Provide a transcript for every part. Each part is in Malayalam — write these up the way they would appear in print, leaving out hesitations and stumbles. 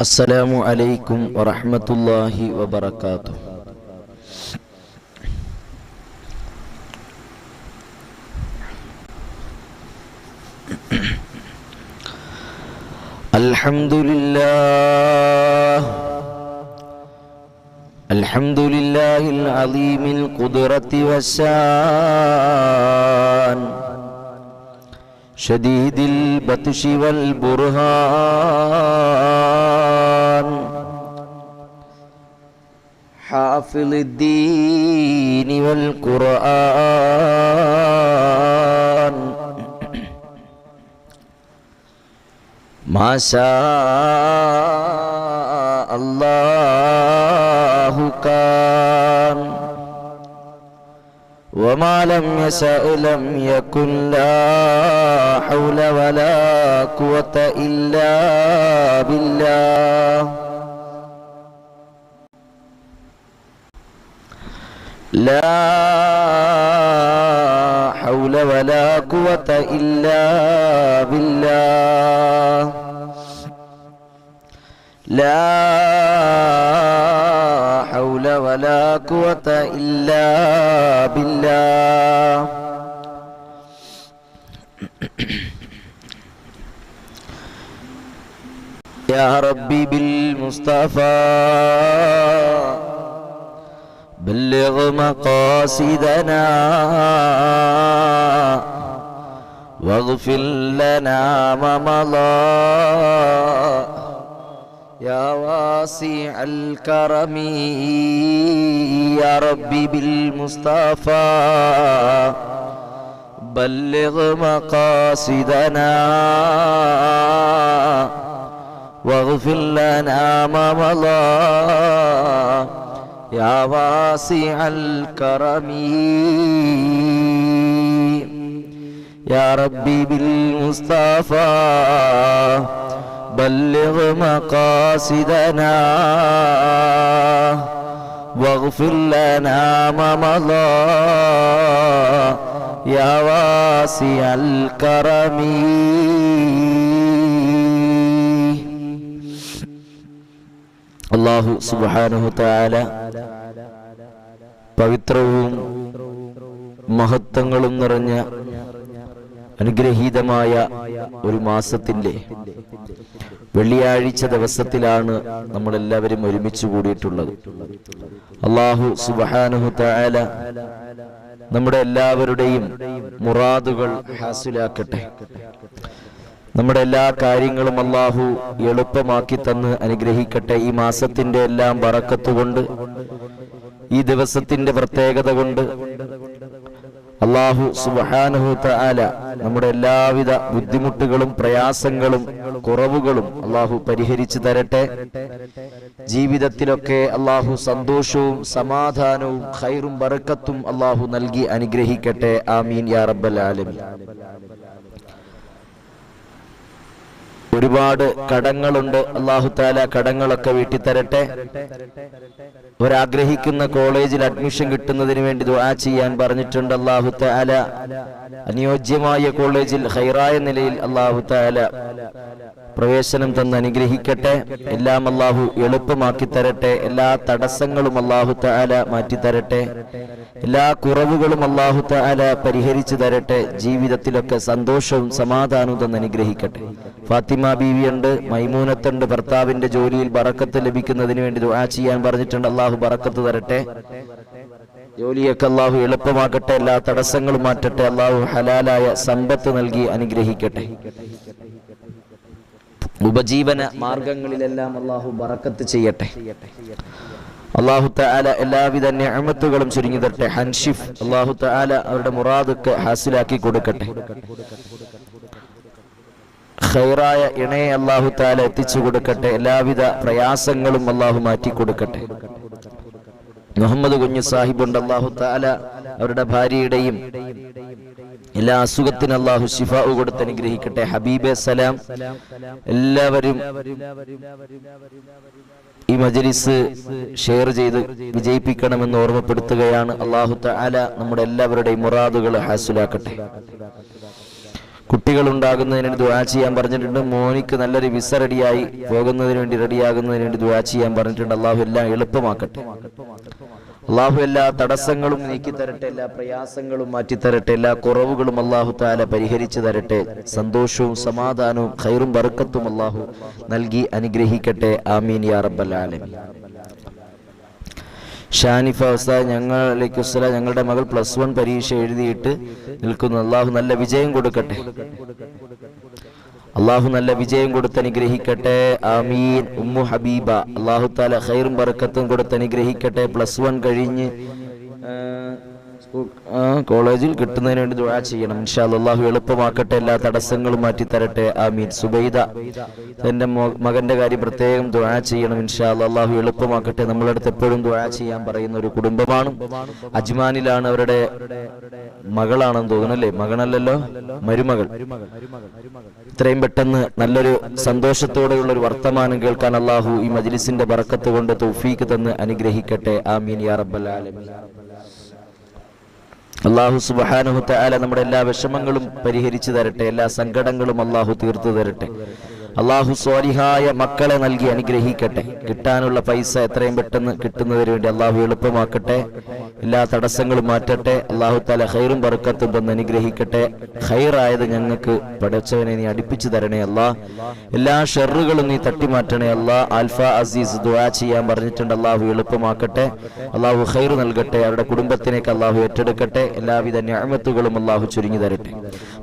السلام عليكم ورحمة الله وبركاته. الحمد لله العظيم القدرة والشان شديد البطش والبرهان حافظ الدين والقرآن ما شاء الله كان وما لم يشأ لم يكن لا حول ولا قوة إلا بالله لا حول ولا قوة إلا بالله لا حول ولا قوة إلا بالله. يا ربي بالمصطفى بلغ مقاصدنا واغفر لنا ما مضى يا واسع الكرم. يا ربي بالمصطفى بلغ مقاصدنا واغفر لنا ما مضى يا واسع الكرم. يا ربي بالمصطفى بلغ مقاصدنا واغفر لنا ما مضى يا واسع الكرم. അല്ലാഹു സുബ്ഹാനഹു തആല പവിത്രവും മഹത്വങ്ങളും നിറഞ്ഞ അനുഗ്രഹീതമായ ഒരു മാസത്തിന്റെ വെള്ളിയാഴ്ച ദിവസത്തിലാണ് നമ്മളെല്ലാവരും ഒരുമിച്ച് കൂടിയിട്ടുള്ളത്. അല്ലാഹു സുബ്ഹാനഹു തആല നമ്മുടെ എല്ലാവരുടെയും മുറാദുകൾ ഹാസിലാക്കട്ടെ. നമ്മുടെ എല്ലാ കാര്യങ്ങളും അല്ലാഹു എളുപ്പമാക്കി തന്ന് അനുഗ്രഹിക്കട്ടെ. ഈ മാസത്തിന്റെ എല്ലാം ബറക്കത്ത് കൊണ്ട്, ഈ ദിവസത്തിന്റെ പ്രത്യേകത കൊണ്ട് അല്ലാഹു സുബ്ഹാനഹു തആല നമ്മുടെ എല്ലാവിധ ബുദ്ധിമുട്ടുകളും പ്രയാസങ്ങളും കുറവുകളും അല്ലാഹു പരിഹരിച്ചു തരട്ടെ. ജീവിതത്തിലൊക്കെ അല്ലാഹു സന്തോഷവും സമാധാനവും ഖൈറും ബറക്കത്തും അല്ലാഹു നൽകി അനുഗ്രഹിക്കട്ടെ. ആമീൻ യാ റബ്ബൽ ആലമീൻ. ഒരുപാട് കടങ്ങളുണ്ട്. അല്ലാഹു തആല കടങ്ങളൊക്കെ വീട്ടിത്തരട്ടെ. ഒരാഗ്രഹിക്കുന്ന കോളേജിൽ അഡ്മിഷൻ കിട്ടുന്നതിന് വേണ്ടി ദുആ ചെയ്യാൻ പറഞ്ഞിട്ടുണ്ട്. അല്ലാഹു തആല അനുയോജ്യമായ കോളേജിൽ ഖൈറായ നിലയിൽ അല്ലാഹു തആല പ്രവേശനം തന്ന് അനുഗ്രഹിക്കട്ടെ. എല്ലാം അല്ലാഹു എളുപ്പമാക്കി തരട്ടെ. എല്ലാ തടസ്സങ്ങളും അല്ലാഹു തആല മാറ്റി തരട്ടെ. എല്ലാ കുറവുകളും അല്ലാഹു തആല പരിഹരിച്ചു തരട്ടെ. ജീവിതത്തിലൊക്കെ സന്തോഷവും സമാധാനവും തന്ന് അനുഗ്രഹിക്കട്ടെ. ഫാത്തിമ ബീവിയുണ്ട്, മൈമൂനത്തുണ്ട്. ഭർത്താവിന്റെ ജോലിയിൽ ബറക്കത്ത് ലഭിക്കുന്നതിന് വേണ്ടി ദുആ ചെയ്യാൻ പറഞ്ഞിട്ടുണ്ട്. അല്ലാഹു ബറക്കത്ത് തരട്ടെ. ജോലിയൊക്കെ അല്ലാഹു എളുപ്പമാക്കട്ടെ. എല്ലാ തടസ്സങ്ങളും മാറ്റട്ടെ. അല്ലാഹു ഹലാലായ സമ്പത്ത് നൽകി അനുഗ്രഹിക്കട്ടെ. ഉപജീവന മാർഗങ്ങളിലെല്ലാം അല്ലാഹു ബറക്കത്ത് ചെയ്യട്ടെ. അല്ലാഹു തആല എല്ലാവിധ നിഅമത്തുകളും ചുരുങ്ങി തരട്ടെ. ഹൻഷിഫ് അല്ലാഹു തആല അവരുടെ മുറാദൊക്കെ ഹാസിലാക്കി കൊടുക്കട്ടെ. ഖൈറായ ഇണയെ അല്ലാഹു തആല എത്തിച്ചു കൊടുക്കട്ടെ. എല്ലാവിധ പ്രയാസങ്ങളും അല്ലാഹു മാറ്റി കൊടുക്കട്ടെ. മുഹമ്മദ് കുഞ്ഞു സാഹിബുണ്ട്. അല്ലാഹു തആല അവരുടെ ഭാര്യയുടെയും എല്ലാ അസുഖത്തിനും അല്ലാഹു ശിഫാഉ കൊടുത്ത് അനുഗ്രഹിക്കട്ടെ. ഹബീബെ സലാം എല്ലാവരും ഈ മജ്ലിസ് ഷെയർ ചെയ്ത് വിജയിപ്പിക്കണമെന്ന് ഓർമ്മപ്പെടുത്തുകയാണ്. അല്ലാഹു തആല നമ്മുടെ എല്ലാവരുടെയും മുറാദുകൾ ഹാസിലാക്കട്ടെ. കുട്ടികളുണ്ടാകുന്നതിന് വേണ്ടി ദുആ ചെയ്യാൻ പറഞ്ഞിട്ടുണ്ട്. മോനിക്ക് നല്ലൊരു വിസ റെഡിയായി പോകുന്നതിന് വേണ്ടി റെഡിയാകുന്നതിന് വേണ്ടി ദുആ ചെയ്യാൻ പറഞ്ഞിട്ടുണ്ട്. അള്ളാഹു എല്ലാം എളുപ്പമാക്കട്ടെ. അള്ളാഹു എല്ലാ തടസ്സങ്ങളും നീക്കി തരട്ടെ, എല്ലാ പ്രയാസങ്ങളും മാറ്റിത്തരട്ടെ, എല്ലാ കുറവുകളും അള്ളാഹു തആല പരിഹരിച്ചു തരട്ടെ. സന്തോഷവും സമാധാനവും ഖൈറും ബർക്കത്തും അള്ളാഹു നൽകി അനുഗ്രഹിക്കട്ടെ. ആമീൻ യാ റബ്ബൽ ആലമീൻ. ഷാനിഫ ഉസ്താദ്, ഞങ്ങളുടെ മകൾ +1 പരീക്ഷ എഴുതിയിട്ട് നിൽക്കുന്നു. അള്ളാഹു നല്ല വിജയം കൊടുക്കട്ടെ. അള്ളാഹു നല്ല വിജയം കൊടുത്ത് അനുഗ്രഹിക്കട്ടെ. ആമീൻ. ഉമ്മു ഹബീബ, അള്ളാഹു തആല ഖൈറും ബർക്കത്തും കൊടുത്ത് അനുഗ്രഹിക്കട്ടെ. +1 കഴിഞ്ഞ് കോളേജിൽ കിട്ടുന്നതിന് വേണ്ടി ദുആ ചെയ്യണം. ഇൻഷാ അല്ലാഹ് അള്ളാഹു എളുപ്പമാക്കട്ടെ, എല്ലാ തടസ്സങ്ങളും മാറ്റി തരട്ടെ. ആമീൻ. സുബൈദ, എന്റെ മകന്റെ കാര്യം പ്രത്യേകം ദുആ ചെയ്യണം. ഇൻഷാ അല്ലാഹ് അള്ളാഹു എളുപ്പമാക്കട്ടെ. നമ്മളടുത്ത് എപ്പോഴും ദുആ ചെയ്യാൻ പറയുന്ന ഒരു കുടുംബമാണ്. അജ്മാനിലാണ്, അവരുടെ മകളാണെന്ന് തോന്നുന്നല്ലേ, മകനല്ലല്ലോ, മരുമകൾ. ഇത്രയും പെട്ടെന്ന് നല്ലൊരു സന്തോഷത്തോടെയുള്ള ഒരു വർത്തമാനം കേൾക്കാൻ അള്ളാഹു ഈ മജ്ലിസിന്റെ ബറക്കത്ത് കൊണ്ട് തൗഫീക്ക് തന്ന് അനുഗ്രഹിക്കട്ടെ. ആമീൻ യാ റബ്ബൽ ആലമീൻ. അല്ലാഹു സുബ്ഹാനഹു തആല നമ്മുടെ എല്ലാ വിഷമങ്ങളും പരിഹരിച്ചു തരട്ടെ, എല്ലാ സങ്കടങ്ങളും അല്ലാഹു തീർത്തു തരട്ടെ. അല്ലാഹു സ്വാലിഹായ മക്കളെ നൽകി അനുഗ്രഹിക്കട്ടെ. കിട്ടാനുള്ള പൈസ എത്രയും പെട്ടെന്ന് കിട്ടുന്നതിന് വേണ്ടി അല്ലാഹു എളുപ്പമാക്കട്ടെ, എല്ലാ തടസ്സങ്ങളും മാറ്റട്ടെ. അല്ലാഹു തആല ഖൈറും ബർക്കത്തും തന്ന് അനുഗ്രഹിക്കട്ടെ. ഖൈറായത് ഞങ്ങൾക്ക് പടച്ചവനെ നീ അടുപ്പിച്ചു തരണേ അല്ലാ. എല്ലാ ഷർറുകളും നീ തട്ടിമാറ്റണേ അല്ലാ. ആൽഫ അസീസ് ദുആ ചെയ്യാൻ പറഞ്ഞിട്ടുണ്ട്. അല്ലാഹു എളുപ്പമാക്കട്ടെ, അല്ലാഹു ഖൈർ നൽകട്ടെ. അവരുടെ കുടുംബത്തിനേക്ക് അല്ലാഹു ഏറ്റെടുക്കട്ടെ. എല്ലാവിധ നിഅമത്തുകളും അല്ലാഹു ചുരുങ്ങി തരട്ടെ.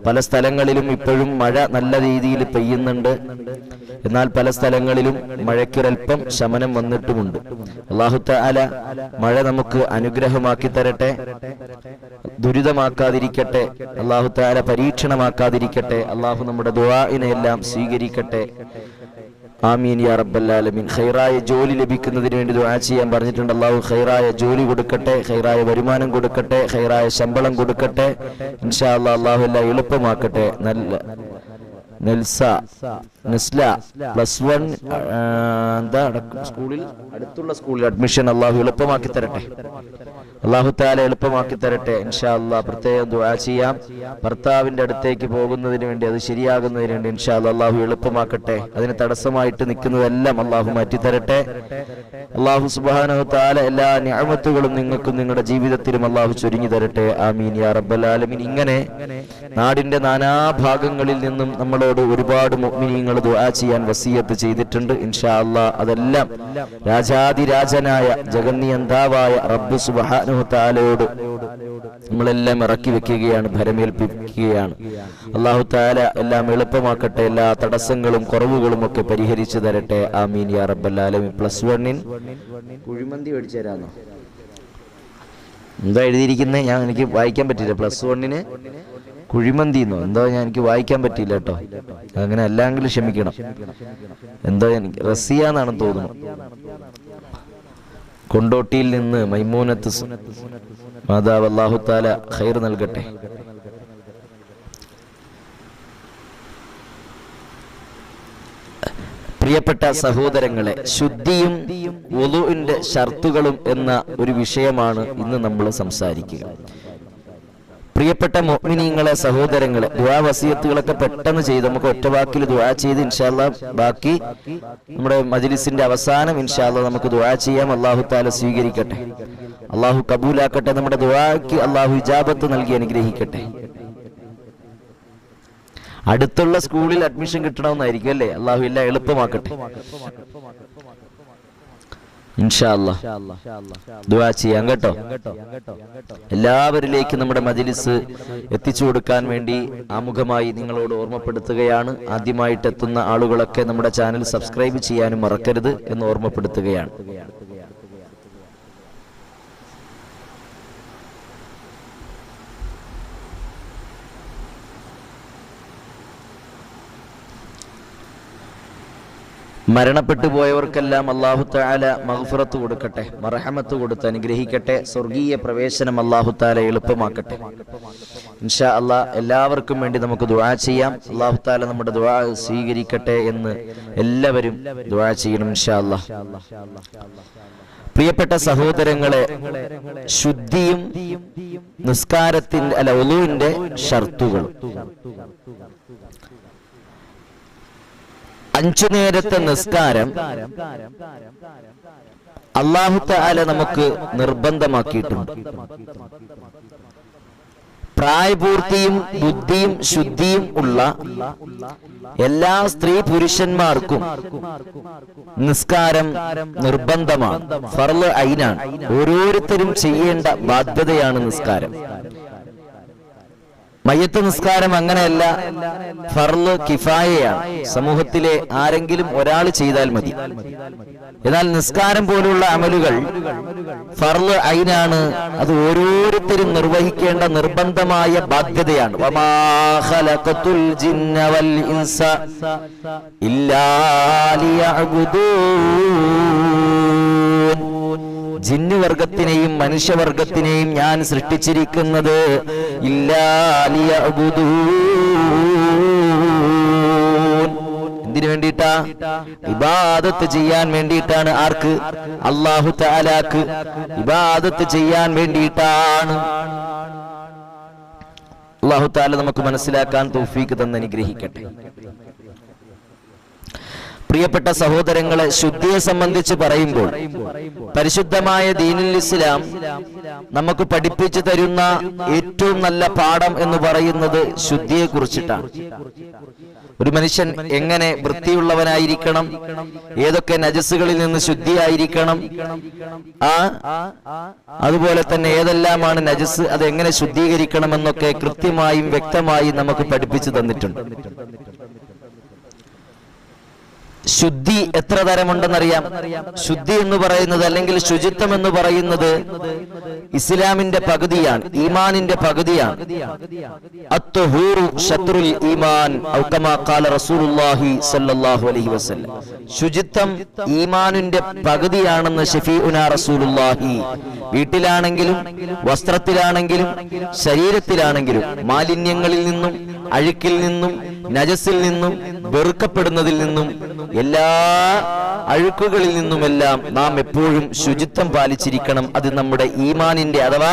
പല സ്ഥലങ്ങളിലും ഇപ്പോഴും മഴ നല്ല രീതിയിൽ പെയ്യുന്നുണ്ട്. എന്നാൽ പല സ്ഥലങ്ങളിലും മഴയ്ക്കൊരൽപ്പം ശമനം വന്നിട്ടുമുണ്ട്. അല്ലാഹു തആല മഴ നമുക്ക് അനുഗ്രഹമാക്കി തരട്ടെ, ദുരിതമാക്കാതിരിക്കട്ടെ. അല്ലാഹു തആല പരീക്ഷണമാക്കാതിരിക്കട്ടെ. അല്ലാഹു നമ്മുടെ ദുആഇനെ എല്ലാം സ്വീകരിക്കട്ടെ. ആമീൻ യാ റബ്ബൽ ആലമീൻ. ഖൈറായ ജോലി ലഭിക്കുന്നതിന് വേണ്ടി ദുആ ചെയ്യാൻ പറഞ്ഞിട്ടുണ്ട്. അല്ലാഹു ഖൈറായ ജോലി കൊടുക്കട്ടെ, ഖൈറായ വരുമാനം കൊടുക്കട്ടെ, ഖൈറായ ശമ്പളം കൊടുക്കട്ടെ. ഇൻഷാ അല്ലാഹ് അല്ലാഹു എല്ലാം എളുപ്പമാക്കട്ടെ. നെസ്ല +1 സ്കൂളിൽ, അടുത്തുള്ള സ്കൂളിൽ അഡ്മിഷൻ അല്ലാഹു എളുപ്പമാക്കി തരട്ടെ. അല്ലാഹു തആല എളുപ്പമാക്കി തരട്ടെ. ഇൻഷാ അല്ലാഹ് പ്രത്യേകം ദുആ ചെയ്യാം. ഭർത്താവിന്റെ അടുത്തേക്ക് പോകുന്നതിന് വേണ്ടി, അത് ശരിയാകുന്നതിന് വേണ്ടി ഇൻഷാ അല്ലാഹ് അല്ലാഹു എളുപ്പമാക്കട്ടെ. അതിന് തടസ്സമായിട്ട് നിൽക്കുന്നതെല്ലാം അല്ലാഹു മാറ്റി തരട്ടെ. അല്ലാഹു സുബ്ഹാനഹു തആല എല്ലാ നിഅമത്തുകളും നിങ്ങൾക്കും നിങ്ങളുടെ ജീവിതത്തിലും അല്ലാഹു ചൊരിഞ്ഞു തരട്ടെ. ആമീൻ യാ റബ്ബൽ ആലമീൻ. ഇങ്ങനെ നാടിന്റെ നാനാഭാഗങ്ങളിൽ നിന്നും നമ്മളോട് ഒരുപാട് മുഅ്മിനീങ്ങൾ ദുആ ചെയ്യാൻ വസിയത്ത് ചെയ്തിട്ടുണ്ട്. ഇൻഷാ അല്ലാഹ് അതെല്ലാം രാജാതിരാജനായ ജഗന്നിയന്താവായ റബ്ബ് സുബ്ഹാനഹു തആലയോട് നമ്മളെല്ലാം ഇറക്കി വെക്കുകയാണ്, ഭരമേൽപ്പിക്കുകയാണ്. അല്ലാഹു തആല എല്ലാം എളുപ്പമാക്കട്ടെ, എല്ലാ തടസ്സങ്ങളും കുറവുകളും ഒക്കെ പരിഹരിച്ചു തരട്ടെ. ആമീൻ യാ റബ്ബൽ ആലമീൻ. +1 കുഴിമന്തി മേടിച്ചു തരാന്നോ എന്താ എഴുതിയിരിക്കുന്നത്? എനിക്ക് വായിക്കാൻ പറ്റില്ല. +1 കുഴിമന്തി എന്നോ എന്തോ, എനിക്ക് വായിക്കാൻ പറ്റിയില്ല കേട്ടോ. അങ്ങനെ അല്ലെങ്കിലും ക്ഷമിക്കണം. എന്തോ എനിക്ക് റസിയ എന്നാണെന്ന് തോന്നുന്നു. കൊണ്ടോട്ടിയിൽ നിന്ന് മൈമൂനത്ത് മാതാവ്, അല്ലാഹു തആല ഖൈർ നൽകട്ടെ. പ്രിയപ്പെട്ട സഹോദരങ്ങളെ, ശുദ്ധിയും വുളൂഇന്റെ ഷർത്തുകളും എന്ന ഒരു വിഷയമാണ് ഇന്ന് നമ്മൾ സംസാരിക്കുക. പ്രിയപ്പെട്ട മുഅ്മിനീങ്ങളെ, സഹോദരങ്ങളെ, ദുആ വസിയത്തുകളൊക്കെ പെട്ടെന്ന് ചെയ്ത് നമുക്ക് ഒറ്റവാക്കിൽ ദുആ ചെയ്ത് ഇൻഷാ അല്ലാഹ് ബാക്കി നമ്മുടെ മജ്ലിസിന്റെ അവസാനം ഇൻഷാ അല്ലാഹ് നമുക്ക് ദുആ ചെയ്യാം. അല്ലാഹു തആല സ്വീകരിക്കട്ടെ, അല്ലാഹു കബൂലാക്കട്ടെ. നമ്മുടെ ദുആക്ക് അല്ലാഹു ഇജാബത്ത് നൽകി അനുഗ്രഹിക്കട്ടെ. അടുത്തുള്ള സ്കൂളിൽ അഡ്മിഷൻ കിട്ടണമെന്നായിരിക്കും അല്ലേ? അല്ലാഹു എല്ലാം എളുപ്പമാക്കട്ടെ. ഇൻഷാ അല്ലാഹ് ദുആ ചെയ്യാം കേട്ടോ. എല്ലാവരിലേക്കും നമ്മുടെ മജ്ലിസ് എത്തിച്ചു കൊടുക്കാൻ വേണ്ടി ആമുഖമായി നിങ്ങളോട് ഓർമ്മപ്പെടുത്തുകയാണ്. ആദ്യമായിട്ട് എത്തുന്ന ആളുകളൊക്കെ നമ്മുടെ ചാനൽ സബ്സ്ക്രൈബ് ചെയ്യാനും മറക്കരുത് എന്ന് ഓർമ്മപ്പെടുത്തുകയാണ്. മരണപ്പെട്ടു പോയവർക്കെല്ലാം അല്ലാഹു തആല മഗ്ഫിറത്ത് കൊടുക്കട്ടെ, മർഹമത്ത് കൊടുത്ത് അനുഗ്രഹിക്കട്ടെ. സ്വർഗീയ പ്രവേശനം അല്ലാഹു തആല എളുപ്പമാക്കട്ടെ. ഇൻഷാ അല്ലാഹ് എല്ലാവർക്കും വേണ്ടി നമുക്ക് ദുആ ചെയ്യാം. അല്ലാഹു തആല നമ്മുടെ ദുആ സ്വീകരിക്കട്ടെ എന്ന് എല്ലാവരും ദുആ ചെയ്യണം ഇൻഷാ അല്ലാഹ്. പ്രിയപ്പെട്ട സഹോദരങ്ങളെ, ശുദ്ധിയും നിസ്കാരത്തിന്റെ വുളൂഇന്റെ ഷർത്തുകൾ. 5 നേരത്തെ നിസ്കാരം അല്ലാഹു തആല നമുക്ക് നിർബന്ധമാക്കിയിട്ടുണ്ട്. പ്രായപൂർത്തിയും ബുദ്ധിയും ശുദ്ധിയും ഉള്ള എല്ലാ സ്ത്രീ പുരുഷന്മാർക്കും നിസ്കാരം നിർബന്ധമാണ്, ഫർള് ഐനാണ്. ഓരോരുത്തരും ചെയ്യേണ്ട ബാധ്യതയാണ് നിസ്കാരം. മയ്യത്ത് നിസ്കാരം അങ്ങനെയല്ല, ഫർള് കിഫായയാണ്. സമൂഹത്തിലെ ആരെങ്കിലും ഒരാൾ ചെയ്താൽ മതി. എന്നാൽ നിസ്കാരം പോലുള്ള അമലുകൾ ഫർള് ഐനാണ്, അത് ഓരോരുത്തരും നിർവഹിക്കേണ്ട നിർബന്ധമായ ബാധ്യതയാണ്. വമാ ഖലഖതുൽ ജിന്ന വൽ ഇൻസ ഇല്ലാ ലിയഅ്ബുദൂൻ. ജിന്നുവർഗത്തിനെയും മനുഷ്യവർഗത്തിനെയും ഞാൻ സൃഷ്ടിച്ചിരിക്കുന്നത് ഇല്ലാ ലിയഅ്ബുദൂൻ. എന്തിനു വേണ്ടിയിട്ടാ? ഇബാദത്ത് ചെയ്യാൻ വേണ്ടിയിട്ടാണ്. ആർക്ക്? അല്ലാഹു തആലാക്ക് ഇബാദത്ത് ചെയ്യാൻ വേണ്ടിയിട്ടാണ്. അല്ലാഹു തആല നമുക്ക് മനസ്സിലാക്കാൻ തൗഫീഖ് തന്ന് അനുഗ്രഹിക്കട്ടെ. പ്രിയപ്പെട്ട സഹോദരങ്ങളെ, ശുദ്ധിയെ സംബന്ധിച്ച് പറയുമ്പോൾ പരിശുദ്ധമായ ദീനുൽ ഇസ്ലാം നമുക്ക് പഠിപ്പിച്ചു തരുന്ന ഏറ്റവും നല്ല പാഠം എന്ന് പറയുന്നത് ശുദ്ധിയെ കുറിച്ചിട്ടാണ്. ഒരു മനുഷ്യൻ എങ്ങനെ വൃത്തിയുള്ളവനായിരിക്കണം, ഏതൊക്കെ നജസുകളിൽ നിന്ന് ശുദ്ധിയായിരിക്കണം, അതുപോലെ തന്നെ ഏതെല്ലാമാണ് നജസ്, അതെങ്ങനെ ശുദ്ധീകരിക്കണം എന്നൊക്കെ കൃത്യമായും വ്യക്തമായും നമുക്ക് പഠിപ്പിച്ചു തന്നിട്ടുണ്ട്. ശുദ്ധി എത്ര തരമുണ്ടെന്നറിയാം. ശുദ്ധി എന്ന് പറയുന്നത്, അല്ലെങ്കിൽ ശുചിത്വം എന്ന് പറയുന്നത് ഇസ്ലാമിന്റെ പകുതിയാണ്, ഈമാനിന്റെ പകുതിയാണ്. അത്ത്ഹൂറു ശത്രുൽ ഈമാൻ ഔ കമാ ഖാല റസൂലുള്ളാഹി സ്വല്ലല്ലാഹു അലൈഹി വസല്ലം. ശുചിത്വം ഈമാനിന്റെ പകുതിയാണെന്ന് ശഫീഉനാ റസൂലുള്ളാഹി. വീട്ടിലാണെങ്കിലും വസ്ത്രത്തിലാണെങ്കിലും ശരീരത്തിലാണെങ്കിലും മാലിന്യങ്ങളിൽ നിന്നും അഴുക്കിൽ നിന്നും നജസിൽ നിന്നും വെറുക്കപ്പെടുന്നതിൽ നിന്നും എല്ലാ അഴുക്കുകളിൽ നിന്നുമെല്ലാം നാം എപ്പോഴും ശുചിത്വം പാലിച്ചിരിക്കണം. അത് നമ്മുടെ ഈമാനിന്റെ അഥവാ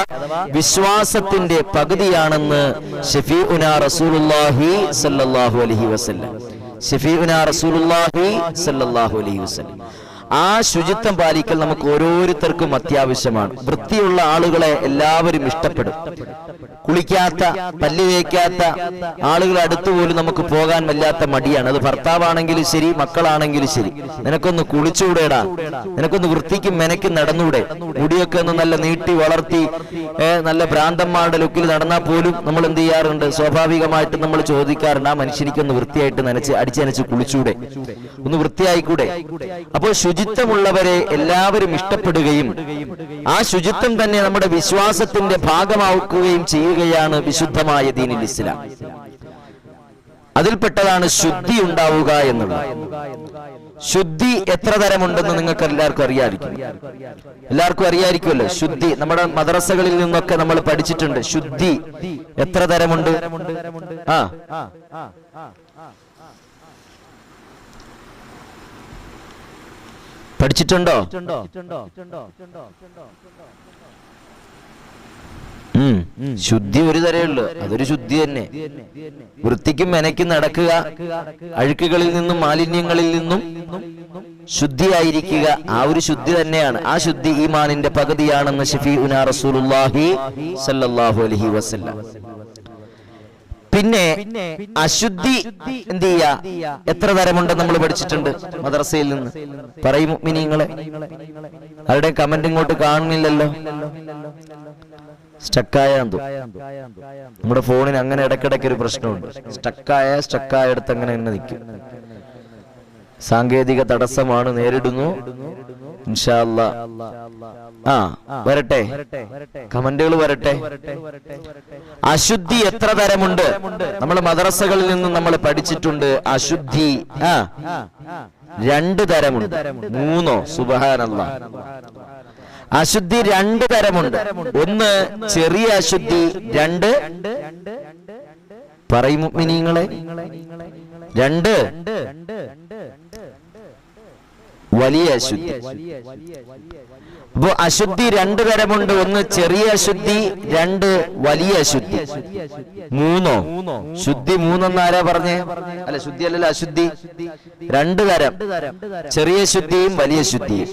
വിശ്വാസത്തിന്റെ പകുതിയാണെന്ന് ശഫീഉനാ റസൂലുള്ളാഹി സ്വല്ലല്ലാഹു അലൈഹി വസല്ലം. ശഫീഉനാ റസൂലുള്ളാഹി സ്വല്ലല്ലാഹു അലൈഹി വസല്ലം. ആ ശുചിത്വം പാലിക്കൽ നമുക്ക് ഓരോരുത്തർക്കും അത്യാവശ്യമാണ്. വൃത്തിയുള്ള ആളുകളെ എല്ലാവരും ഇഷ്ടപ്പെടും. കുളിക്കാത്ത, പല്ല് തേക്കാത്ത ആളുകളെ അടുത്ത് പോലും നമുക്ക് പോകാൻ വല്ലാത്ത മടിയാണ്. അത് ഭർത്താവാണെങ്കിലും ശരി, മക്കളാണെങ്കിലും ശരി. നിനക്കൊന്ന് കുളിച്ചുകൂടെടാ, നിനക്കൊന്ന് വൃത്തിക്കും മെനക്കും നടന്നൂടെ, മുടിയൊക്കെ ഒന്ന് നല്ല നീട്ടി വളർത്തി നല്ല ഭ്രാന്തന്മാരുടെ ലുക്കിൽ നടന്നാൽ പോലും നമ്മൾ എന്ത് ചെയ്യാറുണ്ട്? സ്വാഭാവികമായിട്ട് നമ്മൾ ചോദിക്കാറുണ്ട്, ആ മനുഷ്യനിക്കൊന്ന് വൃത്തിയായിട്ട് അടിച്ചനച്ച് കുളിച്ചൂടെ, ഒന്ന് വൃത്തിയായിക്കൂടെ? അപ്പോൾ ശുചിത്വമുള്ളവരെ എല്ലാവരും ഇഷ്ടപ്പെടുകയും ആ ശുചിത്വം തന്നെ നമ്മുടെ വിശ്വാസത്തിന്റെ ഭാഗമാക്കുകയും ചെയ്യുകയാണ് വിശുദ്ധമായ ദീനുൽ ഇസ്ലാം. അതിൽപ്പെട്ടതാണ് ശുദ്ധി ഉണ്ടാവുക എന്നുള്ളത്. ശുദ്ധി എത്ര തരമുണ്ടെന്ന് നിങ്ങൾക്ക് എല്ലാവർക്കും അറിയാമായിരിക്കുമല്ലോ. ശുദ്ധി നമ്മുടെ മദ്രസകളിൽ നിന്നൊക്കെ നമ്മൾ പഠിച്ചിട്ടുണ്ട്. ശുദ്ധി എത്ര തരമുണ്ട്? പഠിച്ചിട്ടുണ്ടോ? ശുദ്ധി ഒരു തരമുള്ളൂ, അതൊരു ശുദ്ധി തന്നെ. വൃത്തിക്കും മെനക്കും നടക്കുക, അഴുക്കുകളിൽ നിന്നും മാലിന്യങ്ങളിൽ നിന്നും ശുദ്ധിയായിരിക്കുക, ആ ഒരു ശുദ്ധി തന്നെയാണ്. ആ ശുദ്ധി ഈമാനിന്റെ പകുതിയാണെന്ന് ശഫീഉനാ റസൂലുള്ളാഹി സ്വല്ലല്ലാഹു അലൈഹി വസല്ലം. പിന്നെ അശുദ്ധി എന്ത് ചെയ്യാ? എത്ര തരമുണ്ടെന്ന് നമ്മൾ പഠിച്ചിട്ടുണ്ട് മദ്രസയിൽ നിന്ന്. പറയും മുഅ്മിനീങ്ങളെ, അവരുടെ കമന്റ് ഇങ്ങോട്ട് കാണുന്നില്ലല്ലോ. സ്റ്റക്കായ നമ്മുടെ ഫോണിന് അങ്ങനെ ഇടയ്ക്കിടയ്ക്ക് ഒരു പ്രശ്നമുണ്ട്. സ്റ്റക്കായ അടുത്ത് അങ്ങനെ തന്നെ നിൽക്കും. സാങ്കേതിക തടസ്സമാണ്, നേരിടുന്നു. ഇൻഷാ അല്ലാഹ് വരട്ടെ, കമന്റുകൾ വരട്ടെ. അശുദ്ധി എത്ര തരമുണ്ട്? നമ്മൾ മദ്രസകളിൽ നിന്നും നമ്മൾ പഠിച്ചിട്ടുണ്ട്. അശുദ്ധി 2 തരമുണ്ട്, 3 സുബ്ഹാനല്ലാഹ്. അശുദ്ധി 2 തരമുണ്ട്. ഒന്ന് ചെറിയ അശുദ്ധി, 2 പറയും മുഅ്മിനീങ്ങളെ, 2 വലിയ അശുദ്ധി. അപ്പോ അശുദ്ധി രണ്ടു തരമുണ്ട്. ഒന്ന് ചെറിയ അശുദ്ധി, രണ്ട് വലിയ അശുദ്ധി. മൂന്നോ? ശുദ്ധി മൂന്നെന്ന് ആരാ പറഞ്ഞേ? അല്ല, ശുദ്ധി അല്ലല്ലോ, അശുദ്ധി. രണ്ടു തരം, ചെറിയ ശുദ്ധിയും വലിയ ശുദ്ധിയും.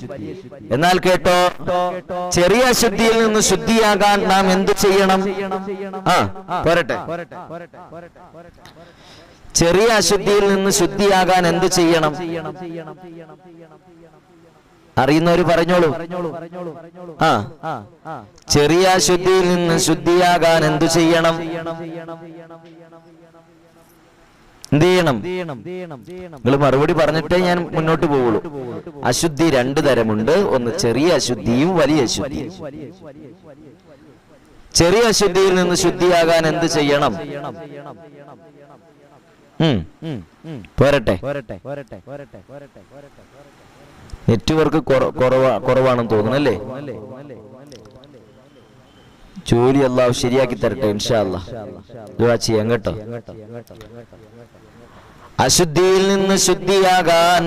എന്നാൽ കേട്ടോ, ചെറിയ അശുദ്ധിയിൽ നിന്ന് ശുദ്ധിയാകാൻ നാം എന്തു ചെയ്യണം? പോരട്ടെ. ചെറിയ അശുദ്ധിയിൽ നിന്ന് ശുദ്ധിയാകാൻ എന്തു ചെയ്യണം? അറിയുന്നവര് പറഞ്ഞോളൂ. ചെറിയ അശുദ്ധിയിൽ നിന്ന് ശുദ്ധിയാകാൻ എന്തു ചെയ്യണം? എന്ത് ചെയ്യണം? നിങ്ങൾ മറുപടി പറഞ്ഞിട്ടേ ഞാൻ മുന്നോട്ട് പോവുള്ളൂ. അശുദ്ധി രണ്ടു തരമുണ്ട്. ഒന്ന് ചെറിയ അശുദ്ധിയും വലിയ അശുദ്ധിയും. ചെറിയ അശുദ്ധിയിൽ നിന്ന് ശുദ്ധിയാകാൻ എന്ത് ചെയ്യണം? പോരട്ടെ. നെറ്റ്വർക്ക് കുറവാണെന്ന് തോന്നുന്നു അല്ലേ? ജോലി അല്ലാഹു ശരിയാക്കി തരട്ടെ, ഇൻഷാ അല്ലാഹ്. ദുആ ചെയ്യാം കേട്ടോ. അശുദ്ധിയിൽ നിന്ന് ശുദ്ധിയാകാൻ,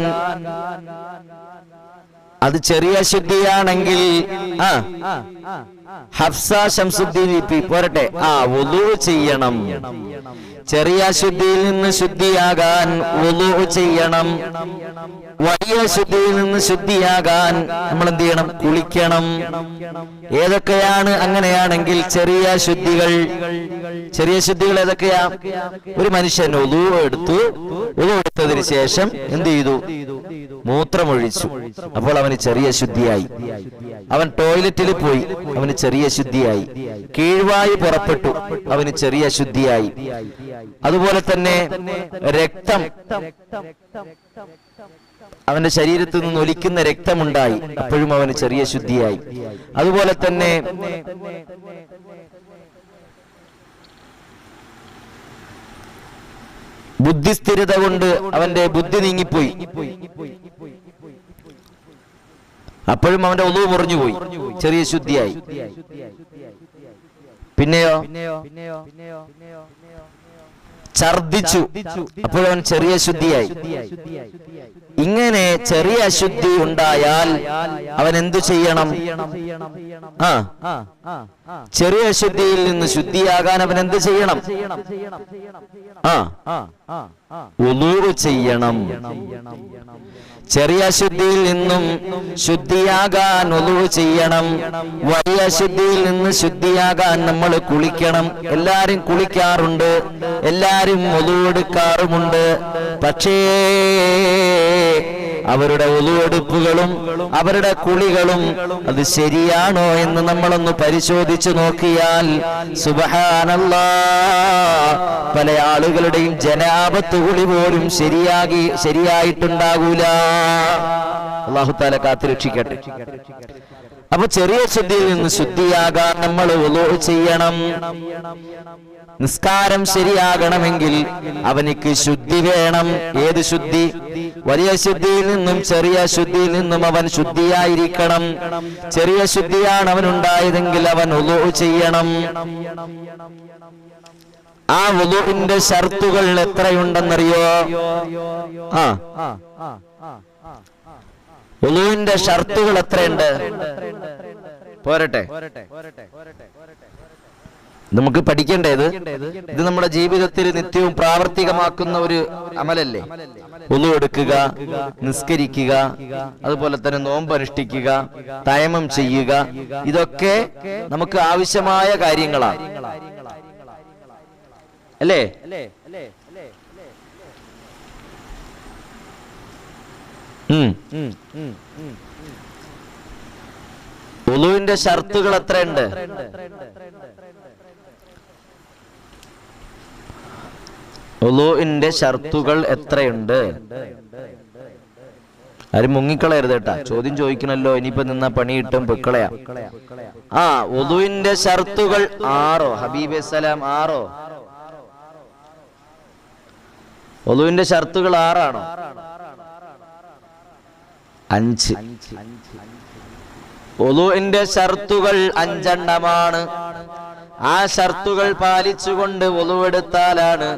അത് ചെറിയ ശുദ്ധിയാണെങ്കിൽ ഹഫ്സ ശംസുദ്ദീൻ ഇപി പോരട്ടെ. വുളു ചെയ്യണം. ചെറിയ ശുദ്ധിയിൽ നിന്ന് ശുദ്ധിയാകാൻ വുളു ചെയ്യണം. വലിയ ശുദ്ധിയിൽ നിന്ന് ശുദ്ധിയാകാൻ നമ്മൾ എന്ത് ചെയ്യണം? കുളിക്കണം. ഏതൊക്കെയാണ് അങ്ങനെയാണെങ്കിൽ ചെറിയ ശുദ്ധികൾ? ചെറിയ ശുദ്ധികൾ ഏതൊക്കെയാ? ഒരു മനുഷ്യൻ വുളു എടുത്തതിന് ശേഷം എന്ത് ചെയ്തു? മൂത്രമൊഴിച്ചു. അപ്പോൾ അവന് ചെറിയ ശുദ്ധിയായി. അവൻ ടോയ്ലറ്റിൽ പോയി, അവന് ചെറിയ ശുദ്ധിയായി. കീഴ്വായി പുറപ്പെട്ടു, അവന് ചെറിയ ശുദ്ധിയായി. അതുപോലെ തന്നെ രക്തം, അവന്റെ ശരീരത്തിൽ നിന്ന് ഒലിക്കുന്ന രക്തമുണ്ടായി, അപ്പോഴും അവന് ചെറിയ ശുദ്ധിയായി. അതുപോലെ തന്നെ ബുദ്ധിസ്ഥിരത കൊണ്ട് അവന്റെ ബുദ്ധി നീങ്ങിപ്പോയി, അപ്പോഴും അവന്റെ ഒളു മുറിഞ്ഞുപോയി, ചെറിയ ശുദ്ധിയായി. പിന്നെയോ ഛർദിച്ചു, അപ്പോഴവൻ ചെറിയ ശുദ്ധിയായി. ഇങ്ങനെ ചെറിയ അശുദ്ധി ഉണ്ടായാൽ അവൻ എന്തു ചെയ്യണം? ചെറിയ അശുദ്ധിയിൽ നിന്ന് ശുദ്ധിയാകാൻ അവൻ എന്ത് ചെയ്യണം? വുളൂ ചെയ്യണം. ചെറിയ അശുദ്ധിയിൽ നിന്നും ശുദ്ധിയാകാൻ വുളൂ ചെയ്യണം. വലിയ അശുദ്ധിയിൽ നിന്ന് ശുദ്ധിയാകാൻ നമ്മൾ കുളിക്കണം. എല്ലാരും കുളിക്കാറുണ്ട്, എല്ലാരും വുളൂ എടുക്കാറുമുണ്ട്. പക്ഷേ അവരുടെ വുളുവെടുപ്പുകളും അവരുടെ കുളികളും അത് ശരിയാണോ എന്ന് നമ്മളൊന്ന് പരിശോധിച്ചു നോക്കിയാൽ സുബ്ഹാനല്ലാഹ്, പല ആളുകളുടെയും ജനാബത്ത് കുളി പോലും ശരിയായിട്ടുണ്ടാകൂല. അല്ലാഹു തആല കാത്തുരക്ഷിക്കട്ടെ. അപ്പൊ ചെറിയ ശുദ്ധിയിൽ നിന്ന് ശുദ്ധിയാകാൻ നമ്മൾ വുളൂ ചെയ്യണം. നിസ്കാരം ശരിയാകണമെങ്കിൽ അവനിക്ക് ശുദ്ധി വേണം. ഏത് ശുദ്ധി? വലിയ ശുദ്ധിയിൽ നിന്നും ചെറിയ ശുദ്ധിയിൽ നിന്നും അവൻ ശുദ്ധിയായിരിക്കണം. ചെറിയ ശുദ്ധിയാണ് അവനുണ്ടായതെങ്കിൽ അവൻ വുളൂ ചെയ്യണം. ആ വുളൂഇന്റെ ഷർത്തുകൾ എത്രയുണ്ടെന്നറിയോ? വുളൂഇന്റെ ഷർത്തുകൾ എത്രയുണ്ട്? പോരട്ടെ, നമുക്ക് പഠിക്കേണ്ടത് ഇത് നമ്മുടെ ജീവിതത്തിൽ നിത്യവും പ്രാവർത്തികമാക്കുന്ന ഒരു അമലല്ലേ. വുളു എടുക്കുക, നിസ്കരിക്കുക, അതുപോലെ തന്നെ നോമ്പ് അനുഷ്ഠിക്കുക, തയമ്മം ചെയ്യുക, ഇതൊക്കെ നമുക്ക് ആവശ്യമായ കാര്യങ്ങളാണ് അല്ലേ? വുളുവിന്റെ ഷർത്തുകൾ എത്രയുണ്ട്? വുളുവിന്റെ ഷർത്തുകൾ എത്രയുണ്ട്? ആരും മുങ്ങിക്കളയരുത് കേട്ടാ, ചോദ്യം ചോദിക്കണല്ലോ. ഇനിയിപ്പോ നിന്നാ പണി കിട്ടും, പൊക്കളയാ. വുളുവിന്റെ ഷർത്തുകൾ 6. ഹബീബ് സലാം 6. വുളുവിന്റെ ഷർത്തുകൾ 6 ആണോ? 5. വുളുവിന്റെ ഷർത്തുകൾ 5 എണ്ണമാണ്. ആ ഷർത്തുകൾ പാലിച്ചുകൊണ്ട് വുളൂവെടുത്താലാണ്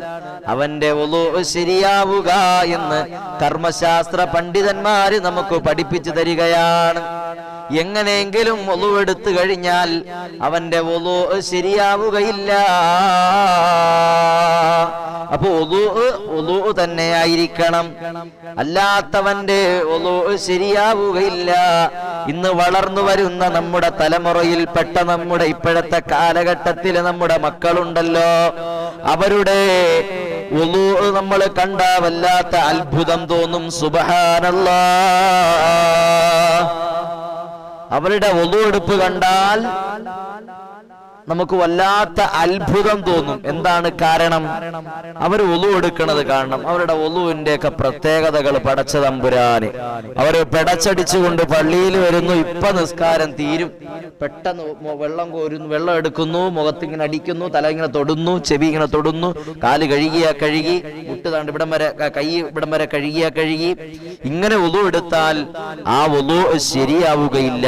അവന്റെ വുളൂ ശരിയാവുക എന്ന് കർമ്മശാസ്ത്ര പണ്ഡിതന്മാര് നമുക്ക് പഠിപ്പിച്ചു തരികയാണ്. എങ്ങനെയെങ്കിലും വുളൂവെടുത്തു കഴിഞ്ഞാൽ അവന്റെ വുളൂ ശരിയാവുകയില്ല. അപ്പൊ വുളൂ തന്നെയായിരിക്കണം, അല്ലാത്തവന്റെ വുളൂ ശരിയാവുകയില്ല. ഇന്ന് വളർന്നു വരുന്ന നമ്മുടെ തലമുറയിൽപ്പെട്ട നമ്മുടെ ഇപ്പോഴത്തെ കാലഘട്ടത്തില് നമ്മുടെ മക്കളുണ്ടല്ലോ, അവരുടെ വുളൂ നമ്മൾ കണ്ട വല്ലാത്ത അത്ഭുതം തോന്നും. സുബ്ഹാനല്ലാഹ്, അവരുടെ വുളൂ എടുപ്പ് കണ്ടാൽ നമുക്ക് വല്ലാത്ത അത്ഭുതം തോന്നും. എന്താണ് കാരണം? അവർ വുളൂ എടുക്കുന്നത് കാണണം. അവരുടെ വുളൂവിന്റെ ഒക്കെ പ്രത്യേകതകൾ പടച്ച തമ്പുരാന്. അവര് പെടച്ചടിച്ചുകൊണ്ട് പള്ളിയിൽ വരുന്നു, ഇപ്പൊ നിസ്കാരം തീരും, പെട്ടെന്ന് വെള്ളം കോരുന്നു, വെള്ളം എടുക്കുന്നു, മുഖത്തിങ്ങനെ അടിക്കുന്നു, തല ഇങ്ങനെ തൊടുന്നു, ചെവി ഇങ്ങനെ തൊടുന്നു, കാല് കഴുകിയാ കഴുകി, മുട്ടുതാണ്ട് ഇവിടം വരെ, കൈ ഇവിടം വരെ കഴുകിയാ കഴുകി. ഇങ്ങനെ വുളൂ എടുത്താൽ ആ വുളൂ ശരിയാവുകയില്ല.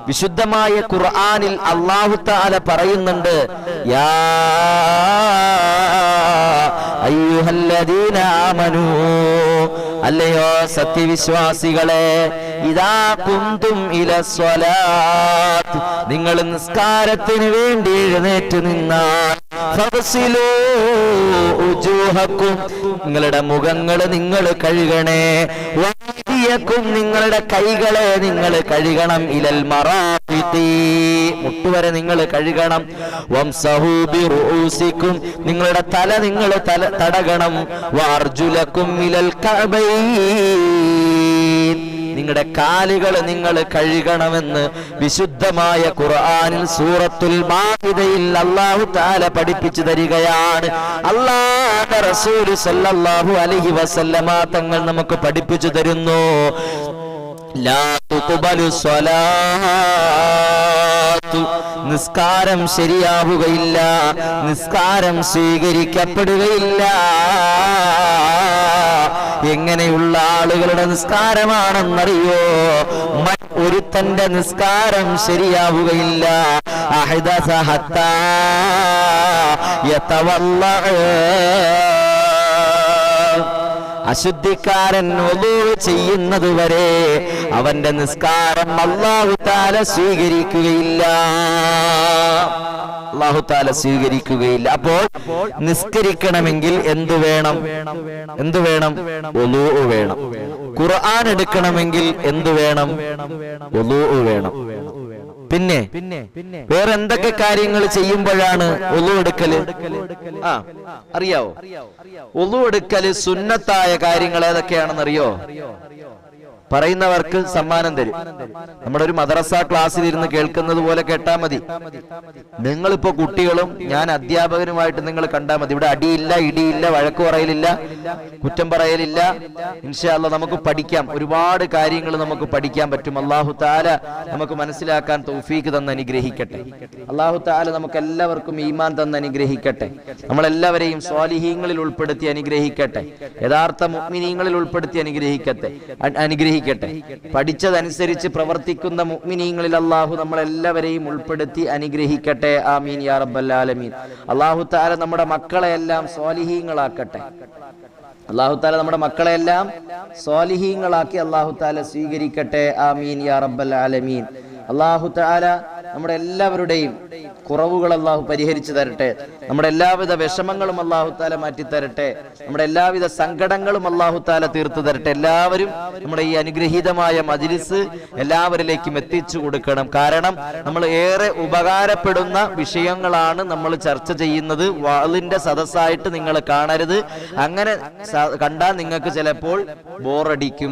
വിശുദ്ധമായ ഖുർആനിൽ അല്ലാഹു തആല പറയുന്നുണ്ട്, യാ അയ്യുഹല്ലദീന ആമനൂ, അല്ലയോ സത്യവിശ്വാസികളെ, ഇദാ കുന്തും ഇലസ്വലാത്ത്, നിങ്ങൾ നിസ്കാരത്തിന് വേണ്ടി എഴുന്നേറ്റ് നിന്നാൽ, ഫഗ്സിലൂ ഉജൂഹക്കും, നിങ്ങളുടെ മുഖങ്ങൾ നിങ്ങൾ കഴുകണേ, വഅയ്ദിയക്കും, നിങ്ങളുടെ കൈകളെ നിങ്ങൾ കഴുകണം, ഇലൽ മറാഫിഖി, മുട്ടുവരെ നിങ്ങൾ കഴുകണം, വംസഹൂ ബിറുഊസിക്കും, നിങ്ങളുടെ തല നിങ്ങൾ തടകണം, വഅർജുലക്കും ഇലൽ കഅബൈൻ, നിങ്ങളുടെ കാലുകൾ നിങ്ങൾ കഴുകണമെന്ന് വിശുദ്ധമായ ഖുർആനിൽ സൂറത്തുൽ മാഇദയിൽ അല്ലാഹു തആല പഠിപ്പിച്ചു തരികയാണ്. അല്ലാഹുവിന്റെ റസൂൽ സല്ലല്ലാഹു അലൈഹി വസല്ലമ തങ്ങൾ നമുക്ക് പഠിപ്പിച്ചു തരുന്നു, ലാ തുഖ്ബലു സ്വലാത്തു, നിസ്കാരം ശരിയാവുകയില്ല, നിസ്കാരം സ്വീകരിക്കപ്പെടുകയില്ല. എങ്ങനെയുള്ള ആളുകളുടെ നിസ്കാരമാണെന്നറിയോ? ഒരുത്തന്റെ നിസ്കാരം ശരിയാവുകയില്ല, അഹ്ദസ ഹത്താ യതവല്ലഅ, അശുദ്ധിക്കാരൻ വുളൂ ചെയ്യുന്നതുവരെ അവന്റെ നിസ്കാരം അല്ലാഹു തആല സ്വീകരിക്കുകയില്ല, അല്ലാഹു തആല സ്വീകരിക്കുകയില്ല. അപ്പോൾ നിസ്കരിക്കണമെങ്കിൽ എന്തു വേണം? എന്തു വേണം? വുളൂ വേണം. ഖുർആൻ എടുക്കണമെങ്കിൽ എന്തു വേണം? വുളൂ വേണം. പിന്നെ വേറെ എന്തൊക്കെ കാര്യങ്ങൾ ചെയ്യുമ്പോഴാണ് വുളൂ എടുക്കല്? അറിയാവോ? വുളൂ എടുക്കല് സുന്നത്തായ കാര്യങ്ങൾ ഏതൊക്കെയാണെന്നറിയോ? പറയുന്നവർക്ക് സമ്മാനം തരും. നമ്മുടെ ഒരു മദ്രസ ക്ലാസ്സിൽ ഇരുന്ന് കേൾക്കുന്നത് പോലെ കേട്ടാ മതി. നിങ്ങളിപ്പോ കുട്ടികളും ഞാൻ അധ്യാപകനുമായിട്ട് നിങ്ങൾ കണ്ടാൽ മതി. ഇവിടെ അടിയില്ല, ഇടിയില്ല, വഴക്ക് പറയലില്ല, കുറ്റം പറയലില്ല. ഇൻഷാ അല്ലാഹ് നമുക്ക് പഠിക്കാം, ഒരുപാട് കാര്യങ്ങൾ നമുക്ക് പഠിക്കാൻ പറ്റും. അല്ലാഹു തആല നമുക്ക് മനസ്സിലാക്കാൻ തൗഫീഖ് തന്ന് അനുഗ്രഹിക്കട്ടെ. അല്ലാഹു തആല നമുക്ക് എല്ലാവർക്കും ഈമാൻ തന്ന് അനുഗ്രഹിക്കട്ടെ. നമ്മളെല്ലാവരെയും സ്വാലിഹീങ്ങളിൽ ഉൾപ്പെടുത്തി അനുഗ്രഹിക്കട്ടെ. യഥാർത്ഥ മുഅ്മിനീങ്ങളിൽ ഉൾപ്പെടുത്തി അനുഗ്രഹിക്കട്ടെ. പഠിച്ചതനുസരിച്ച് പ്രവർത്തിക്കുന്ന മുഅ്മിനീങ്ങളിൽ അല്ലാഹു നമ്മളെല്ലാവരെയും ഉൾപ്പെടുത്തി അനുഗ്രഹിക്കട്ടെ. ആമീൻ യാ റബ്ബൽ ആലമീൻ. അല്ലാഹു തആല നമ്മുടെ മക്കളെയെല്ലാം സ്വാലിഹീങ്ങളാക്കട്ടെ. അല്ലാഹു തആല നമ്മുടെ മക്കളെയെല്ലാം സ്വാലിഹീങ്ങളാക്കി അല്ലാഹു തആല സ്വീകരിക്കട്ടെ. ആമീൻ യാ റബ്ബൽ ആലമീൻ. അല്ലാഹു തആല നമ്മുടെ എല്ലാവരുടെയും കുറവുകൾ അല്ലാഹു പരിഹരിച്ചു തരട്ടെ. നമ്മുടെ എല്ലാവിധ വിഷമങ്ങളും അല്ലാഹു തആല മാറ്റി തരട്ടെ. നമ്മുടെ എല്ലാവിധ സങ്കടങ്ങളും അല്ലാഹു തആല തീർത്തു തരട്ടെ. എല്ലാവരും നമ്മുടെ ഈ അനുഗ്രഹീതമായ മജ്ലിസ് എല്ലാവരിലേക്കും എത്തിച്ചു കൊടുക്കണം. കാരണം നമ്മൾ ഏറെ ഉപകാരപ്പെടുന്ന വിഷയങ്ങളാണ് നമ്മൾ ചർച്ച ചെയ്യുന്നത്. വാളിന്റെ സദസ്സായിട്ട് നിങ്ങൾ കാണരുത്. അങ്ങനെ കണ്ടാൽ നിങ്ങൾക്ക് ചിലപ്പോൾ ബോറടിക്കും.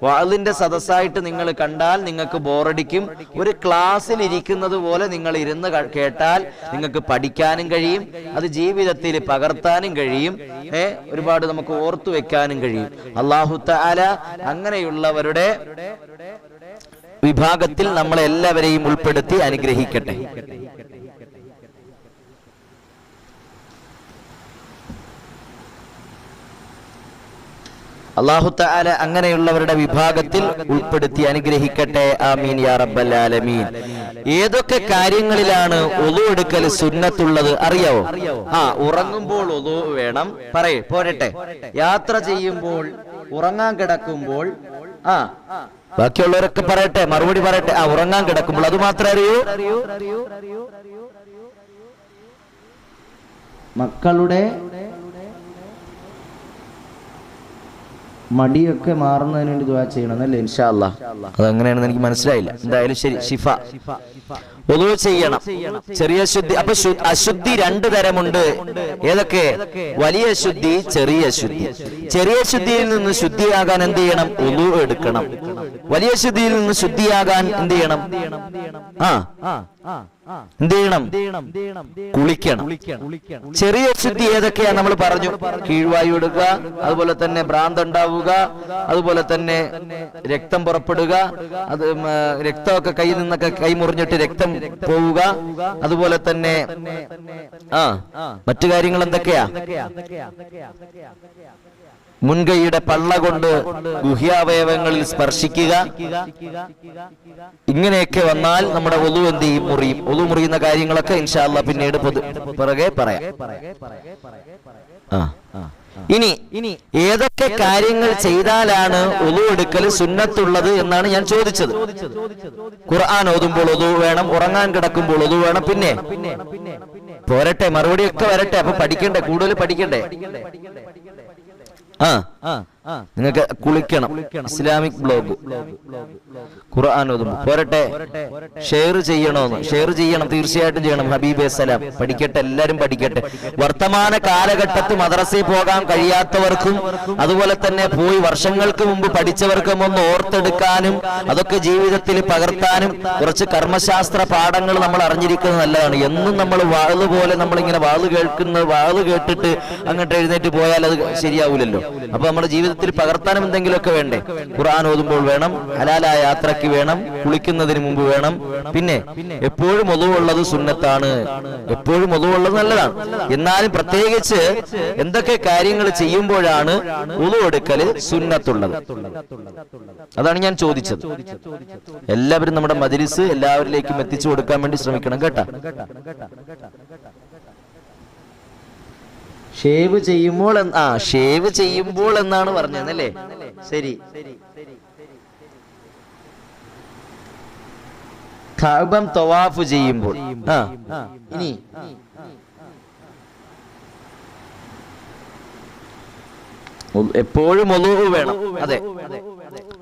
വാളിന്റെ സദസ്സായിട്ട് നിങ്ങൾ കണ്ടാൽ നിങ്ങൾക്ക് ബോറടിക്കും. ഒരു ക്ലാസ്സിൽ ഇരിക്കുന്നത് പോലെ നിങ്ങൾ ഇരുന്ന് കേട്ടാൽ നിങ്ങൾക്ക് പഠിക്കാനും കഴിയും, അത് ജീവിതത്തിൽ പകർത്താനും കഴിയും, ഒരുപാട് നമുക്ക് ഓർത്തു വെക്കാനും കഴിയും. അല്ലാഹു തആല അങ്ങനെയുള്ളവരുടെ വിഭാഗത്തിൽ നമ്മളെല്ലാവരെയും ഉൾപ്പെടുത്തി അനുഗ്രഹിക്കട്ടെ. അല്ലാഹു തആല അങ്ങനെയുള്ളവരുടെ വിഭാഗത്തിൽ ഉൾപ്പെടുത്തി അനുഗ്രഹിക്കട്ടെ. ആമീൻ യാ റബ്ബൽ ആലമീൻ. ഏതൊക്കെ കാര്യങ്ങളിലാണ് ഒളു എടുക്കൽ സുന്നത്തുള്ളത് അറിയാവോ? ഉറങ്ങുമ്പോൾ ഒളു വേണം, പോരട്ടെ. യാത്ര ചെയ്യുമ്പോൾ, ഉറങ്ങാൻ കിടക്കുമ്പോൾ, ബാക്കിയുള്ളവരൊക്കെ പറയട്ടെ, മറുപടി പറയട്ടെ. ഉറങ്ങാൻ കിടക്കുമ്പോൾ, അത് മാത്രമേ അറിയൂ. മക്കളുടെ മടിയൊക്കെ മാറുന്നതിന് വേണ്ടി ദുആ ചെയ്യണം എന്നല്ലേ? ഇൻഷാ അല്ലാഹ്. അതെങ്ങനെയാണെന്ന് എനിക്ക് മനസ്സിലായില്ല. എന്തായാലും ശരി. ഷിഫ വുളൂ ചെയ്യണം. ചെറിയ ശുദ്ധി. അപ്പൊ അശുദ്ധി 2 തരമുണ്ട്. ഏതൊക്കെ? വലിയ ശുദ്ധി, ചെറിയ ശുദ്ധി. ചെറിയ ശുദ്ധിയിൽ നിന്ന് ശുദ്ധിയാകാൻ എന്ത് ചെയ്യണം? വുളൂ എടുക്കണം. വലിയ ശുദ്ധിയിൽ നിന്ന് ശുദ്ധിയാകാൻ എന്ത് ചെയ്യണം? എന്ത് ചെയ്യണം? കുളിക്കണം. ചെറിയ ശുദ്ധി ഏതൊക്കെയാ നമ്മൾ പറഞ്ഞു? കീഴ്വായു എടുക്കുക, അതുപോലെ തന്നെ ഭ്രാന്ത് ഉണ്ടാവുക, അതുപോലെ തന്നെ രക്തം പുറപ്പെടുക, അത് രക്തമൊക്കെ കയ്യിൽ നിന്നൊക്കെ കൈ മുറിഞ്ഞിട്ട് രക്തം പോവുക, അതുപോലെ തന്നെ മറ്റു കാര്യങ്ങൾ എന്തൊക്കെയാ? മുൻകൈയുടെ പള്ള കൊണ്ട് ഗുഹ്യാവയവങ്ങളിൽ സ്പർശിക്കുക. ഇങ്ങനെയൊക്കെ വന്നാൽ നമ്മുടെ ഒളു എന്ത് ചെയ്യും? മുറിയും. ഒളു മുറിയുന്ന കാര്യങ്ങളൊക്കെ ഇൻഷാ അല്ലാഹ് പിന്നീട് പിറകെ പറയാം. ഇനി ഏതൊക്കെ കാര്യങ്ങൾ ചെയ്താലാണ് ഒളു എടുക്കൽ സുന്നത്തുള്ളത് എന്നാണ് ഞാൻ ചോദിച്ചത്. ഖുർആൻ ഓതുമ്പോൾ ഒളു വേണം, ഉറങ്ങാൻ കിടക്കുമ്പോൾ ഒളു വേണം. പിന്നെ പോരട്ടെ, മറുപടിയൊക്കെ വരട്ടെ. അപ്പൊ പഠിക്കണ്ടേ, കൂടുതൽ പഠിക്കണ്ടേ? നിങ്ങൾക്ക് കുളിക്കണം. ഇസ്ലാമിക് ബ്ലോഗ് ഖുർആൻ ഓതുമ്പോൾ പോരട്ടെ. ഷെയർ ചെയ്യണോന്ന്? ഷെയർ ചെയ്യണം, തീർച്ചയായിട്ടും ചെയ്യണം. ഹബീബെ സലാം. പഠിക്കട്ടെ, എല്ലാരും പഠിക്കട്ടെ. വർത്തമാന കാലഘട്ടത്തിൽ മദ്രസയിൽ പോകാൻ കഴിയാത്തവർക്കും അതുപോലെ തന്നെ പോയി വർഷങ്ങൾക്ക് മുമ്പ് പഠിച്ചവർക്കും ഒന്ന് ഓർത്തെടുക്കാനും അതൊക്കെ ജീവിതത്തിൽ പകർത്താനും കുറച്ച് കർമ്മശാസ്ത്ര പാഠങ്ങൾ നമ്മൾ അറിഞ്ഞിരിക്കുന്നത് നല്ലതാണ്. എന്നും നമ്മൾ വാള് പോലെ നമ്മളിങ്ങനെ വാള് കേട്ടിട്ട് അങ്ങോട്ട് എഴുന്നേറ്റ് പോയാൽ അത് ശരിയാവൂലല്ലോ. അപ്പൊ നമ്മുടെ ജീവിതത്തിൽ പകർത്താനും എന്തെങ്കിലുമൊക്കെ വേണ്ടേ? ഖുർആൻ ഓതുമ്പോൾ വേണം, ഹലാലായ യാത്രയ്ക്ക് വേണം, കുളിക്കുന്നതിന് മുമ്പ് വേണം. പിന്നെ എപ്പോഴും ഒളുവുള്ളത് സുന്നത്താണ്, എപ്പോഴും ഒളുവുള്ളത് നല്ലതാണ്. എന്നാലും പ്രത്യേകിച്ച് എന്തൊക്കെ കാര്യങ്ങൾ ചെയ്യുമ്പോഴാണ് ഒളു എടുക്കല് സുന്നത്തുള്ളത്? അതാണ് ഞാൻ ചോദിച്ചത്. എല്ലാവരും നമ്മുടെ മജ്‌ലിസ് എല്ലാവരിലേക്കും എത്തിച്ചു കൊടുക്കാൻ വേണ്ടി ശ്രമിക്കണം കേട്ടാ. ഷേവ് ചെയ്യുമ്പോൾ ഷേവ് ചെയ്യുമ്പോൾ എന്നാണ് പറഞ്ഞതല്ലേ? ശരി. കഅബം തവാഫ് ചെയ്യുമ്പോൾ. ഇനി എപ്പോഴും ഒളു വേണം. അതെ,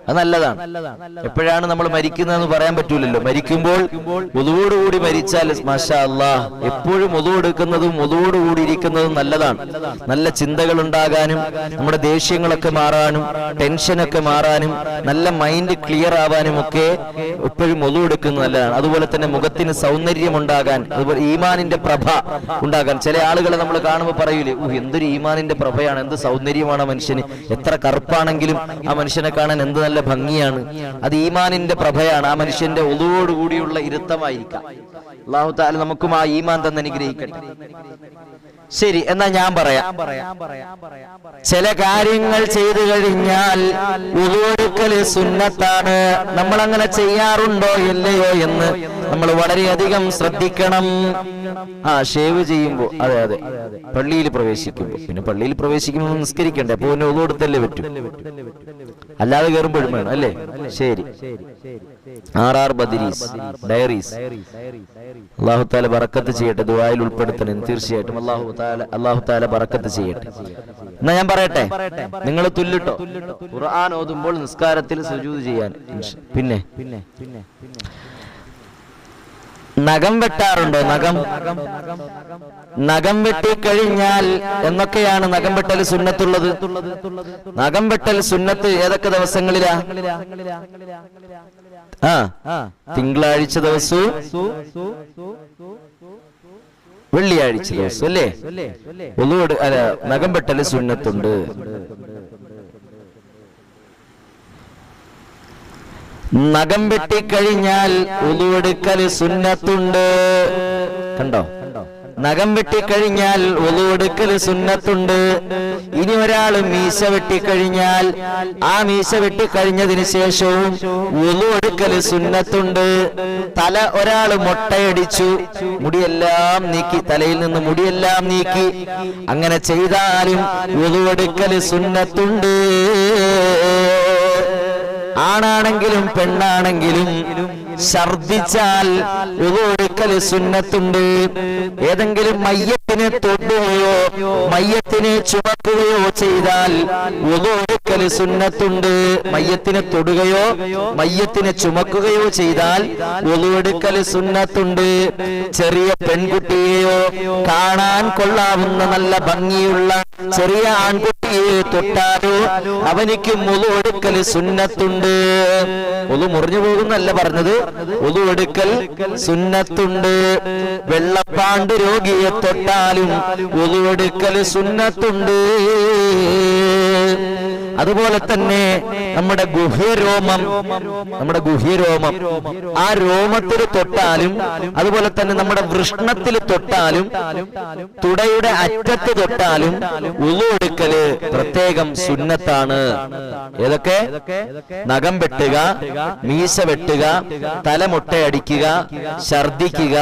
അത് നല്ലതാണ്. എപ്പോഴാണ് നമ്മൾ മരിക്കുന്നതെന്ന് പറയാൻ പറ്റൂലല്ലോ. മരിക്കുമ്പോൾ ഒളുവോടുകൂടി മരിച്ചാൽ മാഷാ അല്ലാഹ്, എപ്പോഴും ഒളു എടുക്കുന്നതും ഒളുവോടുകൂടി ഇരിക്കുന്നതും നല്ലതാണ്. നല്ല ചിന്തകൾ ഉണ്ടാകാനും നമ്മുടെ ദേഷ്യങ്ങളൊക്കെ മാറാനും ടെൻഷനൊക്കെ മാറാനും നല്ല മൈൻഡ് ക്ലിയർ ആവാനും ഒക്കെ എപ്പോഴും ഒളു എടുക്കുന്നത് നല്ലതാണ്. അതുപോലെ തന്നെ മുഖത്തിന് സൗന്ദര്യം ഉണ്ടാകാൻ, അതുപോലെ ഈമാനിന്റെ പ്രഭ ഉണ്ടാകാൻ. ചില ആളുകളെ നമ്മൾ കാണുമ്പോൾ പറയൂലേ, എന്തൊരു ഈമാനിന്റെ പ്രഭയാണ്, എന്ത് സൗന്ദര്യമാണ് മനുഷ്യന്, എത്ര കറുപ്പാണെങ്കിലും ആ മനുഷ്യനെ കാണാൻ എന്ത് നല്ല ഭംഗിയാണ്. അത് ഈമാനിന്റെ പ്രഭയാണ്. ആ മനുഷ്യന്റെ ഒളുവോടുകൂടിയുള്ള ഇരുത്തമായിരിക്കാം. അല്ലാഹു തആല നമുക്കും ആ ഈമാൻ തന്നെ അനുഗ്രഹിക്കട്ടെ. ശരി, എന്നാ ഞാൻ പറയാം. ചില കാര്യങ്ങൾ ചെയ്തു കഴിഞ്ഞാൽ വുളു എടുക്കൽ സുന്നത്താണ്. നമ്മൾ അങ്ങനെ ചെയ്യാറുണ്ടോ ഇല്ലയോ എന്ന് നമ്മൾ വളരെയധികം ശ്രദ്ധിക്കണം. ഷേവ് ചെയ്യുമ്പോ, അതെ, പള്ളിയിൽ പ്രവേശിക്കുമ്പോ, പിന്നെ പള്ളിയിൽ പ്രവേശിക്കുമ്പോൾ നിസ്കരിക്കണ്ടേ? അപ്പൊ പിന്നെ വുളു എടുത്തല്ലേ പറ്റും, അല്ലാതെ കയറുമ്പോഴും വേണം അല്ലേ? ശരി. RR ബദരീസ് ഡയറീസ് അല്ലാഹു തആല ബറക്കത്ത് ചെയ്യട്ടെ. ദുആയിൽ ഉൾപ്പെടുത്തണം തീർച്ചയായിട്ടും. അല്ലാഹു തആല ബറക്കത്ത് ചെയ്യട്ടെ. എന്നാ ഞാൻ പറയട്ടെ, നിങ്ങൾ തുല്ലിട്ടോ ഖുർആൻ ഓതുമ്പോൾ നിസ്കാരത്തിൽ സുജൂദ് ചെയ്യാൻ. പിന്നെ നഖം വെട്ടാറുണ്ടോ? നഖം വെട്ടിക്കഴിഞ്ഞാൽ എന്നൊക്കെയാണ് നഖം വെട്ടൽ സുന്നത്തുള്ളത്? നഖം വെട്ടൽ സുന്നത്ത് ഏതൊക്കെ ദിവസങ്ങളിലാ? തിങ്കളാഴ്ച ദിവസവും വെള്ളിയാഴ്ച ദിവസം അല്ലേ? നഖം വെട്ടൽ സുന്നത്തുണ്ട്. നഖം വെട്ടിക്കഴിഞ്ഞാൽ വുളു എടുക്കൽ സുന്നത്തുണ്ട്. കണ്ടോ? നഖം വെട്ടിക്കഴിഞ്ഞാൽ വുളു എടുക്കൽ സുന്നത്തുണ്ട്. ഇനി ഒരാൾ മീശ വെട്ടിക്കഴിഞ്ഞാൽ ആ മീശ വെട്ടിക്കഴിഞ്ഞതിന് ശേഷവും വുളു എടുക്കൽ സുന്നത്തുണ്ട്. തല ഒരാൾ മൊട്ടയടിച്ചു, മുടിയെല്ലാം നീക്കി, തലയിൽ നിന്ന് മുടിയെല്ലാം നീക്കി, അങ്ങനെ ചെയ്താലും വുളു എടുക്കൽ സുന്നത്തുണ്ട്. ആണാണെങ്കിലും പെണ്ണാണെങ്കിലും ഛർദിച്ചാൽ വുളു എടുക്കൽ സുന്നത്തുണ്ട്. ഏതെങ്കിലും മയ്യത്തിനെ തൊടുകയോ മയ്യത്തിനെ ചുമക്കുകയോ ചെയ്താൽ വുളു എടുക്കൽ സുന്നത്തുണ്ട്. മയ്യത്തിനെ തൊടുകയോ മയ്യത്തിനെ ചുമക്കുകയോ ചെയ്താൽ വുളു എടുക്കൽ സുന്നത്തുണ്ട്. ചെറിയ പെൺകുട്ടിയെയോ കാണാൻ കൊള്ളാവുന്ന നല്ല ഭംഗിയുള്ള ചെറിയ ആൺകുട്ടിയെ തൊട്ടാലോ അവനിക്ക് വുളു എടുക്കൽ സുന്നത്തുണ്ട്. വുളു മുറിഞ്ഞു പോകുന്നല്ല പറഞ്ഞത്, വുളു എടുക്കൽ സുന്നത്തുണ്ട്. വെള്ളപ്പാണ്ട് രോഗിയെ തൊട്ടാലും വുളു എടുക്കൽ സുന്നത്തുണ്ട്. അതുപോലെ തന്നെ നമ്മുടെ ഗുഹ്യരോമം, ആ രോമത്തിൽ തൊട്ടാലും, അതുപോലെ തന്നെ നമ്മുടെ വൃഷ്ണത്തിൽ തൊട്ടാലും, തുടയുടെ അറ്റത്ത് തൊട്ടാലും വുളു എടുക്കല് പ്രത്യേകം സുന്നത്താണ്. ഏതൊക്കെ? നഖം വെട്ടുക, മീശ വെട്ടുക, തലമുട്ടയടിക്കുക, ഛർദിക്കുക,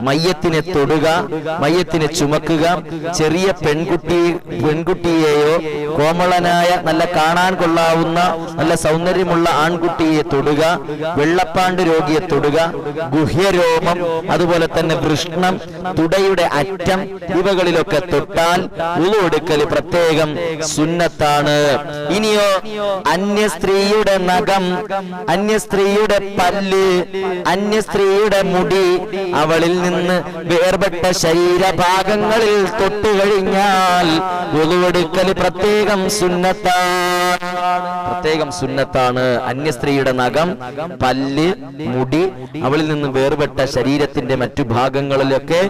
മയ്യത്തിനെ തൊടുക, മയ്യത്തിനെ ചുമക്കുക, ചെറിയ പെൺകുട്ടിയെയോ കോമളനായ നല്ല കാണാൻ കൊള്ളാവുന്ന നല്ല സൗന്ദര്യമുള്ള ആൺകുട്ടിയെ തൊടുക, വെള്ളപ്പാണ്ട് രോഗിയെ തൊടുക, ഗുഹ്യരോമം, അതുപോലെ തന്നെ വൃഷ്ണം, തുടയുടെ അറ്റം, ഇവകളിലൊക്കെ തൊട്ടാൽ വുളു എടുക്കൽ പ്രത്യേകം സുന്നത്താണ്. ഇനിയോ അന്യ സ്ത്രീയുടെ നഖം, അന്യ സ്ത്രീയുടെ പല്ല്, അന്യ സ്ത്രീയുടെ മുടി, അവളിൽ നിന്ന് വേർപെട്ട ശരീരഭാഗങ്ങളിൽ തൊട്ടുകഴിഞ്ഞാൽ വുളു എടുക്കൽ പ്രത്യേകം സുന്നത്താണ്. അന്യ സ്ത്രീയുടെ നഖം, പല്ല്, മുടി, അവളിൽ നിന്ന് വേർപെട്ട ശരീരത്തിന്റെ മറ്റു ഭാഗങ്ങളിലൊക്കെ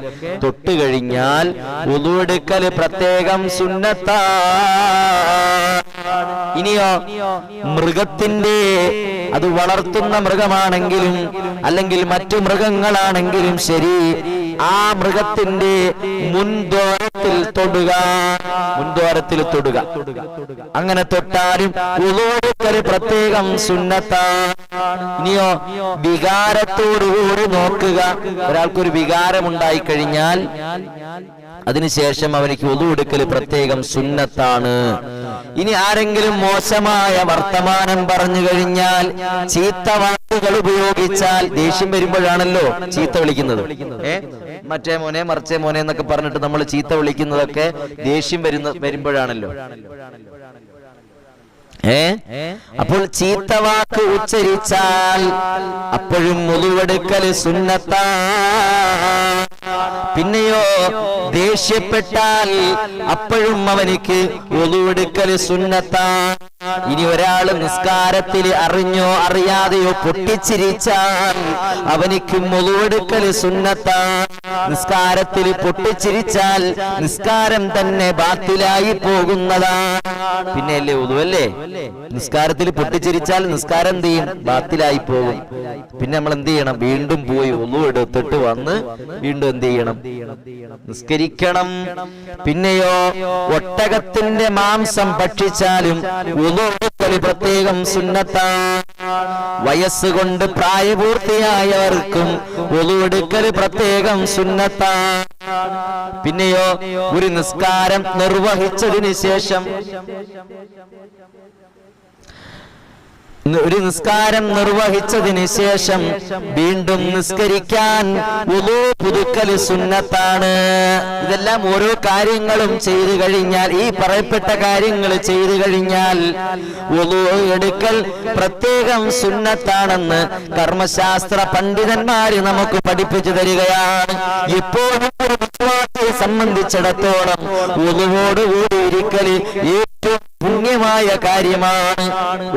തൊട്ടുകഴിഞ്ഞാൽ വുളു എടുക്കൽ പ്രത്യേകം സുന്നത്താണ്. ഇനിയോ മൃഗത്തിന്റെ, അത് വളർത്തുന്ന മൃഗമാണെങ്കിലും അല്ലെങ്കിൽ മറ്റു മൃഗങ്ങളാണെങ്കിലും ശരി, ആ മൃഗത്തിന്റെ മുൻദ്വാരത്തിൽ തൊടുക. അങ്ങനെ തൊട്ടാലും വുളു എടുക്കൽ പ്രത്യേകം സുന്നത്താണ്. ഇനിയോ വികാരത്തോടുകൂടി നോക്കുക. ഒരാൾക്കൊരു വികാരമുണ്ടായി കഴിഞ്ഞാൽ അതിനുശേഷം അവനിക്ക് വുളു എടുക്കൽ പ്രത്യേകം സുന്നത്താണ്. ഇനി ആരെങ്കിലും മോശമായ വർത്തമാനം പറഞ്ഞു കഴിഞ്ഞാൽ, ചീത്ത വാക്കുകൾ ഉപയോഗിച്ചാൽ, ദേഷ്യം വരുമ്പോഴാണല്ലോ ചീത്ത വിളിക്കുന്നത്, മറ്റേ മോനെ മറിച്ചേ മോനെ എന്നൊക്കെ പറഞ്ഞിട്ട് നമ്മൾ ചീത്ത വിളിക്കുന്നതൊക്കെ ദേഷ്യം വരുമ്പോഴാണല്ലോ. അപ്പോൾ ചീത്ത വാക്ക് ഉച്ചരിച്ചാൽ അപ്പോഴും വുളു എടുക്കൽ സുന്നത്താണ്. പിന്നെയോ ദേഷ്യപ്പെട്ടാൽ അപ്പോഴും അവനിക്ക് വുളു എടുക്കൽ സുന്നത്താണ്. ഇനി ഒരാൾ നിസ്കാരത്തിൽ അറിഞ്ഞോ അറിയാതെയോ പൊട്ടിച്ചിരിച്ചാൽ അവനിക്ക് വുളു എടുക്കൽ സുന്നത്താണ്. നിസ്കാരത്തിൽ പൊട്ടിച്ചിരിച്ചാൽ നിസ്കാരം തന്നെ ബാത്തിലായി പോകുന്നതാണ്. പിന്നെ അല്ലേ വുളു അല്ലേ? നിസ്കാരത്തിൽ പൊട്ടിച്ചിരിച്ചാൽ നിസ്കാരം എന്ത് ചെയ്യും? ബാത്തിലായി പോകും. പിന്നെ നമ്മൾ എന്ത് ചെയ്യണം? വീണ്ടും പോയി വുളു എടുത്തിട്ട് വന്ന് വീണ്ടും എന്ത് ചെയ്യണം? നിസ്കരിക്കണം. പിന്നെയോ ഒട്ടകത്തിന്റെ മാംസം ഭക്ഷിച്ചാലും വുളു എടുക്കൽ പ്രത്യേകം സുന്നത്താണ്. വയസ്സുകൊണ്ട് പ്രായപൂർത്തിയായവർക്കും വുളു എടുക്കൽ പ്രത്യേകം സുന്നത്താണ്. പിന്നെയോ ഒരു നിസ്കാരം നിർവഹിച്ചതിന് ശേഷം വീണ്ടും നിസ്കരിക്കാൻ വുളു പുതുക്കൽ സുന്നത്താണ്. ഇതെല്ലാം ഓരോ കാര്യങ്ങളും ചെയ്തു കഴിഞ്ഞാൽ, ഈ പറയപ്പെട്ട കാര്യങ്ങൾ ചെയ്തു കഴിഞ്ഞാൽ വുളു എടുക്കൽ പ്രത്യേകം സുന്നത്താണെന്ന് കർമ്മശാസ്ത്ര പണ്ഡിതന്മാര് നമുക്ക് പഠിപ്പിച്ചു തരികയാണ്. ഇപ്പോഴും ഒരു വിശ്വാസിയെ സംബന്ധിച്ചിടത്തോളം വുളുവോടുകൂടി ഇരിക്കൽ ഏറ്റവും പുണ്യമായ കാര്യമാണ്.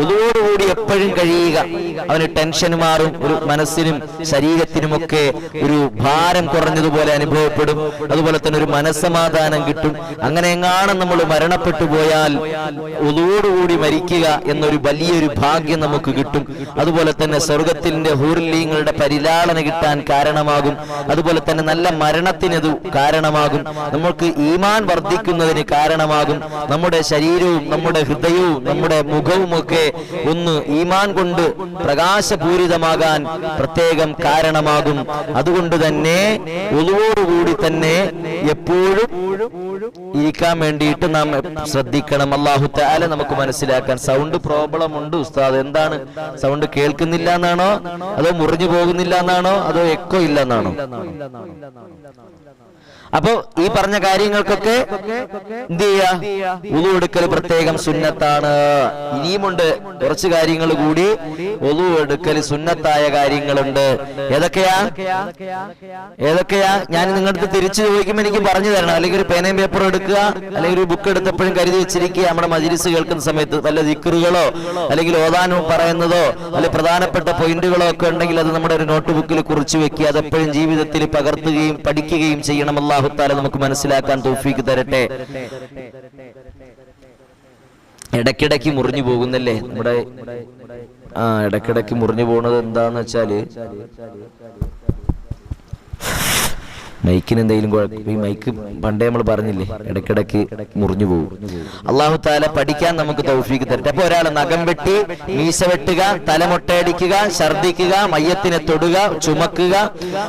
ഒതോടുകൂടി എപ്പോഴും കഴിയുക. അവന് ടെൻഷൻ മാറും, ഒരു മനസ്സിനും ശരീരത്തിനുമൊക്കെ ഒരു ഭാരം കുറഞ്ഞതുപോലെ അനുഭവപ്പെടും. അതുപോലെ തന്നെ ഒരു മനസ്സമാധാനം കിട്ടും. അങ്ങനെ എങ്ങാനും നമ്മൾ മരണപ്പെട്ടു പോയാൽ ഒതോടുകൂടി മരിക്കുക എന്നൊരു വലിയൊരു ഭാഗ്യം നമുക്ക് കിട്ടും. അതുപോലെ തന്നെ സ്വർഗത്തിന്റെ ഹൂർലീങ്ങളുടെ പരിലാളന കിട്ടാൻ കാരണമാകും. അതുപോലെ തന്നെ നല്ല മരണത്തിനത് കാരണമാകും. നമുക്ക് ഈമാൻ വർദ്ധിക്കുന്നതിന് കാരണമാകും. നമ്മുടെ ശരീരവും നമ്മുടെ ഹൃദയവും നമ്മുടെ മുഖവുമൊക്കെ ഒന്ന് ഈമാൻ കൊണ്ട് പ്രകാശപൂരിതമാകാൻ പ്രത്യേകം കാരണമാകും. അതുകൊണ്ട് തന്നെ ഒതുവോടുകൂടി തന്നെ എപ്പോഴും ഇരിക്കാൻ വേണ്ടിയിട്ട് നാം ശ്രദ്ധിക്കണം. അല്ലാഹു തആല നമുക്ക് മനസ്സിലാക്കാൻ. സൗണ്ട് പ്രോബ്ലം ഉണ്ട് ഉസ്താദ്. എന്താണ് സൗണ്ട്? കേൾക്കുന്നില്ല എന്നാണോ, അതോ മുറിഞ്ഞു പോകുന്നില്ല എന്നാണോ, അതോ എക്കോ ഇല്ല എന്നാണോ? അപ്പോ ഈ പറഞ്ഞ കാര്യങ്ങൾക്കൊക്കെ എന്ത് ചെയ്യാ? വുളു എടുക്കൽ പ്രത്യേകം സുന്നത്താണ്. ഇനിയുമുണ്ട് കുറച്ച് കാര്യങ്ങൾ കൂടി വുളു എടുക്കൽ സുന്നത്തായ കാര്യങ്ങളുണ്ട്. ഏതൊക്കെയാ? ഞാൻ നിങ്ങളുടെ തിരിച്ചു ചോദിക്കുമ്പോൾ എനിക്ക് പറഞ്ഞു തരണം. അല്ലെങ്കിൽ ഒരു പേനയും പേപ്പറും എടുക്കുക, അല്ലെങ്കിൽ ഒരു ബുക്ക് എടുത്തപ്പോഴും കരുതി വെച്ചിരിക്കുക. നമ്മുടെ മജ്‌ലിസ് കേൾക്കുന്ന സമയത്ത് വല്ല ദിക്റുകളോ അല്ലെങ്കിൽ ഓതാനോ പറയുന്നതോ അല്ലെങ്കിൽ പ്രധാനപ്പെട്ട പോയിന്റുകളോ ഒക്കെ ഉണ്ടെങ്കിൽ അത് നമ്മുടെ ഒരു നോട്ട് ബുക്കിൽ കുറിച്ച് വെക്കുക. അതെപ്പോഴും ജീവിതത്തിൽ പകർത്തുകയും പഠിക്കുകയും ചെയ്യണം. അല്ലാഹു തആല നമുക്ക് മനസ്സിലാക്കാൻ തൗഫീഖ് തരട്ടെ. ഇടയ്ക്കിടയ്ക്ക് മുറിഞ്ഞു പോകുന്നല്ലേ നമ്മുടെ ഇടയ്ക്കിടയ്ക്ക് മുറിഞ്ഞു പോകുന്നത് എന്താന്ന് വെച്ചാല് മൈക്കിന് എന്തെങ്കിലും കുഴപ്പം. ഈ മൈക്ക് പണ്ടേ നമ്മൾ പറഞ്ഞില്ലേ ഇടയ്ക്കിടയ്ക്ക് മുറിഞ്ഞു പോകും. അല്ലാഹു തആല പഠിക്കാൻ നമുക്ക് തൗഫീഖ് തരട്ടെ. അപ്പൊ ഒരാൾ നഖം വെട്ടി, മീശ വെട്ടുക, തലമൊട്ടയടിക്കുക, ഛർദിക്കുക, മയ്യത്തിനെ തൊടുക, ചുമക്കുക,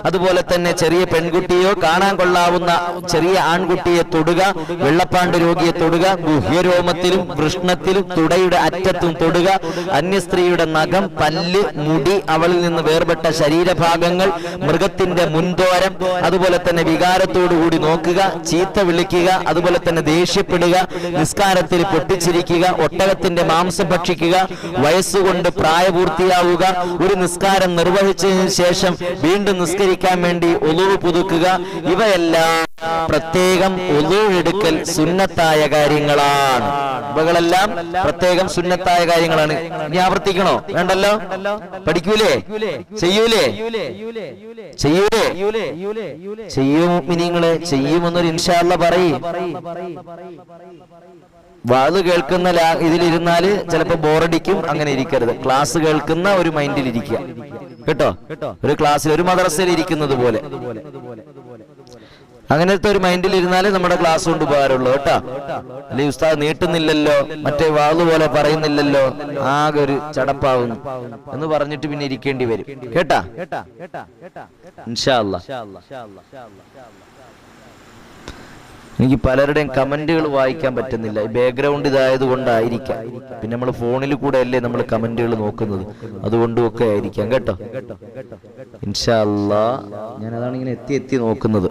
അതുപോലെ തന്നെ ചെറിയ പെൺകുട്ടിയോ കാണാൻ കൊള്ളാവുന്ന ചെറിയ ആൺകുട്ടിയെ തൊടുക, വെള്ളപ്പാണ്ട് രോഗിയെ തൊടുക, ഗുഹ്യരോമത്തിലും വൃഷ്ണത്തിലും തുടയുടെ അറ്റത്തും തൊടുക, അന്യസ്ത്രീയുടെ നഖം, പല്ല്, മുടി, അവളിൽ നിന്ന് വേർപെട്ട ശരീരഭാഗങ്ങൾ, മൃഗത്തിന്റെ മുൻതോരം, അതുപോലെ തന്നെ വികാരത്തോടുകൂടി നോക്കുക, ചീത്ത വിളിക്കുക, അതുപോലെ തന്നെ ദേഷ്യപ്പെടുക, നിസ്കാരത്തിൽ പൊട്ടിച്ചിരിക്കുക, ഒട്ടകത്തിന്റെ മാംസം ഭക്ഷിക്കുക, വയസ്സുകൊണ്ട് പ്രായപൂർത്തിയാവുക, ഒരു നിസ്കാരം നിർവഹിച്ചതിന് ശേഷം വീണ്ടും നിസ്കരിക്കാൻ വേണ്ടി ഒളു പുതുക്കുക, ഇവയെല്ലാം പ്രത്യേകം ഒളു എടുക്കൽ സുന്നത്തായ കാര്യങ്ങളാണ്. ഇവകളെല്ലാം പ്രത്യേകം സുന്നത്തായ കാര്യങ്ങളാണ്. ഇനി ആവർത്തിക്കണോ? വേണ്ടല്ലോ. പഠിക്കൂലേ? ചെയ്യൂലേ? ചെയ്യൂ മുഅ്മിനീങ്ങളെ, ചെയ്യുമെന്നൊരു ഇൻഷാ അല്ലാഹ് പറയും. വാത് കേൾക്കുന്ന ഇതിലിരുന്നാല് ചിലപ്പോ ബോറടിക്കും. അങ്ങനെ ഇരിക്കരുത്. ക്ലാസ് കേൾക്കുന്ന ഒരു മൈൻഡിൽ ഇരിക്കുക കേട്ടോ. ഒരു ക്ലാസ്സിൽ ഒരു മദ്രസയിൽ ഇരിക്കുന്നത് പോലെ അങ്ങനത്തെ ഒരു മൈൻഡിൽ ഇരുന്നാലേ നമ്മുടെ ക്ലാസ് കൊണ്ട് ഉപകാരമുള്ളൂ കേട്ടോ. അല്ലെങ്കിൽ ഉസ്താദ് നീട്ടുന്നില്ലല്ലോ, മറ്റേ വാള് പോലെ പറയുന്നില്ലല്ലോ, ആകെ ഒരു ചടപ്പാവുന്നു എന്ന് പറഞ്ഞിട്ട് പിന്നെ ഇരിക്കേണ്ടി വരും കേട്ടാ. ഇൻഷാ അല്ലാഹ്. എനിക്ക് പലരുടെയും കമന്റുകൾ വായിക്കാൻ പറ്റുന്നില്ല. ഈ ബാക്ക്ഗ്രൗണ്ട് ഇതായത് കൊണ്ടായിരിക്കാം. പിന്നെ നമ്മൾ ഫോണിൽ കൂടെ അല്ലേ നമ്മൾ കമന്റുകൾ നോക്കുന്നത്, അതുകൊണ്ടും ഒക്കെ ആയിരിക്കാം കേട്ടോ. ഇൻഷാ അല്ലാഹ് ഞാൻ അതാണ് ഇങ്ങനെ എത്തി നോക്കുന്നത്.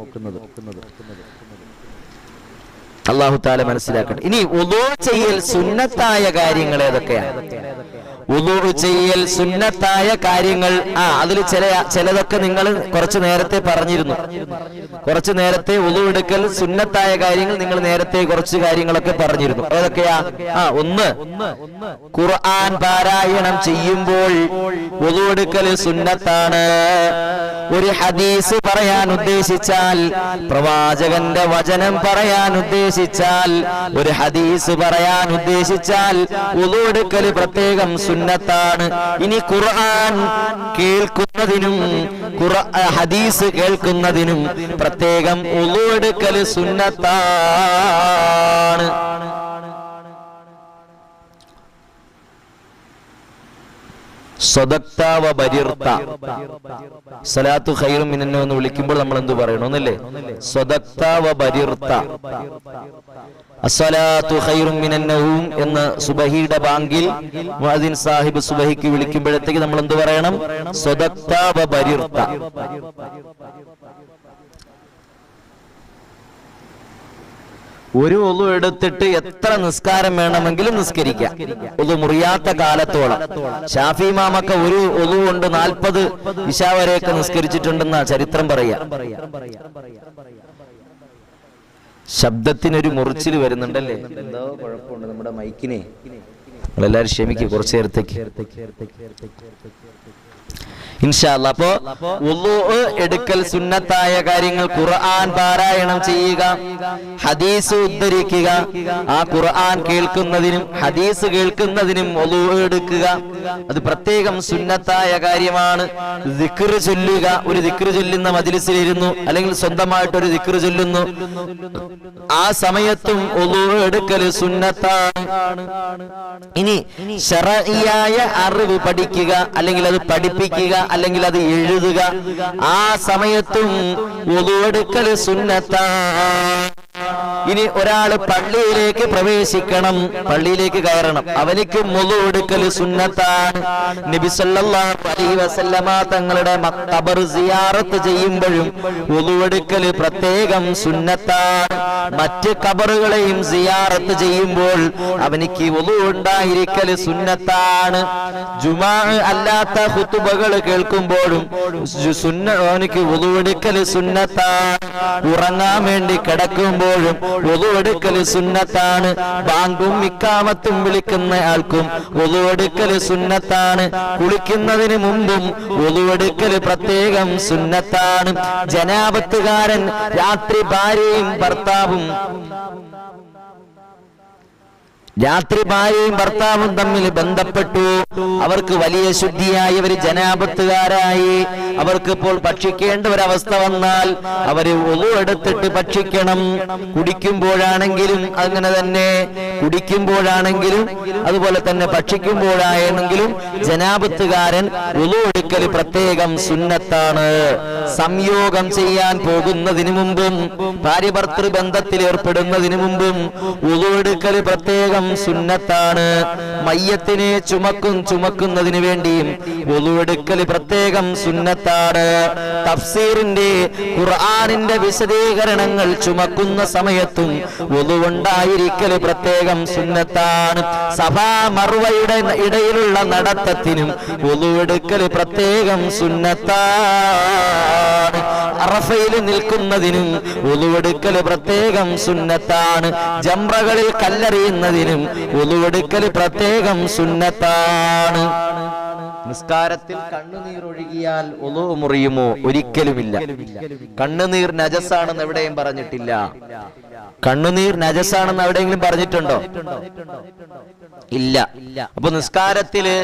അല്ലാഹു തആല മനസ്സിലാക്കട്ടെ. ഇനി വുളൂ ചെയ്യൽ സുന്നത്തായ കാര്യങ്ങൾ ഏതൊക്കെയാണ്? വുളൂ ചെയ്യൽ സുന്നത്തായ കാര്യങ്ങൾ അതിൽ ചിലതൊക്കെ നിങ്ങൾ കുറച്ച് നേരത്തെ പറഞ്ഞിരുന്നു. കുറച്ച് നേരത്തെ വുളൂ എടുക്കൽ സുന്നത്തായ കാര്യങ്ങൾ നിങ്ങൾ നേരത്തെ കുറച്ച് കാര്യങ്ങളൊക്കെ പറഞ്ഞിരുന്നു. ഏതൊക്കെയാ? ഒന്ന്, ഖുർആൻ പാരായണം ചെയ്യുമ്പോൾ വുളൂ എടുക്കൽ സുന്നത്താണ്. ഒരു ഹദീസ് പറയാൻ ഉദ്ദേശിച്ചാൽ, പ്രവാചകന്റെ വചനം പറയാൻ ഉദ്ദേശിച്ചാൽ, ഒരു ഹദീസ് പറയാൻ ഉദ്ദേശിച്ചാൽ വുളൂ എടുക്കൽ പ്രത്യേകം സുന്നത്താണ്. ഇനി ഖുർആൻ കേൾക്കുന്നതിനും ഹദീസ് കേൾക്കുന്നതിനും പ്രത്യേകം വുളൂ എടുക്കൽ സുന്നത്താണ്. സലാത്തു ഖൈറും മിനന്നൗം എന്ന് വിളിക്കുമ്പോൾ നമ്മൾ എന്ത് പറയണമെന്നല്ലേ? സ്വദഖ്ത വ ബരിർത. അസ്സലാത്തു ഖൈറും മിനന്നൗം എന്ന് സുബഹിയുടെ ബാങ്കിൽ മുഅദ്ദിൻ സാഹിബ് സുബഹിക്ക് വിളിക്കുമ്പോഴത്തേക്ക് നമ്മൾ എന്ത് പറയണം? സ്വദഖ്ത വ ബരിർത. ഒരു ഒളു എടുത്തിട്ട് എത്ര നിസ്കാരം വേണമെങ്കിലും നിസ്കരിക്കാം, ഒളു മുറിയാത്ത കാലത്തോളം. ഷാഫി ഇമാമൊക്കെ ഒരു ഒളു കൊണ്ട് 40 ഇശാ വരെയൊക്കെ നിസ്കരിച്ചിട്ടുണ്ടെന്ന ചരിത്രം പറയാം. ശബ്ദത്തിനൊരു മുറിച്ചിൽ വരുന്നുണ്ടല്ലേ? എന്തോ കുഴപ്പമുണ്ട് നമ്മുടെ മൈക്കിനെ. നിങ്ങളെല്ലാവരും ക്ഷമിക്കുക കുറച്ചു നേരത്തേക്ക് ഇൻഷാ അല്ലാഹ്. അപ്പോ വുളൂ എടുക്കൽ സുന്നത്തായ കാര്യങ്ങൾ, ഖുർആൻ പാരായണം ചെയ്യുക, ഹദീസ് ഉദ്ധരിക്കുക, ആ ഖുർആൻ കേൾക്കുന്നതിനും ഹദീസ് കേൾക്കുന്നതിനും വുളൂ എടുക്കുക, അത് പ്രത്യേകം സുന്നത്തായ കാര്യമാണ്. ദിക്ർ ചൊല്ലുക, ഒരു ദിക്ർ ചൊല്ലുന്ന മജ്ലിസിലിരുന്നു അല്ലെങ്കിൽ സ്വന്തമായിട്ട് ഒരു ദിക്ർ ചൊല്ലുന്നു, ആ സമയത്തും വുളൂ എടുക്കൽ സുന്നത്താണ്. ഇനി ശർഈയായ അറിവ് പഠിക്കുക അല്ലെങ്കിൽ അത് പഠിപ്പിക്കുക അല്ലെങ്കിൽ അത് എഴുതുക, ആ സമയത്തും വുളൂ എടുക്കൽ സുന്നത്താണ്. ഇനി ഒരാള് പള്ളിയിലേക്ക് പ്രവേശിക്കണം, പള്ളിയിലേക്ക് കയറണം, അവനിക്ക് വുളൂ എടുക്കൽ സുന്നത്താണ്. നബി സല്ലല്ലാഹു അലൈഹി വസല്ലമ തങ്ങളുടെ ഖബർ സിയാറത്ത് ചെയ്യുമ്പോഴും വുളൂ എടുക്കൽ പ്രത്യേകം സുന്നത്താണ്. മറ്റ് ഖബറുകളെയും സിയാറത്ത് ചെയ്യുമ്പോൾ അവനിക്ക് വുളൂ ഉണ്ടായിരിക്കൽ സുന്നത്താണ്. ജുമാ അല്ലാത്ത ഖുതുബകൾ കേൾക്കുമ്പോഴും അവനിക്ക് വുളൂ എടുക്കൽ സുന്നത്താണ്. ഉറങ്ങാൻ വേണ്ടി കിടക്കുമ്പോഴും വുളൂ എടുക്കൽ സുന്നത്താണ്. ബാങ്കും ഇഖാമത്തും വിളിക്കുന്ന ആൾക്കും വുളൂ എടുക്കൽ സുന്നത്താണ്. കുളിക്കുന്നതിന് മുമ്പും വുളൂ എടുക്കൽ പ്രത്യേകം സുന്നത്താണ്. ജനാബത്തുകാരൻ രാത്രി ഭാര്യയും ഭർത്താവും തമ്മിൽ ബന്ധപ്പെട്ടു, അവർക്ക് വലിയ ശുദ്ധിയായി, അവർ ജനാബത്തുകാരായി, അവർക്ക് ഇപ്പോൾ ഭക്ഷിക്കേണ്ട ഒരവസ്ഥ വന്നാൽ അവര് വുളൂ എടുത്തിട്ട് ഭക്ഷിക്കണം. കുടിക്കുമ്പോഴാണെങ്കിലും അങ്ങനെ തന്നെ, കുടിക്കുമ്പോഴാണെങ്കിലും അതുപോലെ തന്നെ ഭക്ഷിക്കുമ്പോഴാണെങ്കിലും ജനാബത്തുകാരൻ വുളൂ എടുക്കൽ പ്രത്യേകം സുന്നത്താണ്. സംയോഗം ചെയ്യാൻ പോകുന്നതിന് മുമ്പും ഭാര്യ ഭർത്തൃ ബന്ധത്തിൽ ഏർപ്പെടുന്നതിന് മുമ്പും വുളൂ എടുക്കൽ പ്രത്യേകം സുന്നത്താണ്. മയ്യത്തിനെ ചുമക്കുന്നതിന് വേണ്ടിയും വുളൂ എടുക്കൽ പ്രത്യേകം സുന്നത്താണ്. തഫ്സീറിന്റെ ഖുർആനിന്റെ വിശദീകരണങ്ങൾ ചുമക്കുന്ന സമയത്തും വുളൂ ഉണ്ടായിരിക്കൽ പ്രത്യേകം സുന്നത്താണ്. സഫാ മർവയുടെ ഇടയിലുള്ള നടത്തത്തിനും വുളൂ എടുക്കൽ പ്രത്യേകം സുന്നത്താണ്. അറഫയിൽ നിൽക്കുന്നതിനും വുളൂ എടുക്കൽ പ്രത്യേകം സുന്നത്താണ്. ജംറകളിൽ കല്ലെറിയുന്നതിനും വുളൂ എടുക്കൽ പ്രത്യേകം സുന്നത്താണ്. നിസ്കാരത്തിൽ കണ്ണുനീർ ഒഴുകിയാൽ വുളൂ മുറിയുമോ? ഒരിക്കലുമില്ല. കണ്ണുനീർ നജസാണെന്ന് എവിടെയും പറഞ്ഞിട്ടില്ല. കണ്ണുനീർ നജസാണെന്ന് എവിടെയെങ്കിലും പറഞ്ഞിട്ടുണ്ടോ? ഇല്ല. അപ്പൊ നിസ്കാരത്തില്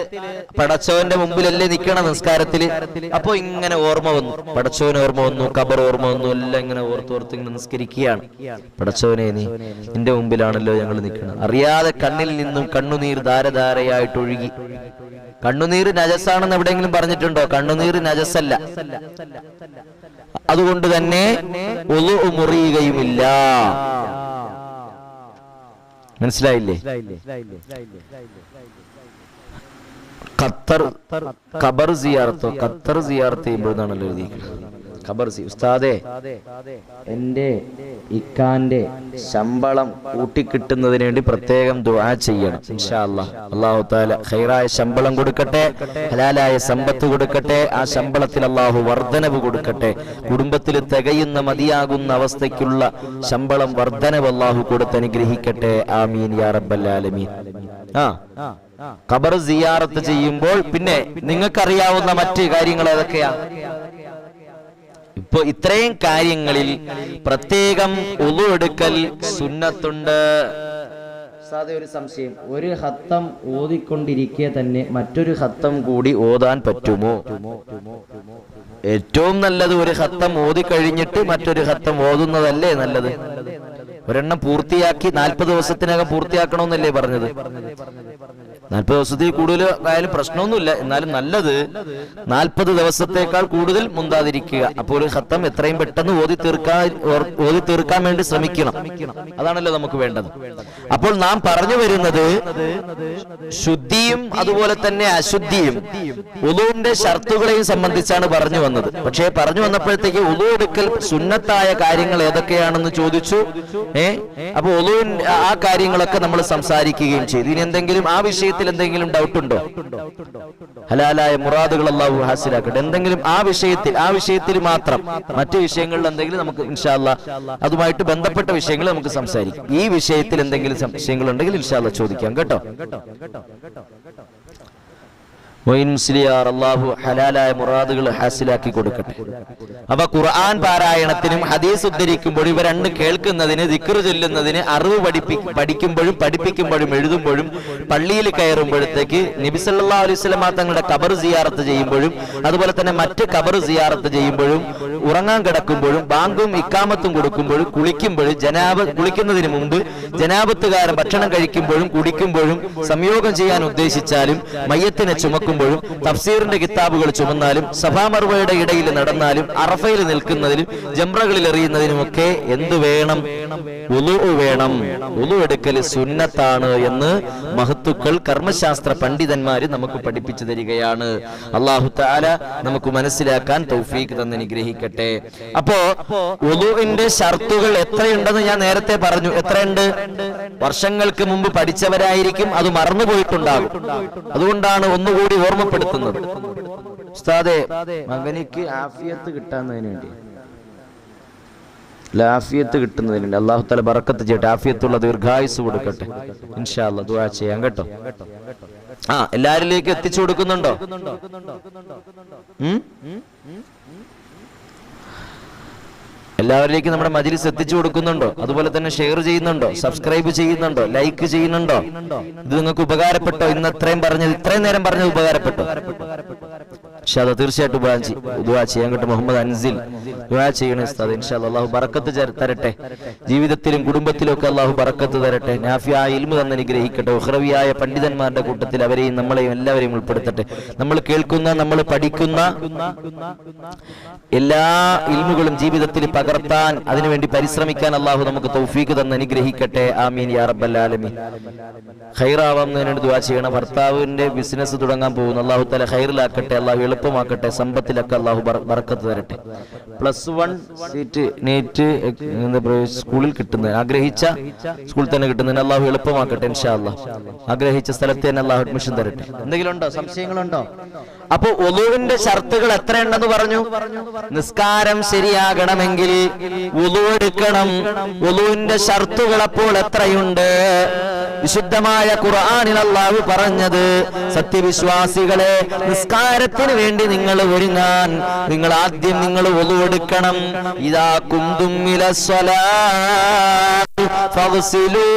പടച്ചോന്റെ മുമ്പിലല്ലേ നിക്കണം നിസ്കാരത്തില്. അപ്പൊ ഇങ്ങനെ ഓർമ്മ വന്നു, പടച്ചോന് ഓർമ്മ വന്നു, ഖബർ ഓർമ്മ വന്നു, എല്ലാം ഇങ്ങനെ ഓർത്തോർത്ത് ഇങ്ങനെ നിസ്കരിക്കുകയാണ്. പടച്ചോനെ നീ നിന്റെ മുമ്പിലാണല്ലോ ഞങ്ങൾ നിൽക്കുന്നത്. അറിയാതെ കണ്ണിൽ നിന്നും കണ്ണുനീർ ധാരധാരയായിട്ട് ഒഴുകി. കണ്ണുനീർ നജസാണെന്ന് എവിടെയെങ്കിലും പറഞ്ഞിട്ടുണ്ടോ? കണ്ണുനീർ നജസല്ല. അതുകൊണ്ട് തന്നെ വുളൂ മുറിയുകയുമില്ല. മനസ്സിലായില്ലേ? ഖബർ സിയാറത്തോ ഖത്തർ സിയാറത്ത് ചെയ്യുമ്പോഴാണല്ലോ എഴുതിയിരിക്കുന്നത്. ഖബർ ഉസ്താദേ, എന്റെ ഇക്കാന്റെ ശമ്പളം കൂട്ടിക്കിട്ടുന്നതിന് വേണ്ടി പ്രത്യേകം ദുആ ചെയ്യണം. ഇൻഷാ അല്ലാഹ് അല്ലാഹു തആല ഖൈറായ ശമ്പളം കൊടുക്കട്ടെ, ഹലാലായ സമ്പത്ത് കൊടുക്കട്ടെ, ആ ശമ്പളത്തിൽ അല്ലാഹു വർധനവ് കൊടുക്കട്ടെ, കുടുംബത്തിൽ തികയുന്ന മതിയാകുന്ന അവസ്ഥയ്ക്കുള്ള ശമ്പളം വർധനവ് അല്ലാഹു കൊടുത്ത് അനുഗ്രഹിക്കട്ടെ. ആമീൻ യാ റബ്ബൽ ആലമീൻ. ഖബർ സിയാറത്ത് ചെയ്യുമ്പോൾ പിന്നെ നിങ്ങൾക്കറിയാവുന്ന മറ്റ് കാര്യങ്ങൾ ഏതൊക്കെയാ? ഇപ്പൊ ഇത്രയും കാര്യങ്ങളിൽ പ്രത്യേകം വുളൂ എടുക്കൽ സുന്നത്തുണ്ട്. ഒരു സംശയം, ഒരു ഹത്തം ഓതിക്കൊണ്ടിരിക്കെ തന്നെ മറ്റൊരു ഹത്തം കൂടി ഓതാൻ പറ്റുമോ? ഏറ്റവും നല്ലത് ഒരു ഹത്തം ഓതി കഴിഞ്ഞിട്ട് മറ്റൊരു ഹത്തം ഓതുന്നതല്ലേ നല്ലത്. ഒരെണ്ണം പൂർത്തിയാക്കി 40 ദിവസത്തിനകം പൂർത്തിയാക്കണമെന്നല്ലേ പറഞ്ഞത്. 40 ദിവസത്തിൽ കൂടുതൽ ആയാലും പ്രശ്നമൊന്നുമില്ല, എന്നാലും നല്ലത് 40 ദിവസത്തേക്കാൾ കൂടുതൽ മുന്താതിരിക്കുക. അപ്പോൾ ഒരു ഖത്തം എത്രയും പെട്ടെന്ന് ഓതി തീർക്കാൻ വേണ്ടി ശ്രമിക്കണം. അതാണല്ലോ നമുക്ക് വേണ്ടത്. അപ്പോൾ നാം പറഞ്ഞു വരുന്നത് ശുദ്ധിയും അതുപോലെ തന്നെ അശുദ്ധിയും വുളൂന്റെ ഷർത്തുകളെയും സംബന്ധിച്ചാണ് പറഞ്ഞു വന്നത്. പക്ഷേ പറഞ്ഞു വന്നപ്പോഴത്തേക്ക് വുളൂ എടുക്കൽ സുന്നത്തായ കാര്യങ്ങൾ ഏതൊക്കെയാണെന്ന് ചോദിച്ചു. അപ്പൊ വുളൂൻ ആ കാര്യങ്ങളൊക്കെ നമ്മൾ സംസാരിക്കുകയും ചെയ്തു. ഇനി എന്തെങ്കിലും ആ വിഷയത്തിൽ വിഷയത്തിൽ എന്തെങ്കിലും ഡൗട്ട് ഉണ്ടോ? ഹലാലായ മുറാദുകൾ അല്ലാഹു ഹാസിലാക്കട്ടെ. എന്തെങ്കിലും ആ വിഷയത്തിൽ മാത്രം, മറ്റു വിഷയങ്ങളിൽ എന്തെങ്കിലും നമുക്ക് ഇൻഷാ അല്ലാഹ് അതുമായിട്ട് ബന്ധപ്പെട്ട വിഷയങ്ങൾ നമുക്ക് സംസാരിക്കാം. ഈ വിഷയത്തിൽ എന്തെങ്കിലും സംശയങ്ങൾ ഉണ്ടെങ്കിൽ ഇൻഷാ അല്ലാഹ് ചോദിക്കാം കേട്ടോ. മുസ്ലിയാർ അല്ലാഹു ഹലാലായ മുറാദുകൾ ഹാസിലാക്കി കൊടുക്കട്ടെ. അപ്പൊ ഖുർആൻ പാരായണത്തിനും ഹദീസ് ഉദ്ധരിക്കുമ്പോഴും ഇവ രണ്ടും കേൾക്കുന്നതിന്, ദിക്ർ ചൊല്ലുന്നതിന്, അറിവ് പഠിക്കുമ്പോഴും പഠിപ്പിക്കുമ്പോഴും എഴുതുമ്പോഴും പള്ളിയിൽ കയറുമ്പോഴത്തേക്ക് നബി സല്ലല്ലാഹു അലൈഹി വസല്ലം തങ്ങളുടെ ഖബർ സിയാറത്ത് ചെയ്യുമ്പോഴും അതുപോലെ തന്നെ മറ്റ് ഖബർ സിയാറത്ത് ചെയ്യുമ്പോഴും ഉറങ്ങാൻ കിടക്കുമ്പോഴും ബാങ്കും ഇക്കാമത്തും കൊടുക്കുമ്പോഴും കുളിക്കുന്നതിന് മുമ്പ് ജനാബത്തുകാരൻ ഭക്ഷണം കഴിക്കുമ്പോഴും കുടിക്കുമ്പോഴും സംയോഗം ചെയ്യാൻ ഉദ്ദേശിച്ചാലും മയ്യത്തിനെ ചുമക്കുമ്പോഴും തഫ്സീറിന്റെ കിതാബുകൾ ചുമന്നാലും സഫാ മർവയുടെ ഇടയിൽ നടന്നാലും അറഫയിൽ നിൽക്കുന്നതിലും ജംറകളിൽ എറിയുന്നതിനുമൊക്കെ എന്ത് വേണം? വുളു വേണം. വുളു എടുക്കൽ സുന്നത്താണ് എന്ന് മഹത്തുക്കൾ കർമ്മശാസ്ത്ര പണ്ഡിതന്മാര് നമുക്ക് പഠിപ്പിച്ചു തരികയാണ്. അല്ലാഹു തആല നമുക്ക് മനസ്സിലാക്കാൻ തൗഫീഖ് തന്ന് അനുഗ്രഹിക്കട്ടെ. അപ്പോ വുളുവിന്റെ ഷർത്തുകൾ എത്രയുണ്ടെന്ന് ഞാൻ നേരത്തെ പറഞ്ഞു. എത്രയുണ്ട്? വർഷങ്ങൾക്ക് മുമ്പ് പഠിച്ചവരായിരിക്കും, അത് മറന്നുപോയിട്ടുണ്ടാകും. അതുകൊണ്ടാണ് ഒന്നുകൂടി ഓർമ്മപ്പെടുത്തുന്നത്. ഉസ്താദേ, മകനിക്ക് ആഫിയത്ത് കിട്ടാന്നതിന് വേണ്ടി, ആഫിയത്ത് കിട്ടുന്നതിന് വേണ്ടി അല്ലാഹു തആല ബറക്കത്ത് ചെയ്യട്ടെ, ആഫിയത്തുള്ള ദീർഘായുസ് കൊടുക്കട്ടെ. ഇൻഷാ അല്ലാഹ് ദുആ ചെയ്യാം കേട്ടോ. എല്ലാരിലേക്ക് എത്തിച്ചു കൊടുക്കുന്നുണ്ടോ? എല്ലാവരിലേക്കും നമ്മുടെ മജ്‌ലിസ് എത്തിച്ചു കൊടുക്കുന്നുണ്ടോ? അതുപോലെ തന്നെ ഷെയർ ചെയ്യുന്നുണ്ടോ? സബ്സ്ക്രൈബ് ചെയ്യുന്നുണ്ടോ? ലൈക്ക് ചെയ്യുന്നുണ്ടോ? ഇത് നിങ്ങൾക്ക് ഉപകാരപ്പെട്ടോ? ഇന്ന് ഇത്രയും നേരം പറഞ്ഞത് ഉപകാരപ്പെട്ടോ? തീർച്ചയായിട്ടും ദുആ ചെയ്യാൻ കേട്ടോ. മുഹമ്മദ് അൻസിൽ ദുആ ചെയ്യണേ ഉസ്താദ്. ഇൻഷാ അല്ലാഹ് അല്ലാഹു ബറക്കത്ത് തരട്ടെ. ജീവിതത്തിലും കുടുംബത്തിലും ഒക്കെ അല്ലാഹു ബറക്കത്ത് തരട്ടെ. നാഫിയായ ഇൽമു തന്ന് അനുഗ്രഹിക്കട്ടെ. ഉഖ്റവിയായ പണ്ഡിതന്മാരുടെ കൂട്ടത്തിൽ അവരെയും നമ്മളെയും എല്ലാവരെയും ഉൾപ്പെടുത്തട്ടെ. നമ്മൾ കേൾക്കുന്ന, നമ്മൾ പഠിക്കുന്ന എല്ലാ ഇൽമുകളും ജീവിതത്തിൽ പകർത്താൻ, അതിനുവേണ്ടി പരിശ്രമിക്കാൻ അല്ലാഹു നമുക്ക് തൗഫീഖ് തന്ന് അനുഗ്രഹിക്കട്ടെ. ആമീൻ യാ റബ്ബൽ ആലമീൻ. ഖൈറാവുന്നതിനോട് ദുആ ചെയ്യണം. ഭർത്താവിന്റെ ബിസിനസ് തുടങ്ങാൻ പോകുന്നു, അല്ലാഹു തആല ഖൈറിലാക്കട്ടെ, അല്ലാഹു എളുപ്പമാക്കട്ടെ, സമ്പത്തിലൊക്കെ അല്ലാഹു ബറക്കത്ത് തരട്ടെ. +1 സീറ്റ് നീറ്റ് സ്കൂളിൽ കിട്ടുന്നത്, ആഗ്രഹിച്ച സ്കൂളിൽ തന്നെ കിട്ടുന്നതിന് അല്ലാഹു എളുപ്പമാക്കട്ടെ ഇൻഷാ അല്ലാഹ്. ആഗ്രഹിച്ച സ്ഥലത്ത് തന്നെ അല്ലാഹു അഡ്മിഷൻ തരട്ടെ. എന്തെങ്കിലും ഉണ്ടോ? സംശയങ്ങളുണ്ടോ? അപ്പൊ വുളുവിന്റെ ഷർത്തുകൾ എത്രയുണ്ടെന്ന് പറഞ്ഞു. നിസ്കാരം ശരിയാകണമെങ്കിൽ വുളു എടുക്കണം. വുളുവിന്റെ ഷർത്തുകൾ അപ്പോൾ എത്രയുണ്ട്? വിശുദ്ധമായ ഖുർആനിൽ അല്ലാഹു പറഞ്ഞത്, സത്യവിശ്വാസികളെ, നിസ്കാരത്തിന് വേണ്ടി നിങ്ങൾ ഒരുങ്ങാൻ നിങ്ങൾ ആദ്യം വുളു എടുക്കണം. ഇദാ കുന്തും ഇലസ്സലാത്തി ഫഗ്സിലൂ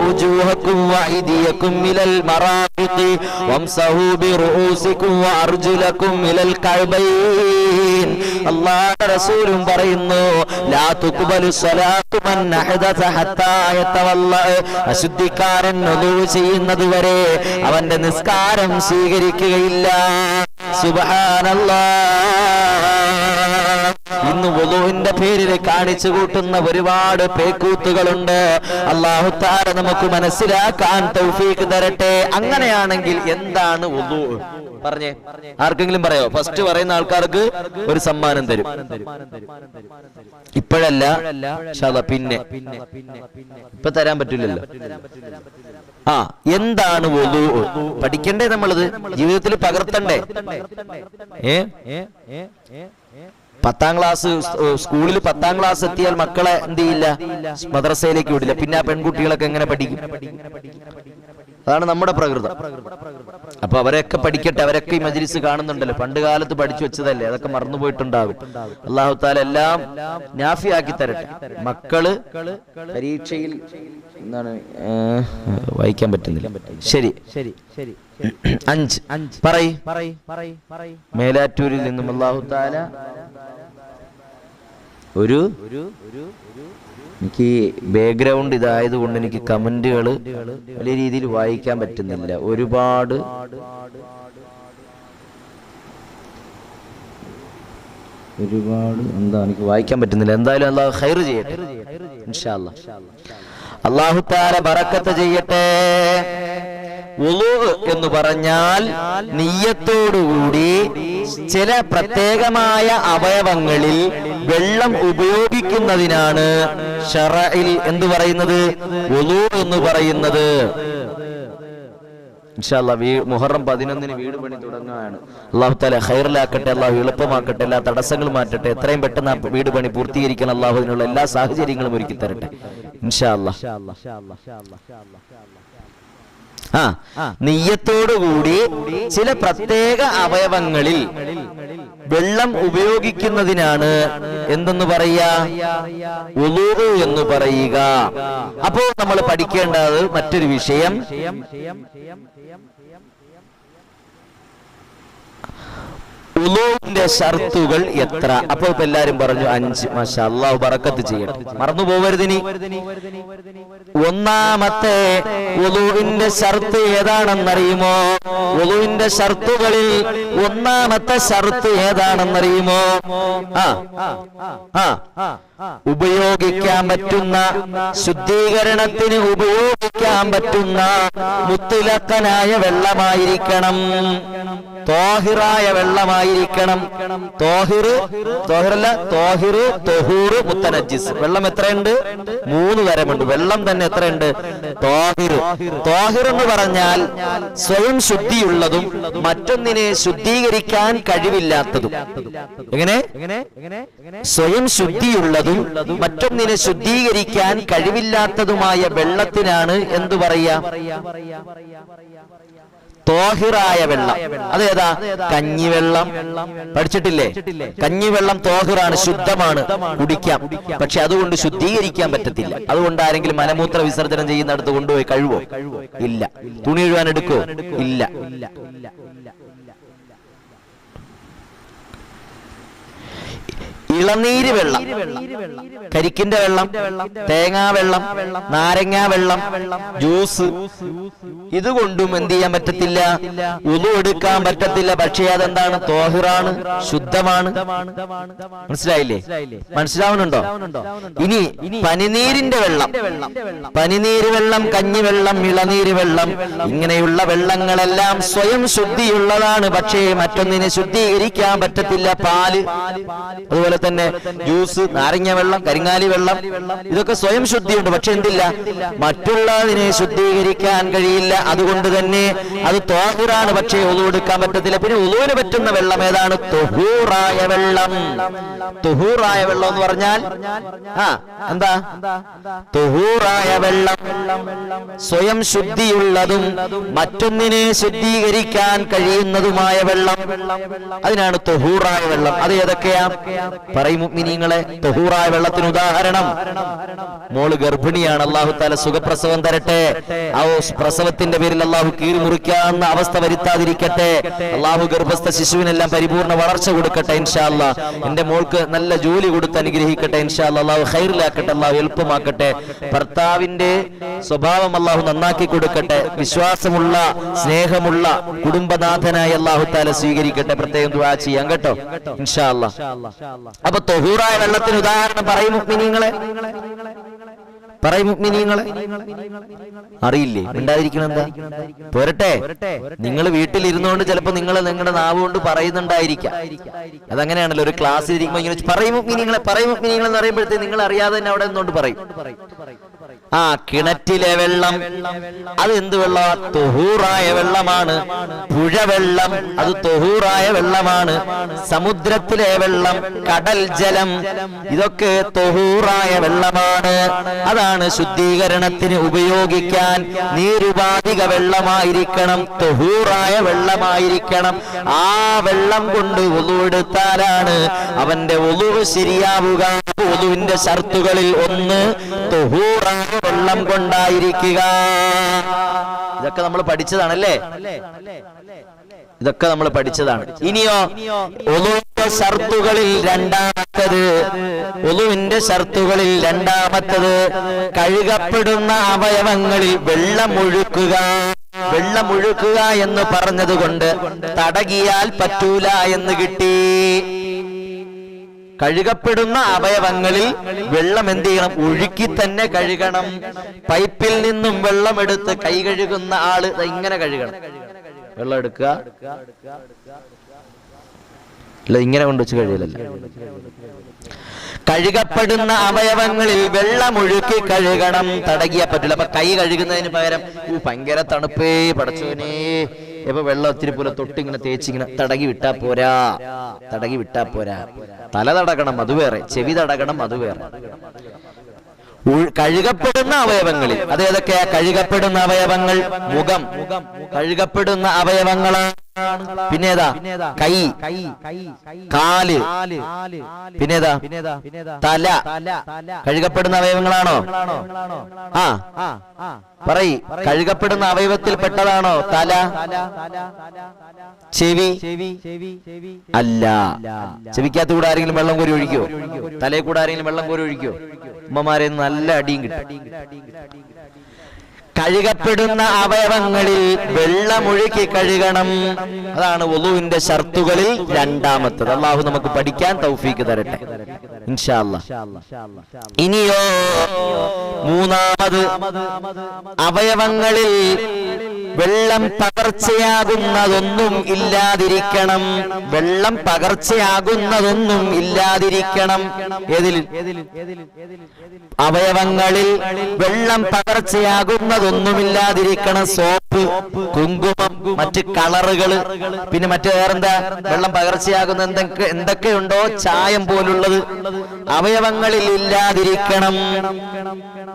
ഉജൂഹക്കും വഅയ്ദിയക്കും ഇലൽ മറാഫിഖി വംസഹൂ ബിറുഊസിക്കും വഅർജുലക്കും ഇലൽ കഅബൈൻ. അല്ലാഹുവിന്റെ റസൂലും പറയുന്നു, ലാ തുഖ്ബലു സ്വലാത്തു മൻ അഹദസ ഹത്താ യതവല്ല. അശുദ്ധിക്കാരൻ വുളു ചെയ്യുന്നത് വരെ അവന്റെ നിസ്കാരം സ്വീകരിക്കുകയില്ല. സുബ്ഹാനല്ലാഹ്. ഇന്ന് വുളുവിന്റെ പേരിൽ കാണിച്ചു കൂട്ടുന്ന ഒരുപാട് പേക്കൂത്തുകളുണ്ട്. അല്ലാഹു തആല നമുക്ക് മനസ്സിലാക്കാൻ തൗഫീഖ് തരട്ടെ. അങ്ങനെയാണെങ്കിൽ എന്താണ് വുളു? പറഞ്ഞേ, ആർക്കെങ്കിലും പറയോ? ഫസ്റ്റ് പറയുന്ന ആൾക്കാർക്ക് ഒരു സമ്മാനം തരും. ഇപ്പോഴല്ല, പിന്നെ ഇപ്പൊ തരാൻ പറ്റില്ലല്ലോ. എന്താണ് വുളു? പഠിക്കണ്ടേ? നമ്മളത് ജീവിതത്തിൽ പകർത്തണ്ടേ? 10ാം ക്ലാസ് സ്കൂളിൽ 10ാം ക്ലാസ് എത്തിയാൽ മക്കളെ എന്ത് ചെയ്യില്ല? മദ്രസയിലേക്ക് വിടില്ല. പിന്നെ ആ പെൺകുട്ടികളൊക്കെ എങ്ങനെ പഠിക്കും? അതാണ് നമ്മുടെ പ്രകൃതം. അപ്പൊ അവരൊക്കെ പഠിക്കട്ടെ. അവരൊക്കെ ഈ മജ്‌ലിസ് കാണുന്നുണ്ടല്ലോ, പണ്ട് കാലത്ത് പഠിച്ചു വെച്ചതല്ലേ, അതൊക്കെ മറന്നുപോയിട്ടുണ്ടാകും. അല്ലാഹു തആല എല്ലാം നാഫിയാക്കി തരട്ടെ. മക്കള് പരീക്ഷയിൽ എന്താണ് വായിക്കാൻ പറ്റുന്നില്ല. ശരി, 5 പറയ്. മേലാറ്റൂരിൽ നിന്നും അല്ലാഹു തആല എനിക്ക് ബാക്ക്ഗ്രൗണ്ട് ഇതായത് കൊണ്ട് എനിക്ക് കമന്റുകൾ വലിയ രീതിയിൽ വായിക്കാൻ പറ്റുന്നില്ല. ഒരുപാട് എന്താ എനിക്ക് വായിക്കാൻ പറ്റുന്നില്ല. എന്തായാലും അല്ലാഹു ഖൈർ ചെയ്യട്ടെ ഇൻഷാ അല്ലാഹ്. അല്ലാഹു തആല ബറക്കത്ത് ചെയ്യട്ടെ. വുളു എന്ന് പറഞ്ഞാൽ നിയ്യത്തോടുകൂടി ചില പ്രത്യേകമായ അവയവങ്ങളിൽ വെള്ളം ഉപയോഗിക്കുന്നതിനാണ് ശറഇൽ എന്ത് പറയുന്നത്? വുളു എന്ന് പറയുന്നത്. ഇൻഷാ അല്ലാഹ് മുഹറം 11 വീട് പണി തുടങ്ങുകയാണ്. അല്ലാഹു തആല ഖൈറിലാക്കട്ടെ, അല്ലാഹു എളുപ്പമാക്കട്ടെ, എല്ലാ തടസ്സങ്ങളും മാറ്റട്ടെ, എത്രയും പെട്ടെന്ന് ആ വീട് പണി പൂർത്തീകരിക്കാൻ അല്ലാഹു അതിനുള്ള എല്ലാ സാഹചര്യങ്ങളും ഒരുക്കി തരട്ടെ ഇൻഷാ അല്ലാഹ്. നിയ്യത്തോടുകൂടി ചില പ്രത്യേക അവയവങ്ങളിൽ വെള്ളം ഉപയോഗിക്കുന്നതിനാണ് എന്തെന്ന് പറയാ, വുളൂ എന്ന് പറയുക. അപ്പോൾ നമ്മൾ പഠിക്കേണ്ടത് മറ്റൊരു വിഷയം, വുളൂവിന്റെ ഷർത്തുകൾ എത്ര? അപ്പൊ ഇപ്പൊ എല്ലാരും പറഞ്ഞു 5. മാഷാ അല്ലാഹു ബറക്കത്ത് ചെയ്യട്ടെ, മറന്നു പോവരുതിനി. ഒന്നാമത്തെ വുളൂവിന്റെ ഷർത്ത് ഏതാണെന്നറിയുമോ? വുളൂവിന്റെ ഷർത്തുകളിൽ ഒന്നാമത്തെ ഷർത്ത് ഏതാണെന്നറിയുമോ? ഉപയോഗിക്കാൻ പറ്റുന്ന, ശുദ്ധീകരണത്തിന് ഉപയോഗിക്കാൻ പറ്റുന്ന മുത്തലഖനായ വെള്ളമായിരിക്കണം, ത്വാഹിറായ വെള്ളമായിരിക്കണം. ത്വാഹിറ്, മുത്തനജ്ജിസ്. വെള്ളം എത്രയുണ്ട്? 3 തരമുണ്ട്. വെള്ളം തന്നെ എത്രയുണ്ട്? ത്വാഹിർ എന്ന് പറഞ്ഞാൽ സ്വയം ശുദ്ധിയുള്ളതും മറ്റൊന്നിനെ ശുദ്ധീകരിക്കാൻ കഴിവില്ലാത്തതും. എങ്ങനെ? സ്വയം ശുദ്ധിയുള്ളതും മറ്റൊന്നിനെ ശുദ്ധീകരിക്കാൻ കഴിവില്ലാത്തതുമായ വെള്ളത്തിനാണ് എന്തു പറയാ? ത്വാഹിറായ വെള്ളം. അതേതാ? കഞ്ഞിവെള്ളം. പഠിച്ചിട്ടില്ലേ? കഞ്ഞിവെള്ളം ത്വാഹിറാണ്, ശുദ്ധമാണ്, കുടിക്കാം. പക്ഷെ അതുകൊണ്ട് ശുദ്ധീകരിക്കാൻ പറ്റത്തില്ല. അതുകൊണ്ട് ആരെങ്കിലും മലമൂത്ര വിസർജനം ചെയ്യുന്നിടത്ത് കൊണ്ടുപോയി കഴുവോ? ഇല്ല. തുണി കഴുകാൻ എടുക്കോ? ഇല്ല. ഇളനീര് വെള്ളം, കരിക്കിന്റെ വെള്ളം, തേങ്ങാ വെള്ളം, നാരങ്ങാ വെള്ളം, ജ്യൂസ്, ഇതുകൊണ്ടും എന്ത് ചെയ്യാൻ പറ്റത്തില്ല? വുളു എടുക്കാൻ പറ്റത്തില്ല. പക്ഷേ അതെന്താണ്? ത്വാഹിറാണ്, ശുദ്ധമാണ്. മനസ്സിലായില്ലേ? മനസ്സിലാവുന്നുണ്ടോ? ഇനി പനിനീരിന്റെ വെള്ളം, പനിനീര് വെള്ളം, കഞ്ഞിവെള്ളം, ഇളനീര് വെള്ളം, ഇങ്ങനെയുള്ള വെള്ളങ്ങളെല്ലാം സ്വയം ശുദ്ധിയുള്ളതാണ്. പക്ഷേ മറ്റൊന്നിനെ ശുദ്ധീകരിക്കാൻ പറ്റത്തില്ല. പാല്, അതുപോലെ തന്നെ ജ്യൂസ്, നാരങ്ങ വെള്ളം, കരിങ്ങാലി വെള്ളം, ഇതൊക്കെ സ്വയം ശുദ്ധിയുണ്ട്. പക്ഷെ എന്തില്ല? മറ്റുള്ളതിനെ ശുദ്ധീകരിക്കാൻ കഴിയില്ല. അതുകൊണ്ട് തന്നെ അത് ത്വാഹിറാണ്, പക്ഷേ വുളു എടുക്കാൻ പറ്റത്തില്ല. പിന്നെ വുളുവിന് പറ്റുന്ന വെള്ളം ഏതാണ്? തുഹൂറായ വെള്ളം. തുഹൂറായ വെള്ളം എന്ന് പറഞ്ഞാൽ എന്താ? തുഹൂറായ വെള്ളം, സ്വയം ശുദ്ധിയുള്ളതും മറ്റൊന്നിനെ ശുദ്ധീകരിക്കാൻ കഴിയുന്നതുമായ വെള്ളം, അതിനാണ് തുഹൂറായ വെള്ളം. അത് ഏതൊക്കെയാ? പറയും മുഅ്മിനീങ്ങളെ. തുഹൂറായ വെള്ളത്തിന് ഉദാഹരണം, മോള് ഗർഭിണിയാണ്, അല്ലാഹു തആല സുഖപ്രസവം തരട്ടെ. ആ പ്രസവത്തിന്റെ പേരിൽ അല്ലാഹു കീറി മുറിക്കാവുന്ന അവസ്ഥ വരുത്താതിരിക്കട്ടെ. അല്ലാഹു ഗർഭസ്ഥ ശിശുവിനെല്ലാം പരിപൂർണ്ണ വളർച്ച കൊടുക്കട്ടെ ഇൻഷാ അല്ലാഹ്. എന്റെ മോൾക്ക് നല്ല ജോലി കൊടുത്ത് അനുഗ്രഹിക്കട്ടെ ഇൻഷാ അല്ലാഹ്. അല്ലാഹു ഖൈറിലാക്കട്ടെ, അല്ലാഹു എളുപ്പമാക്കട്ടെ. ഭർത്താവിന്റെ സ്വഭാവം അല്ലാഹു നന്നാക്കി കൊടുക്കട്ടെ. വിശ്വാസമുള്ള, സ്നേഹമുള്ള കുടുംബനാഥനായി അല്ലാഹു തആല സ്വീകരിക്കട്ടെ. പ്രത്യേകം ദുആ ചെയ്യാം കേട്ടോ ഇൻഷാ അല്ലാഹ്. അപ്പൊ തുഹൂറായ വെള്ളത്തിന് ഉദാഹരണം പറയും മുഅ്മിനീങ്ങളെ, പറയും മുഅ്മിനീങ്ങളെ. അറിയില്ലേ? മിണ്ടാതിരിക്കണം എന്താ? പോരട്ടെ. നിങ്ങൾ വീട്ടിലിരുന്നുകൊണ്ട് ചിലപ്പോ നിങ്ങളുടെ നാവ് കൊണ്ട് പറയുന്നുണ്ടായിരിക്കാം. അതങ്ങനെയാണല്ലോ, ഒരു ക്ലാസ്സിൽ ഇരിക്കുമ്പോ ഇങ്ങനെ പറയും മുഅ്മിനീങ്ങളെ, പറയും മുഅ്മിനീങ്ങളെ എന്ന് പറയുമ്പോഴത്തേക്ക് നിങ്ങൾ അറിയാതെ തന്നെ അവിടെ നിന്നുകൊണ്ട് പറയും. കിണറ്റിലെ വെള്ളം, അത് എന്ത് വെള്ളം? തുഹൂറായ വെള്ളമാണ്. പുഴവെള്ളം, അത് തുഹൂറായ വെള്ളമാണ്. സമുദ്രത്തിലെ വെള്ളം, കടൽ ജലം, ഇതൊക്കെ തുഹൂറായ വെള്ളമാണ്. അതാണ് ശുദ്ധീകരണത്തിന് ഉപയോഗിക്കാൻ നിരുപാധിക വെള്ളമായിരിക്കണം, തുഹൂറായ വെള്ളമായിരിക്കണം. ആ വെള്ളം കൊണ്ട് വുളു എടുത്താലാണ് അവന്റെ വുളു ശരിയാവുക. വുളുവിന്റെ ഷർത്തുകളിൽ ഒന്ന് തുഹൂറായ വെള്ളം കൊണ്ടായിരിക്കുക. ഇതൊക്കെ നമ്മൾ പഠിച്ചതാണല്ലേ, ഇതൊക്കെ നമ്മൾ പഠിച്ചതാണ്. ഇനിയോ വുളുവിന്റെ ഷർത്തുകളിൽ രണ്ടാമത്തത്, വുളുവിന്റെ ഷർത്തുകളിൽ രണ്ടാമത്തത് കഴുകപ്പെടുന്ന അവയവങ്ങളിൽ വെള്ളമൊഴുക്കുക. വെള്ളമൊഴുക്കുക എന്ന് പറഞ്ഞതുകൊണ്ട് തടകിയാൽ പറ്റൂല എന്ന് കിട്ടി. കഴുകപ്പെടുന്ന അവയവങ്ങളിൽ വെള്ളം എന്ത് ചെയ്യണം? ഒഴുക്കി തന്നെ കഴുകണം. പൈപ്പിൽ നിന്നും വെള്ളം എടുത്ത് കൈ കഴുകുന്ന ആള് ഇങ്ങനെ കഴുകണം. വെള്ളം എടുക്കുക, ഇല്ല ഇങ്ങനെ കൊണ്ടുവച്ച് കഴിയില്ലല്ലോ. കഴുകപ്പെടുന്ന അവയവങ്ങളിൽ വെള്ളമൊഴുക്കി കഴുകണം. തടകിയാ പറ്റില്ല. അപ്പൊ കൈ കഴുകുന്നതിന് പകരം ഭയങ്കര തണുപ്പേ പടച്ചോനെ, ഇപ്പൊ വെള്ളം ഒത്തിരി പോലെ തൊട്ടിങ്ങനെ തേച്ചിങ്ങനെ തടകി വിട്ടാ പോരാ, തടകി വിട്ടാ പോരാ. തല തടകണം, അത് വേറെ. ചെവി തടകണം, അത് വേറെ. കഴുകപ്പെടുന്ന അവയവങ്ങളിൽ അതേതൊക്കെയാ കഴുകപ്പെടുന്ന അവയവങ്ങൾ? മുഖം കഴുകപ്പെടുന്ന അവയവങ്ങളാണ്. പിന്നേതാ? കൈ, കാല്, പിന്നേതാ? തല കഴുകപ്പെടുന്ന അവയവങ്ങളാണോ? പറയ്, കഴുകപ്പെടുന്ന അവയവത്തിൽ പെട്ടതാണോ തല? ചെവി അല്ല. ചെവിക്കകത്ത് കൂടെ ആരെങ്കിലും വെള്ളം കോരി ഒഴിക്കോ? തലയിൽ കൂടെ ആരെങ്കിലും വെള്ളം കോരി ഒഴിക്കോ? ഉമ്മമാരെ നല്ല അടിയും കിട്ടും. കഴുകപ്പെടുന്ന അവയവങ്ങളിൽ വെള്ളമൊഴുക്കി കഴുകണം. അതാണ് വുളൂഇന്റെ ഷർത്തുകളിൽ രണ്ടാമത്തത്. അല്ലാഹു നമുക്ക് പഠിക്കാൻ തൗഫീക്ക് തരട്ടെ ഇൻഷാ അല്ലാഹ്. ഇനിയോ മൂന്നാമത്, അവയവങ്ങളിൽ വെള്ളം പകർച്ചയാകുന്നതൊന്നും ഇല്ലാതിരിക്കണം. വെള്ളം പകർച്ചയാകുന്നതൊന്നും ഇല്ലാതിരിക്കണം. ഏതിൽ? അവയവങ്ങളിൽ വെള്ളം പകർച്ചയാകുന്നതൊന്നുമില്ലാതിരിക്കണം. സോപ്പ്, കുങ്കുമം, മറ്റ് കളറുകള്, പിന്നെ മറ്റു വേറെന്താ വെള്ളം പകർച്ചയാകുന്ന എന്തൊക്കെയുണ്ടോ ചായം പോലുള്ളത് അവയവങ്ങളിൽ ഇല്ലാതിരിക്കണം.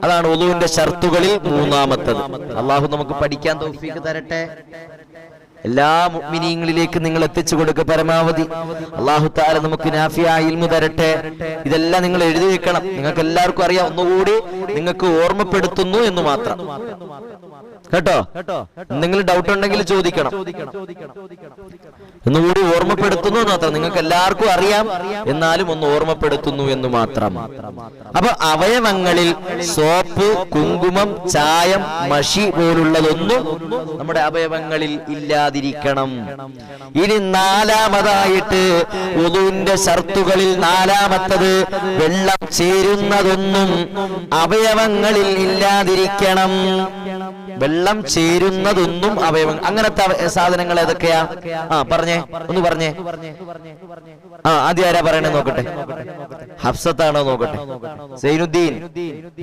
അതാണ് വുളൂഇന്റെ ഷർത്തുകളിൽ മൂന്നാമത്തത്. അല്ലാഹു നമുക്ക് പഠിക്കാൻ തൗഫീഖ് തരട്ടെ. എല്ലാ മുഅ്മിനീങ്ങളിലേക്ക് നിങ്ങൾ എത്തിച്ചു കൊടുക്കുക പരമാവധി. അല്ലാഹു തആല നമുക്ക് നാഫിയായ ഇൽമു തരട്ടെ. ഇതെല്ലാം നിങ്ങൾ എഴുതി വെക്കണം. നിങ്ങൾക്ക് എല്ലാവർക്കും അറിയാം. ഒന്നുകൂടി നിങ്ങൾക്ക് ഓർമ്മപ്പെടുത്തുന്നു എന്ന് മാത്രം കേട്ടോ. എന്തെങ്കിലും ഡൗട്ട് ഉണ്ടെങ്കിൽ ചോദിക്കണം. ഒന്നുകൂടി ഓർമ്മപ്പെടുത്തുന്നു എന്ന് മാത്രം. നിങ്ങൾക്ക് എല്ലാവർക്കും അറിയാം, എന്നാലും ഒന്ന് ഓർമ്മപ്പെടുത്തുന്നു എന്ന് മാത്രം. അപ്പൊ അവയവങ്ങളിൽ സോപ്പ്, കുങ്കുമം, ചായം, മഷി പോലുള്ളതൊന്നും നമ്മുടെ അവയവങ്ങളിൽ ഇല്ലാതിരിക്കണം. ഇനി നാലാമതായിട്ട് വുളൂഇന്റെ ഷർത്തുകളിൽ നാലാമത്തത്, വെള്ളം ചേരുന്നതൊന്നും അവയവങ്ങളിൽ ഇല്ലാതിരിക്കണം. വെള്ളം ചേരുന്നതൊന്നും അവയവം. അങ്ങനത്തെ സാധനങ്ങൾ ഏതൊക്കെയാ? പറഞ്ഞേ, ഒന്ന് പറഞ്ഞേ. ആദ്യം ആരാ പറയണേ നോക്കട്ടെ? ഹഫ്സത്താണോ നോക്കട്ടെ? സൈനുദ്ദീൻ,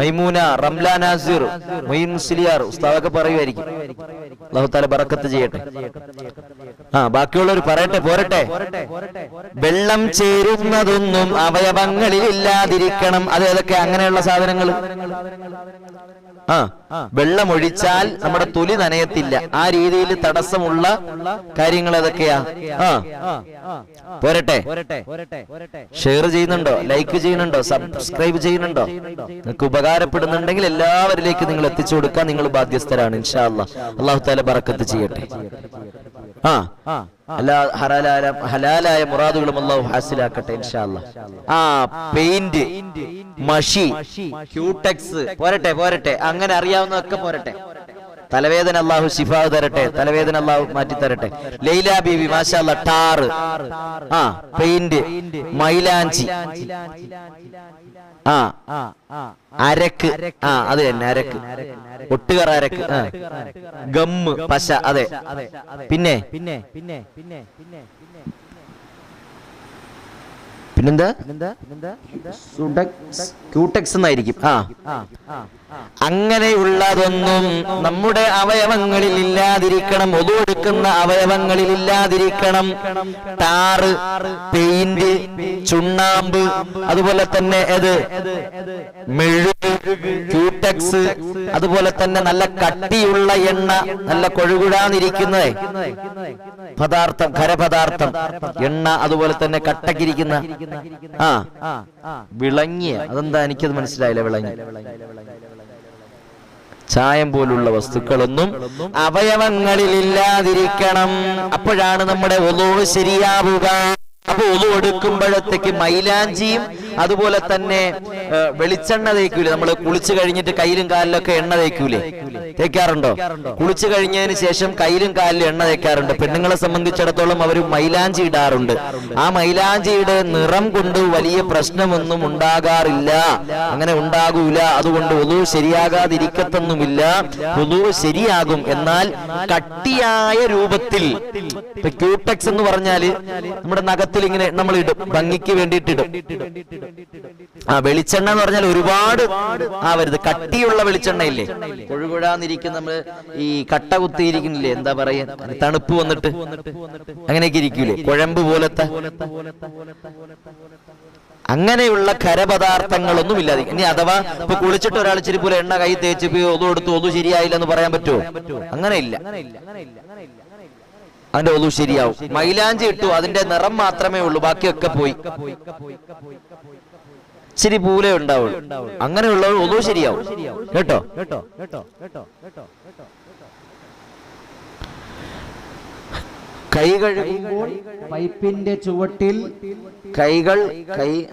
മൈമൂന, റംല നാസിർ, മൊയ്ൻ മുസ്ലിയാർ ഉസ്താദൊക്കെ പറയുമായിരിക്കും. അല്ലാഹു തആല ബറക്കത്ത് ചെയ്യട്ടെ. ബാക്കിയുള്ളവർ പറയട്ടെ, പോരട്ടെ. വെള്ളം ചേരുന്നതൊന്നും അവയവങ്ങളിൽ ഇല്ലാതിരിക്കണം. അത് ഏതൊക്കെ അങ്ങനെയുള്ള സാധനങ്ങൾ? വെള്ളം ഒഴിച്ചാൽ നമ്മുടെ തൊലി നനയത്തില്ല. ആ രീതിയിൽ തടസ്സമുള്ള കാര്യങ്ങൾ ഏതൊക്കെയാ? പോരട്ടെ. ഷെയർ ചെയ്യുന്നുണ്ടോ? ലൈക്ക് ചെയ്യുന്നുണ്ടോ? സബ്സ്ക്രൈബ് ചെയ്യുന്നുണ്ടോ? നിങ്ങൾക്ക് ഉപകാരപ്പെടുന്നുണ്ടെങ്കിൽ എല്ലാവരിലേക്കും നിങ്ങൾ എത്തിച്ചു കൊടുക്കാൻ നിങ്ങൾ ബാധ്യസ്ഥരാണ് ഇൻഷാ അല്ലാഹ്. അല്ലാഹു തആല ബറക്കത്ത് ചെയ്യട്ടെ. ഹലാലായ മുറാദുകളും അല്ലാഹു ഹാസിലാക്കട്ടെ ഇൻഷാ അല്ലാഹ്. പെയിന്റ്, മഷി, ക്യൂടെക്സ്, പോരട്ടെ. അങ്ങനെ അറിയാവുന്നതൊക്കെ പോരട്ടെ. തലവേദന അല്ലാഹു ശിഫാ തരട്ടെ. തലവേദന അല്ലാഹു മാറ്റി തരട്ടെ. ലൈല ബീവി മാഷാ അല്ലാഹ് ടാർ, പെയിന്റ്, മൈലാഞ്ചി, അരക്ക്, അത് തന്നെ അരക്ക്, ഒട്ടുകറ അരക്ക്, ഗമ്മ്, പശ, അതെ. പിന്നെന്താ? ക്യൂടെക്സ് എന്നായിരിക്കും. അങ്ങനെയുള്ളതൊന്നും നമ്മുടെ അവയവങ്ങളിൽ ഇല്ലാതിരിക്കണം. ഒതു എടുക്കുന്ന അവയവങ്ങളിൽ ഇല്ലാതിരിക്കണം. ടാറ്, പെയിന്റ്, ചുണ്ണാമ്പ്, അതുപോലെ തന്നെ മെഴുക്, ക്യൂടെക്സ്, അതുപോലെ തന്നെ നല്ല കട്ടിയുള്ള എണ്ണ, നല്ല കൊഴുകുഴാന്നിരിക്കുന്നത് പദാർത്ഥം, ഖരപദാർത്ഥം, എണ്ണ, അതുപോലെ തന്നെ കട്ടക്കിരിക്കുന്ന വിളങ്ങിയ, അതെന്താ എനിക്കത് മനസ്സിലായില്ല. വിളങ്ങി ചായം പോലുള്ള വസ്തുക്കളൊന്നും അവയവങ്ങളിൽ ഇല്ലാതിരിക്കണം. അപ്പോഴാണ് നമ്മുടെ വുളൂ ശരിയാവുക. അപ്പൊ ഒതു എടുക്കുമ്പോഴത്തേക്ക് മൈലാഞ്ചിയും അതുപോലെ തന്നെ വെളിച്ചെണ്ണ തേക്കൂലേ? നമ്മൾ കുളിച്ചു കഴിഞ്ഞിട്ട് കയ്യിലും കാലിലൊക്കെ എണ്ണ തേക്കൂലേ? തേക്കാറുണ്ടോ? കുളിച്ചു കഴിഞ്ഞതിന് ശേഷം കയ്യിലും കാലിലും എണ്ണ തേക്കാറുണ്ട്. പെണ്ണുങ്ങളെ സംബന്ധിച്ചിടത്തോളം അവർ മൈലാഞ്ചി ഇടാറുണ്ട്. ആ മൈലാഞ്ചിയുടെ നിറം കൊണ്ട് വലിയ പ്രശ്നമൊന്നും ഉണ്ടാകാറില്ല. അങ്ങനെ ഉണ്ടാകൂല. അതുകൊണ്ട് വുളൂ ശരിയാകാതിരിക്കത്തൊന്നുമില്ല. വുളൂ ശരിയാകും. എന്നാൽ കട്ടിയായ രൂപത്തിൽ, ക്യൂടെക്സ് എന്ന് പറഞ്ഞാല് നമ്മുടെ നഖത്തിൽ ഇങ്ങനെ നമ്മൾ ഇടും, ഭംഗിക്ക് വേണ്ടിയിട്ട് ഇടും. വെളിച്ചെണ്ണ എന്ന് പറഞ്ഞാൽ ഒരുപാട് ആവരുത്, കട്ടിയുള്ള വെളിച്ചെണ്ണ ഇല്ലേ, കൊഴുകുഴാന്നിരിക്കുന്ന നമ്മള് ഈ കട്ട കുത്തിയിരിക്കുന്നില്ലേ, എന്താ പറയാ, തണുപ്പ് വന്നിട്ട് അങ്ങനെയൊക്കെ ഇരിക്കൂലേ, കുഴമ്പ് പോലത്തെ അങ്ങനെയുള്ള ഖരപദാർത്ഥങ്ങളൊന്നും ഇല്ലാതെ. ഇനി അഥവാ ഇപ്പൊ കുളിച്ചിട്ട് ഒരാൾ ഇച്ചിരി പോലെ എണ്ണ കൈ തേച്ച് ഒതു കൊടുത്ത് ഒതു ശരിയായില്ല എന്ന് പറയാൻ പറ്റുമോ? അങ്ങനെ ഇല്ല, അതിന്റെ ഒതു ശരിയാവും. മൈലാഞ്ചി ഇട്ടു, അതിന്റെ നിറം മാത്രമേ ഉള്ളൂ, ബാക്കിയൊക്കെ പോയി, ഇച്ചിരി പൂലേ ഉണ്ടാവുള്ളൂ. അങ്ങനെയുള്ള ഒതു ശരിയാവും കേട്ടോ. കൈ കഴുകുമ്പോൾ പൈപ്പിന്റെ ചുവട്ടിൽ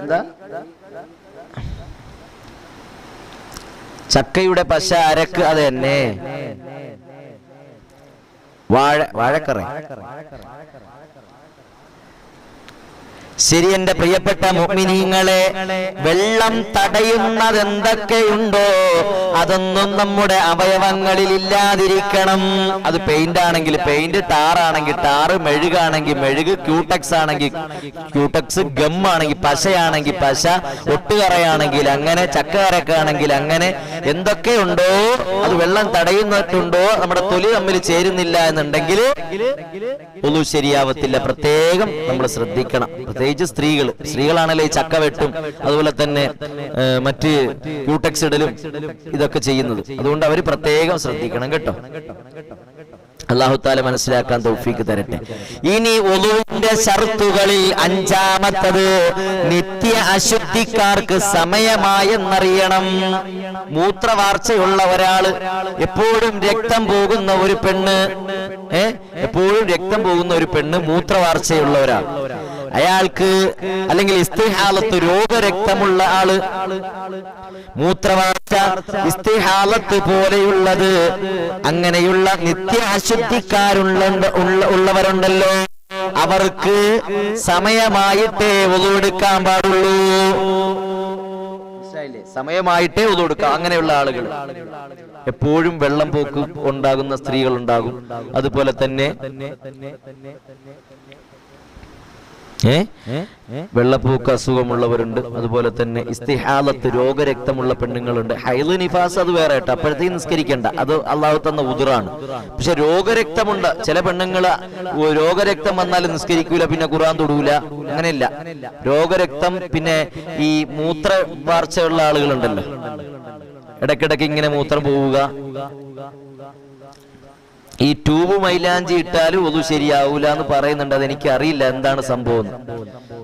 എന്താ ചക്കയുടെ പശ അരക്ക്, അത് തന്നെ വാഴക്കറ. ശരി, എന്റെ പ്രിയപ്പെട്ട മുഅ്മിനീങ്ങളെ, വെള്ളം തടയുന്നത് എന്തൊക്കെയുണ്ടോ അതൊന്നും നമ്മുടെ അവയവങ്ങളിൽ ഇല്ലാതിരിക്കണം. അത് പെയിന്റ് ആണെങ്കിൽ പെയിന്റ്, ടാറാണെങ്കിൽ ടാറ്, മെഴുകാണെങ്കിൽ മെഴുക്, ക്യൂടെക്സ് ആണെങ്കിൽ ക്യൂടെക്സ്, ഗം ആണെങ്കിൽ പശയാണെങ്കിൽ പശ, ഒട്ടുകറയാണെങ്കിൽ അങ്ങനെ, ചക്കകറക്കാണെങ്കിൽ അങ്ങനെ, എന്തൊക്കെയുണ്ടോ അത് വെള്ളം തടയുന്നിട്ടുണ്ടോ നമ്മുടെ തൊലി തമ്മിൽ ചേരുന്നില്ല എന്നുണ്ടെങ്കിൽ ഒളു ശരിയാവത്തില്ല. പ്രത്യേകം നമ്മൾ ശ്രദ്ധിക്കണം. പ്രത്യേകിച്ച് സ്ത്രീകളാണല്ലോ ഈ ചക്ക വെട്ടും അതുപോലെ തന്നെ മറ്റ് ക്യൂടെക്സ് ഇടലും ഇതൊക്കെ ചെയ്യുന്നത്. അതുകൊണ്ട് അവർ പ്രത്യേകം ശ്രദ്ധിക്കണം കേട്ടോ. അല്ലാഹു തആല മനസ്സിലാക്കാൻ തൗഫീക്ക് തരട്ടെ. ഇനി വുളൂഇന്റെ ശർത്തുകളിൽ അഞ്ചാമത്തത്, നിത്യ അശുദ്ധിക്കാർക്ക് സമയമായെന്നറിയണം. മൂത്രവാർച്ചയുള്ള ഒരാള്, എപ്പോഴും രക്തം പോകുന്ന ഒരു പെണ്ണ്, എപ്പോഴും രക്തം പോകുന്ന ഒരു പെണ്ണ്, മൂത്രവാർച്ചയുള്ള ഒരാൾ, അയാൾക്ക് അല്ലെങ്കിൽ ഇസ്തിഹാലത്ത്, രോഗരക്തമുള്ള ആള്, മൂത്രവാർച്ച, ഇസ്തിഹാലത്ത് പോലെയുള്ളത്, അങ്ങനെയുള്ള നിത്യ അശുദ്ധിക്കാരുള്ളവരുണ്ടല്ലോ, അവർക്ക് സമയമായിട്ടേ വുളു എടുക്കാൻ പാടുള്ളൂ. സമയമായിട്ടേ വുളു എടുക്കാം. അങ്ങനെയുള്ള ആളുകൾ, എപ്പോഴും വെള്ളം പോക്ക് ഉണ്ടാകുന്ന സ്ത്രീകൾ ഉണ്ടാകും, അതുപോലെ തന്നെ വെള്ളപ്പൂക്ക് അസുഖമുള്ളവരുണ്ട്, അതുപോലെ തന്നെ ഇസ്തിഹാലത്ത്, രോഗരക്തമുള്ള പെണ്ണുങ്ങളുണ്ട്. ഹൈദ് നിഫാസ് അത് വേറെ കേട്ടോ, അപ്പോഴത്തേക്ക് നിസ്കരിക്കണ്ട, അത് അള്ളാഹു തന്ന ഉദറാണ്. പക്ഷെ രോഗരക്തമുണ്ട്, ചില പെണ്ണുങ്ങള് രോഗരക്തം വന്നാലും നിസ്കരിക്കൂല, പിന്നെ ഖുർആൻ തൊടൂല, അങ്ങനെയല്ല. രോഗരക്തം, പിന്നെ ഈ മൂത്രവാർച്ചയുള്ള ആളുകളുണ്ടല്ലോ, ഇടയ്ക്കിടയ്ക്ക് ഇങ്ങനെ മൂത്രം പോവുക, ഈ ട്യൂബ് മൈലാഞ്ചി ഇട്ടാലും ഒതു ശരിയാവൂല എന്ന് പറയുന്നുണ്ട്. അതെനിക്ക് അറിയില്ല എന്താണ് സംഭവം.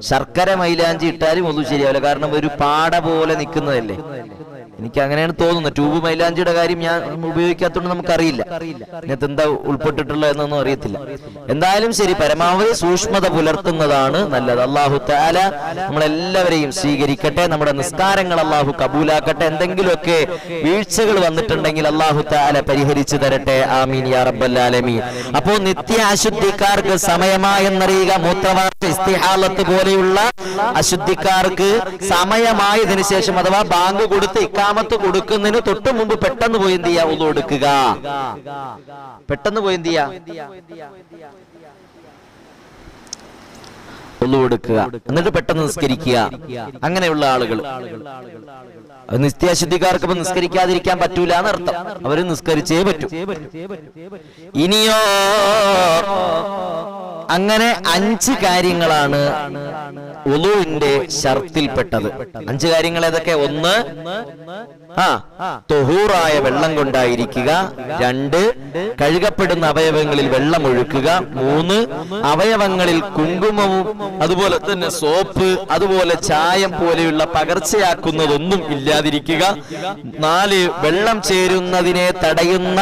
ശർക്കര മൈലാഞ്ചി ഇട്ടാലും ഒതു ശരിയാവില്ല, കാരണം ഒരു പാട പോലെ നിൽക്കുന്നതല്ലേ, എനിക്ക് അങ്ങനെയാണ് തോന്നുന്നത്. ട്യൂബ് മൈലാഞ്ചിയുടെ കാര്യം ഞാൻ ഉപയോഗിക്കാത്തതുകൊണ്ട് നമുക്കറിയില്ല, ഇതിനകത്ത് എന്താ ഉൾപ്പെട്ടിട്ടുള്ള എന്നൊന്നും അറിയത്തില്ല. എന്തായാലും ശരി, പരമാവധി സൂക്ഷ്മത പുലർത്തുന്നതാണ് നല്ലത്. അല്ലാഹു തആല നമ്മളെല്ലാവരെയും സ്വീകരിക്കട്ടെ, നമ്മുടെ നിസ്കാരങ്ങൾ അല്ലാഹു കബൂലാക്കട്ടെ. എന്തെങ്കിലുമൊക്കെ വീഴ്ചകൾ വന്നിട്ടുണ്ടെങ്കിൽ അല്ലാഹു തആല പരിഹരിച്ചു തരട്ടെ. ആമീൻ യാ റബ്ബൽ ആലമീൻ. അപ്പോൾ നിത്യ അശുദ്ധിക്കാർക്ക് സമയമായെന്നറിയുക. മൂത്രവാർച്ച, ഇസ്തിഹാലത്ത് പോലെയുള്ള അശുദ്ധിക്കാർക്ക് സമയമായതിനു ശേഷം, അഥവാ ബാങ്ക് കൊടുത്ത് ഇഖാമത്ത് കൊടുക്കുന്നതിന് തൊട്ട് മുമ്പ് പെട്ടെന്ന് പോയി എന്ത് ചെയ്യാ, വുളു എടുക്കുക. പെട്ടെന്ന് പോയി എന്ത് ചെയ്യാ, വുളു എടുക്കുക, എന്നിട്ട് പെട്ടെന്ന് നിസ്കരിക്കുക. അങ്ങനെയുള്ള ആളുകൾ, നിത്യാശുദ്ധിക്കാർക്ക് ഇപ്പൊ നിസ്കരിക്കാതിരിക്കാൻ പറ്റൂല എന്നർത്ഥം, അവര് നിസ്കരിച്ചേ പറ്റൂ. ഇനിയോ അങ്ങനെ 5 കാര്യങ്ങളാണ് വുളുവിന്റെ ഷർത്തിൽപ്പെട്ടത്. 5 കാര്യങ്ങൾ ഏതൊക്കെ? 1, തൊഹൂറായ വെള്ളം കൊണ്ടായിരിക്കുക. 2, കഴുകപ്പെടുന്ന അവയവങ്ങളിൽ വെള്ളം ഒഴുക്കുക. 3, അവയവങ്ങളിൽ കുങ്കുമവും അതുപോലെ തന്നെ സോപ്പ്, അതുപോലെ ചായം പോലെയുള്ള പകർച്ചയാക്കുന്നതൊന്നും ഇല്ലാതിരിക്കുക. 4, വെള്ളം ചേരുന്നതിനെ തടയുന്ന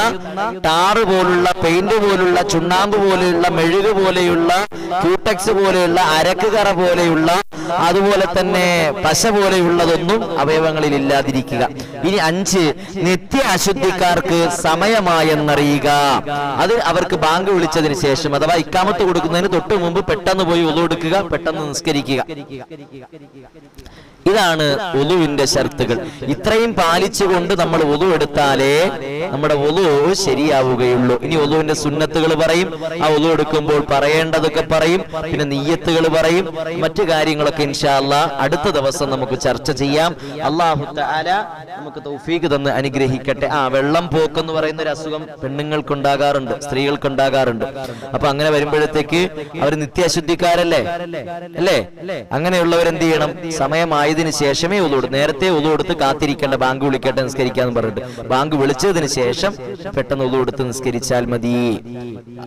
ടാറ് പോലുള്ള, പെയിന്റ് പോലുള്ള, ചുണ്ണാമ്പ് പോലെയുള്ള, മെഴുക് പോലെയുള്ള, ക്യൂടെക്സ് പോലെയുള്ള, അരക്കുകറ പോലെയുള്ള, അതുപോലെ തന്നെ പശ പോലെയുള്ളതൊന്നും അവയവങ്ങളിൽ ഇല്ലാതിരിക്കുക. ഇനി 5, നിത്യ അശുദ്ധിക്കാർക്ക് സമയമായെന്നറിയുക. അത് അവർക്ക് ബാങ്ക് വിളിച്ചതിന് ശേഷം, അഥവാ ഇഖാമത്ത് കൊടുക്കുന്നതിന് തൊട്ട് മുമ്പ് പെട്ടെന്ന് പോയി വുളു എടുക്കുക, പെട്ടെന്ന് നിസ്കരിക്കുക. ഇതാണ് വുളുവിന്റെ ഷർത്തുകൾ. ഇത്രയും പാലിച്ചുകൊണ്ട് നമ്മൾ വുളു എടുത്താലേ നമ്മുടെ വുളു ശരിയാവുകയുള്ളൂ. ഇനി വുളുവിന്റെ സുന്നത്തുകൾ പറയും, ആ വുളു എടുക്കുമ്പോൾ പറയേണ്ടതൊക്കെ പറയും, പിന്നെ നിയ്യത്തുകൾ പറയും, മറ്റു കാര്യങ്ങളൊക്കെ ഇൻഷാ അല്ലാഹ് അടുത്ത ദിവസം നമുക്ക് ചർച്ച ചെയ്യാം. അല്ലാഹു തആല നമുക്ക് തൗഫീഖ് തന്ന് അനുഗ്രഹിക്കട്ടെ. വെള്ളം പോക്കെന്ന് പറയുന്ന ഒരു അസുഖം പെണ്ണുങ്ങൾക്കുണ്ടാകാറുണ്ട്, സ്ത്രീകൾക്കുണ്ടാകാറുണ്ട്. അപ്പൊ അങ്ങനെ വരുമ്പോഴത്തേക്ക് അവർ നിത്യാശുദ്ധിക്കാരല്ലേ അല്ലേ? അങ്ങനെയുള്ളവരെന്ത് ചെയ്യണം? സമയമായതിനു ശേഷമേ വുളു എടുത്ത്, നേരത്തെ വുളു എടുത്ത് കാത്തിരിക്കേണ്ട, ബാങ്ക് വിളിക്കട്ടെ നിസ്കരിക്കാന്ന് പറഞ്ഞിട്ട് ബാങ്ക് വിളിച്ചതിന് ശേഷം പെട്ടെന്ന് വുളു എടുത്ത് നിസ്കരിച്ചാൽ മതി.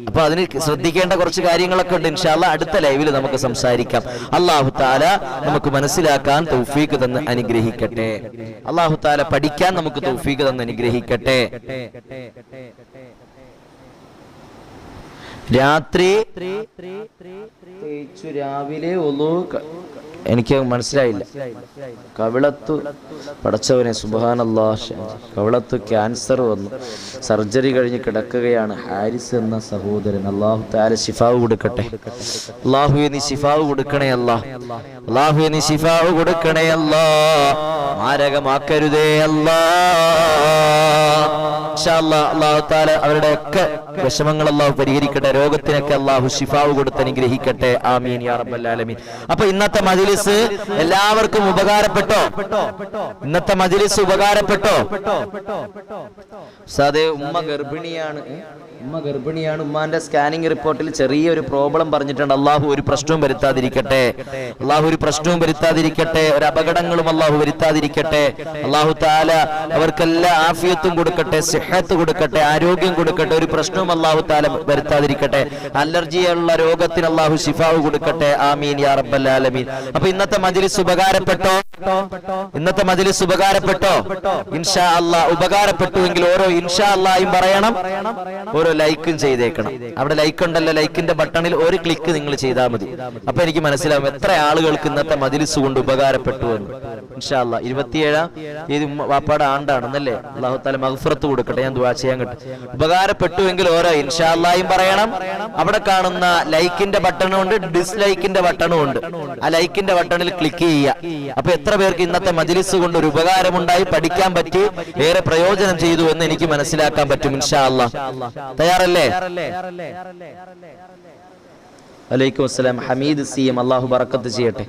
അപ്പൊ അതിന് ശ്രദ്ധിക്കേണ്ട കുറച്ച് കാര്യങ്ങളൊക്കെ ഉണ്ട്. ഇൻഷാ അല്ലാഹ് അടുത്ത ലൈവിൽ നമുക്ക് സംസാരിക്കാം. അല്ലാഹു തആല നമുക്ക് മനസ്സിലാക്കാൻ തൗഫീഖ് തന്ന് അനുഗ്രഹിക്കട്ടെ. അല്ലാഹു തആല പഠിക്കാൻ നമുക്ക് തൗഫീഖ് തന്ന് അനുഗ്രഹിക്കട്ടെ. രാത്രി രാവിലെ വുളു എനിക്ക് മനസ്സിലായില്ല. കവിളത്ത് പടച്ചവനെ സുബ്ഹാനല്ലാഹ്, കവിളത്ത് ക്യാൻസർ വന്നു, സർജറി കഴിഞ്ഞ് കിടക്കുകയാണ് ഹാരിസ് എന്ന സഹോദരൻ. അല്ലാഹു തആല ശിഫാവ് കൊടുക്കട്ടെ. അല്ലാഹുവേ നീ ശിഫാവ് കൊടുക്കണേ അല്ലാഹ്. അല്ലാഹുവേ നീ ശിഫാവ് കൊടുക്കണേ അല്ലാഹ്. മാരകമാക്കരുതേ അല്ലാഹ്. ഇൻഷാ അല്ലാഹ് അല്ലാഹു തആല അവരുടെ ഒക്കെ വിഷമങ്ങൾ അല്ലാഹു പരിഹരിക്കട്ടെ. രോഗത്തിനൊക്കെ അല്ലാഹു ശിഫാവ് കൊടുത്ത് അനുഗ്രഹിക്കട്ടെ. ആമീൻ യാ റബ്ബൽ ആലമീൻ. അപ്പൊ ഇന്നത്തെ മജ്‌ലിസ് എല്ലാവർക്കും ഉപകാരപ്പെട്ടോ? ഇന്നത്തെ മജ്‌ലിസ് ഉപകാരപ്പെട്ടോ? സാദേ ഉമ്മ ഗർഭിണിയാണ്, ഉമ്മാന്റെ സ്കാനിങ് റിപ്പോർട്ടിൽ ചെറിയൊരു പ്രോബ്ലം പറഞ്ഞിട്ടുണ്ട്. അല്ലാഹു ഒരു പ്രശ്നവും വരുത്താതിരിക്കട്ടെ. അല്ലാഹു ഒരു പ്രശ്നവും വരുത്താതിരിക്കട്ടെ. ഒരു അപകടങ്ങളും അല്ലാഹു വരുത്താതിരിക്കട്ടെ. അല്ലാഹു തആല അവർക്കെല്ലാം ആഫിയത്തും കൊടുക്കട്ടെ, സിഹത്ത് കൊടുക്കട്ടെ, ആരോഗ്യം കൊടുക്കട്ടെ. ഒരു പ്രശ്നവും അല്ലാഹു തആല വരുത്താതിരിക്കട്ടെ. അലർജിയുള്ള രോഗത്തിന് അല്ലാഹു ശിഫാവ് കൊടുക്കട്ടെ. ആമീൻ യാ റബ്ബൽ ആലമീൻ. അപ്പൊ ഇന്നത്തെ മജ്‌ലിസ് ഉപകാരപ്പെട്ടോ? ഇന്നത്തെ മജ്‌ലിസ് ഉപകാരപ്പെട്ടോ? ഇൻഷാ അല്ലാഹ് ഉപകാരപ്പെട്ടുവെങ്കിൽ ഓരോ ഇൻഷാ അല്ലാഹും പറയണം, ഓരോ ലൈക്കും ചെയ്തേക്കണം. അവിടെ ലൈക്ക് ഉണ്ടല്ലോ, ലൈക്കിന്റെ ബട്ടണിൽ ഒരു ക്ലിക്ക് നിങ്ങൾ ചെയ്താൽ മതി. അപ്പൊ എനിക്ക് മനസ്സിലാവും എത്ര ആളുകൾക്ക് ഇന്നത്തെ മജ്‌ലിസ് കൊണ്ട് ഉപകാരപ്പെട്ടു എന്ന്. ഇൻഷാ അല്ലാഹ് 27-ാം തീയതി വാപ്പാടെ ആണ്ടാണെന്നല്ലേ? അല്ലാഹു തആല മഗ്ഫിറത്ത് കൊടുക്കട്ടെ. ഞാൻ ദുആ ചെയ്യാൻ കേട്ടു. ഉപകാരപ്പെട്ടുവെങ്കിൽ ഓരോ ഇൻഷാ അല്ലാഹും പറയണം. അവിടെ കാണുന്ന ലൈക്കിന്റെ ബട്ടണും ഉണ്ട്, ഡിസ്ലൈക്കിന്റെ ബട്ടണും ഉണ്ട്. ആ ലൈക്കിന്റെ ബട്ടണിൽ ക്ലിക്ക് ചെയ്യുക. അപ്പൊ എത്ര പേർക്ക് ഇന്നത്തെ മജ്‌ലിസ് കൊണ്ട് ഒരു ഉപകാരമുണ്ടായി, പഠിക്കാൻ പറ്റി, ഏറെ പ്രയോജനം ചെയ്തു എന്ന് എനിക്ക് മനസ്സിലാക്കാൻ പറ്റും. ഇൻഷാ അല്ലാഹ് തയ്യാറല്ലേ? വലൈക്കും അസ്സലാം. ഹമീദ് സിഎം അല്ലാഹു ബറക്കത്ത് ചെയ്യട്ടെ.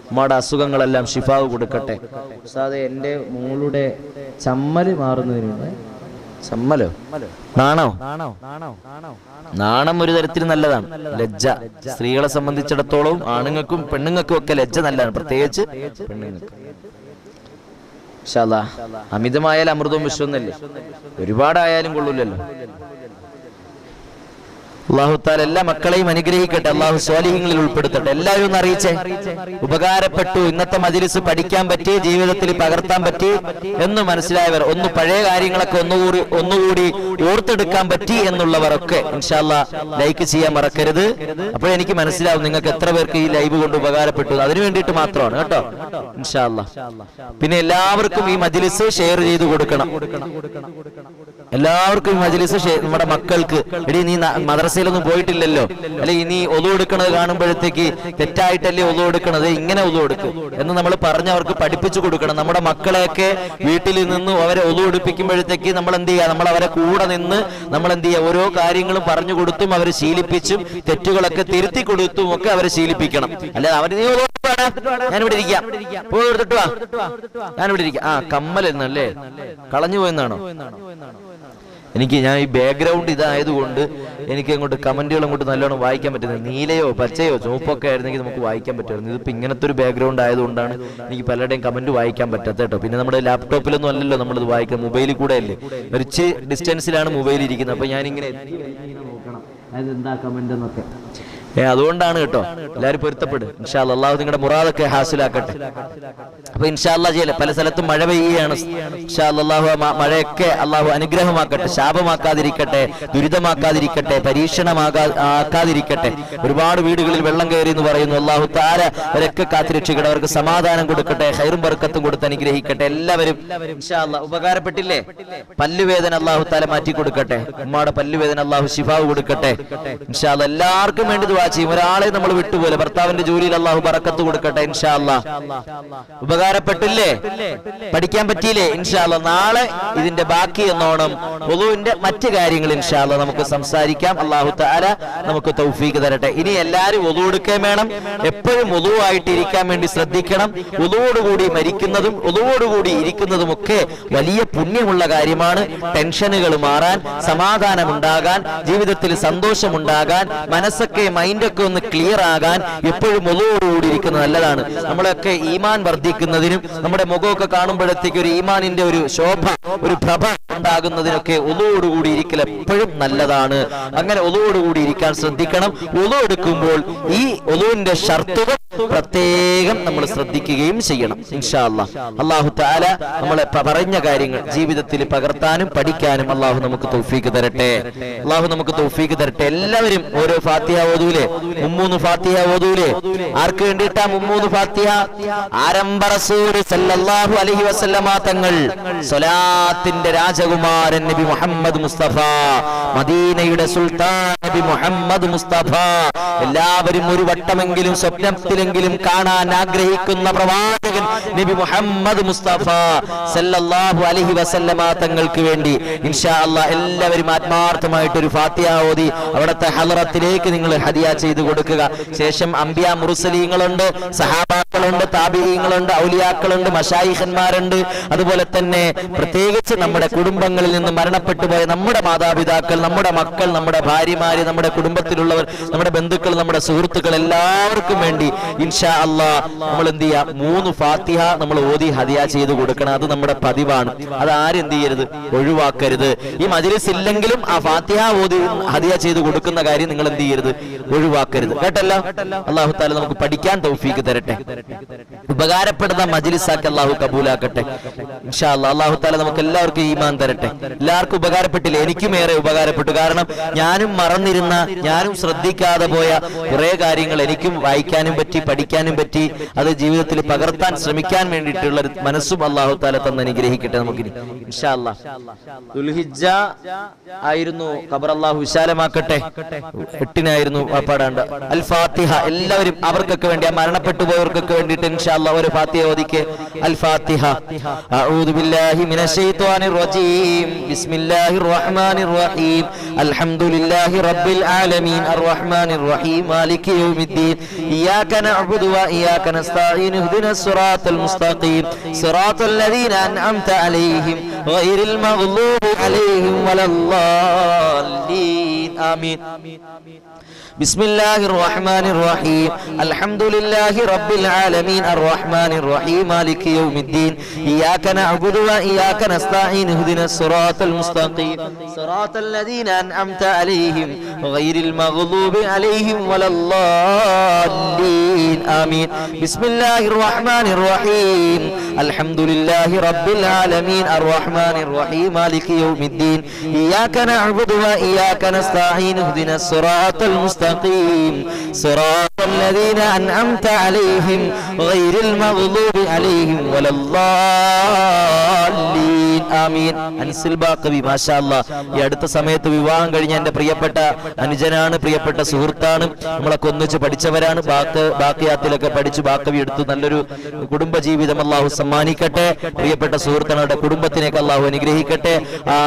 നമ്മുടെ അസുഖങ്ങളെല്ലാം ശിഫാവ് കൊടുക്കട്ടെ. ഉസ്താദേ, എന്റെ മോളുടെ ചമ്മല് മാറുന്നതിനുണ്ട്. ചമ്മലോ? നാണോ? നാണം ഒരു തരത്തിൽ നല്ലതാണ്. ലജ്ജ സ്ത്രീകളെ സംബന്ധിച്ചിടത്തോളം ആണുങ്ങൾക്കും പെണ്ണുങ്ങൾക്കും ഒക്കെ ലജ്ജ നല്ലതാണ്, പ്രത്യേകിച്ച് പെണ്ണുങ്ങൾക്ക്. ഇൻഷാ അല്ലാഹ് അമിതമായാൽ അമൃതവും വിശ്വന്നല്ലേ, ഒരുപാടായാലും കൊള്ളൂലല്ലോ. അല്ലാഹു തആല എല്ലാ മക്കളെയും അനുഗ്രഹിക്കട്ടെ. അല്ലാഹു സ്വാലിഹീങ്ങളിൽ ഉൾപ്പെടുത്തട്ടെ. എല്ലാവരും ഒന്ന് അറിയിച്ചേ, ഉപകാരപ്പെട്ടു, ഇന്നത്തെ മജ്‌ലിസ് പഠിക്കാൻ പറ്റി, ജീവിതത്തിൽ പകർത്താൻ പറ്റി എന്ന് മനസ്സിലായവർ, ഒന്ന് പഴയ കാര്യങ്ങളൊക്കെ ഒന്നുകൂടി ഓർത്തെടുക്കാൻ പറ്റി എന്നുള്ളവരൊക്കെ ഇൻഷാ അല്ലാഹ് ലൈക്ക് ചെയ്യാൻ മറക്കരുത്. അപ്പോഴെനിക്ക് മനസ്സിലാവും നിങ്ങൾക്ക് എത്ര പേർക്ക് ഈ ലൈവ് കൊണ്ട് ഉപകാരപ്പെട്ടു. അതിനു വേണ്ടിയിട്ട് മാത്രമാണ് കേട്ടോ. ഇൻഷാ അല്ലാഹ് പിന്നെ എല്ലാവർക്കും ഈ മജ്‌ലിസ് ഷെയർ ചെയ്ത് കൊടുക്കണം. എല്ലാവർക്കും ഈ മജ്‌ലിസ് നമ്മുടെ മക്കൾക്ക്, എടി നീ മദ്രസയിലൊന്നും പോയിട്ടില്ലല്ലോ, അല്ലെങ്കിൽ നീ ഒളു എടുക്കണത് കാണുമ്പോഴത്തേക്ക് തെറ്റായിട്ടല്ലേ ഒളു എടുക്കണത്, ഇങ്ങനെ ഒളു എടുക്കും എന്ന് നമ്മൾ പറഞ്ഞ് അവർക്ക് പഠിപ്പിച്ചു കൊടുക്കണം. നമ്മുടെ മക്കളെയൊക്കെ വീട്ടിൽ നിന്ന് അവരെ ഒളു എടുപ്പിക്കുമ്പോഴത്തേക്ക് നമ്മൾ എന്ത് ചെയ്യുക? നമ്മൾ അവരെ കൂടെ നിന്ന് നമ്മൾ എന്ത് ചെയ്യുക? ഓരോ കാര്യങ്ങളും പറഞ്ഞു കൊടുത്തും അവരെ ശീലിപ്പിച്ചും തെറ്റുകളൊക്കെ തിരുത്തി കൊടുത്തും ഒക്കെ അവരെ ശീലിപ്പിക്കണം. അല്ലെ അവര് നീ ഞാനിവിടെ ഇരിക്കാം, പോയി എടുത്തിട്ട് വാ, ഞാനിവിടെ ഇരിക്കാം. കമ്മൽ എന്നല്ലേ കളഞ്ഞു പോയെന്നാണോ? ഞാൻ ഈ ബാക്ക്ഗ്രൗണ്ട് ഇതായതുകൊണ്ട് എനിക്ക് അങ്ങോട്ട് കമന്റുകൾ അങ്ങോട്ട് നല്ലോണം വായിക്കാൻ പറ്റുന്നത്. നീലയോ പച്ചയോ ചുവപ്പൊക്കെ ആയിരുന്നെങ്കിൽ നമുക്ക് വായിക്കാൻ പറ്റുമായിരുന്നു. ഇതിപ്പോ ഇങ്ങനത്തെ ഒരു ബാക്ക്ഗ്രൗണ്ട് ആയതുകൊണ്ടാണ് എനിക്ക് പലരുടെയും കമന്റ് വായിക്കാൻ പറ്റാത്ത കേട്ടോ. പിന്നെ നമ്മുടെ ലാപ്ടോപ്പിലൊന്നും അല്ലല്ലോ നമ്മളിത് വായിക്കുന്നത്, മൊബൈലിൽ കൂടെ അല്ലേ, ഒരു ഡിസ്റ്റൻസിലാണ് മൊബൈൽ ഇരിക്കുന്നത്. അപ്പൊ ഞാനിങ്ങനെ നോക്കണം അതെന്താ കമന്റ് എന്നൊക്കെ. അതുകൊണ്ടാണ് കേട്ടോ. എല്ലാവരും പൊരുത്തപ്പെടും. ഇൻഷാ അല്ലാഹ് അല്ലാഹു നിങ്ങളുടെ മുറാദൊക്കെ ഹാസിലാക്കട്ടെ. അപ്പൊ ഇൻഷാ അല്ലാഹ് ചെയ്യല്ലേ, പല സ്ഥലത്തും മഴ പെയ്യുകയാണ്. ഇൻഷാ അല്ലാഹ് മഴയൊക്കെ അല്ലാഹു അനുഗ്രഹമാക്കട്ടെ, ശാപമാക്കാതിരിക്കട്ടെ, ദുരിതമാക്കാതിരിക്കട്ടെ, പരീക്ഷണമാക്കാതിരിക്കട്ടെ. ഒരുപാട് വീടുകളിൽ വെള്ളം കയറി എന്ന് പറയുന്നു. അല്ലാഹു തആല അവരൊക്കെ കാത്തിരക്ഷിക്കട്ടെ, അവർക്ക് സമാധാനം കൊടുക്കട്ടെ, ഖൈറും ബർക്കത്തും കൊടുത്ത് അനുഗ്രഹിക്കട്ടെ. എല്ലാവരും ഇൻഷാ അല്ലാഹ് ഉപകാരപ്പെട്ടില്ലേ? പല്ലുവേദന അല്ലാഹു തആല മാറ്റി കൊടുക്കട്ടെ. ഉമ്മയുടെ പല്ലുവേദന അല്ലാഹു ശിഫാവ് കൊടുക്കട്ടെ. ഇൻഷാ അല്ലാഹ് എല്ലാവർക്കും വേണ്ടി ദുആ ചെയ്യും. ഒരാളെ നമ്മൾ വിട്ടുപോലെ ഭർത്താവിന്റെ ജോലിയിൽ അല്ലാഹു ബറക്കത്ത് കൊടുക്കട്ടെ. ഇൻഷാ അല്ലാഹ് ഉപകാരപ്പെട്ടില്ലേ? പഠിക്കാൻ പറ്റിയില്ലേ? ഇൻഷാ അല്ലാഹ് നാളെ ഇതിന്റെ ബാക്കി എന്നോണം വുളൂവിന്റെ മറ്റു കാര്യങ്ങൾ ഇൻഷാ അല്ലാഹ് നമുക്ക് സംസാരിക്കാം. അല്ലാഹു തആല നമുക്ക് തൗഫീഖ് തരട്ടെ. ഇനി എല്ലാവരും വുളൂ എടുക്കാൻ വേണം. എപ്പോഴും വുളൂ ആയിട്ട് ഇരിക്കാൻ വേണ്ടി ശ്രദ്ധിക്കണം. വുളൂവോടുകൂടി മരിക്കുന്നതും വുളൂവോടുകൂടി ഇരിക്കുന്നതും ഒക്കെ വലിയ പുണ്യമുള്ള കാര്യമാണ്. ടെൻഷനുകൾ മാറാൻ, സമാധാനം ഉണ്ടാകാൻ, ജീവിതത്തിൽ സന്തോഷമുണ്ടാകാൻ, മനസ്സൊക്കെ മൈൻഡൊക്കെ ഒന്ന് ക്ലിയർ ആകാൻ എപ്പോഴും വുളൂവോടുകൂടി ഇരിക്കുന്നത് നല്ലതാണ്. നമ്മളൊക്കെ ഈമാൻ വർദ്ധിക്കുന്നതിനും നമ്മുടെ മുഖമൊക്കെ കാണുമ്പോഴത്തേക്ക് ഒരു ഈമാനിന്റെ ഒരു ശോഭ, ഒരു പ്രഭ ഉണ്ടാകുന്നതിനൊക്കെ വുളൂവോടുകൂടി ഇരിക്കൽ എപ്പോഴും നല്ലതാണ്. അങ്ങനെ വുളൂവോടുകൂടി ഇരിക്കാൻ ശ്രദ്ധിക്കണം. വുളൂ എടുക്കുമ്പോൾ ഈ വുളൂവിന്റെ ഷർത്തുകൾ പ്രത്യേകം നമ്മൾ ശ്രദ്ധിക്കുകയും ചെയ്യണം. ഇൻഷാ അല്ലാഹ് അല്ലാഹു തആല നമ്മളെ പറഞ്ഞ കാര്യങ്ങൾ ജീവിതത്തിൽ പകർത്താനും പഠിക്കാനും അല്ലാഹു നമുക്ക് തൗഫീഖ് തരട്ടെ. അല്ലാഹു നമുക്ക് തൗഫീഖ് തരട്ടെ. എല്ലാവരും ഓരോ ഫാത്തിഹ ഓതൂലേ? 3 ഫാത്തിഹ ഓതൂലേ? ആർക്ക് വേണ്ടിയിട്ടാ 3 ഫാത്തിഹ? ആരംഭ റസൂൽ സല്ലല്ലാഹു അലൈഹി വസല്ലമ തങ്ങൾ, സ്വലാത്തിന്റെ രാജകുമാരൻ നബി മുഹമ്മദ് മുസ്തഫ, മദീനയുടെ സുൽത്താൻ നബി മുഹമ്മദ് മുസ്തഫ, എല്ലാവരും ഒരു വട്ടമെങ്കിലും സ്വപ്നത്തിലെങ്കിലും കാണാൻ ആഗ്രഹിക്കുന്ന പ്രവാചകൻ നബി മുഹമ്മദ് മുസ്തഫ സല്ലല്ലാഹു അലൈഹി വസല്ലമ തങ്ങൾക്ക് വേണ്ടി ഇൻഷാ അല്ലാഹ് എല്ലാവരും ആത്മാർത്ഥമായിട്ട് ഒരു ഫാത്തിഹ ഓതി അവിടുത്തെ ഹളറത്തിലേക്ക് നിങ്ങൾ ഹദിയ ചെയ്തു കൊടുക്കുക. ശേഷം അംബിയ മുർസലീങ്ങളുണ്ട്, സഹാബാക്കളുണ്ട്, താബിഈങ്ങളുണ്ട്, ഔലിയാക്കളുണ്ട്, മശായിഖന്മാരുണ്ട്. അതുപോലെ തന്നെ പ്രത്യേകിച്ച് നമ്മുടെ കുടുംബങ്ങളിൽ നിന്ന് മരണപ്പെട്ടു പോയ നമ്മുടെ മാതാപിതാക്കൾ, നമ്മുടെ മക്കൾ, നമ്മുടെ ഭാര്യമാര്, നമ്മുടെ കുടുംബത്തിലുള്ളവർ, നമ്മുടെ ബന്ധുക്കൾ, നമ്മുടെ സുഹൃത്തുക്കൾ, എല്ലാവർക്കും വേണ്ടി ഇൻഷാ അല്ലാഹ് നമ്മൾ എന്ത് ചെയ്യാം? 3 ഫാത്തിഹ നമ്മൾ ഓതി ഹദിയ ചെയ്തു കൊടുക്കണം. അത് നമ്മുടെ പതിവാണ്. അത് ആരും എന്ത് ചെയ്യരുത്? ഒഴിവാക്കരുത്. ഈ മജ്‌ലിസ് ഇല്ലെങ്കിലും ആ ഫാത്തിഹ ഓതി ഹദിയ ചെയ്തു കൊടുക്കുന്ന കാര്യം നിങ്ങൾ എന്ത് ചെയ്യരുത്? ഒഴിവാക്കരുത്. കേട്ടല്ലോ? അല്ലാഹു തആല നമുക്ക് പഠിക്കാൻ തൗഫീഖ് തരട്ടെ. ഉപകാരപ്പെടുന്ന മജ്‌ലിസാക്കി അല്ലാഹു കബൂലാക്കട്ടെ. ഇൻഷാ അല്ലാഹ് അല്ലാഹു തആല നമുക്ക് എല്ലാവർക്കും ഈമാൻ തരട്ടെ. എല്ലാവർക്കും ഉപകാരപ്പെട്ടില്ലേ? എനിക്കും ഏറെ ഉപകാരപ്പെട്ടു. കാരണം ഞാനും മറന്നിരുന്ന, ഞാനും ശ്രദ്ധിക്കാതെ പോയ കുറെ കാര്യങ്ങൾ എനിക്കും വായിക്കാനും പറ്റി, പഠിക്കാനും പറ്റി. അത് ജീവിതത്തിൽ പകർത്താൻ ശ്രമിക്കാൻ വേണ്ടിയിട്ടുള്ള ഒരു മനസ്സും അല്ലാഹു തആല തന്ന് അനുഗ്രഹിക്കട്ടെ. നമുക്കിനി ഇൻഷാ അല്ലാഹ് ദുൽഹിജ്ജ ആയിരുന്നു, ഖബർ അല്ലാഹു വിശാലമാക്കട്ടെ. 8-നായിരുന്നു പാടാണ്ട് അൽ ഫാത്തിഹ. എല്ലാവരും അവർക്കൊക്കെ വേണ്ടി, ആ മരണപ്പെട്ടു പോയവർക്കൊക്കെ വേണ്ടിയിട്ട് ഇൻഷാ അല്ലാഹ് ഒരു ഫാത്തിഹ ഓദിക്കെ. അൽ ഫാത്തിഹ. അഊദു ബില്ലാഹി മിനശ് ശൈത്വാനിർ റജീം. ബിസ്മില്ലാഹിർ റഹ്മാനിർ റഹീം. അൽഹംദുലില്ലാഹി റബ്ബിൽ ആലമീൻ അർറഹ്മാനിർ റഹീം മാലികി യൗമിദ്ദീൻ. ഇയ്യാക നഅ്ബുദു വ ഇയ്യാക നസ്തഈൻ. ഇഹ്ദിനസ് സിറാത്തൽ മുസ്തഖീം. സിറാത്തൽ ലദീന അൻഅംത അലൈഹിം ഗൈറിൽ മഗ്ളൂബി അലൈഹിം വലദ്ദാല്ലീൻ. ആമീൻ. بسم الله الرحمن الرحيم. الحمد لله رب العالمين الرحمن الرحيم مالك يوم الدين. إياك نعبد وإياك نستعين. اهدنا الصراط المستقيم صراط الذين أنعمت عليهم غير المغضوب عليهم ولا الضالين. آمين. بسم الله الرحمن الرحيم. الحمد لله رب العالمين الرحمن الرحيم مالك يوم الدين. إياك نعبد وإياك نستعين. اهدنا الصراط المستقيم صراط الذين أنعمت عليهم غير المغضوب عليهم ولا الضالين. ആമീൻ. അൻസിൽ ബാഖവി മാഷാ അല്ലാഹ്. ഈ അടുത്ത സമയത്ത് വിവാഹം കഴിഞ്ഞ എന്റെ പ്രിയപ്പെട്ട അനുജനാണ്, പ്രിയപ്പെട്ട സുഹൃത്താണ്. നമ്മളൊക്കെ ഒന്നിച്ച് പഠിച്ചവരാണ്. ബാക്കിയാത്തിലൊക്കെ പഠിച്ചു ബാക്കവി എടുത്തു. നല്ലൊരു കുടുംബ ജീവിതം അല്ലാഹു സമ്മാനിക്കട്ടെ. പ്രിയപ്പെട്ട സുഹൃത്തിനോടെ കുടുംബത്തിനേക്ക് അല്ലാഹു അനുഗ്രഹിക്കട്ടെ.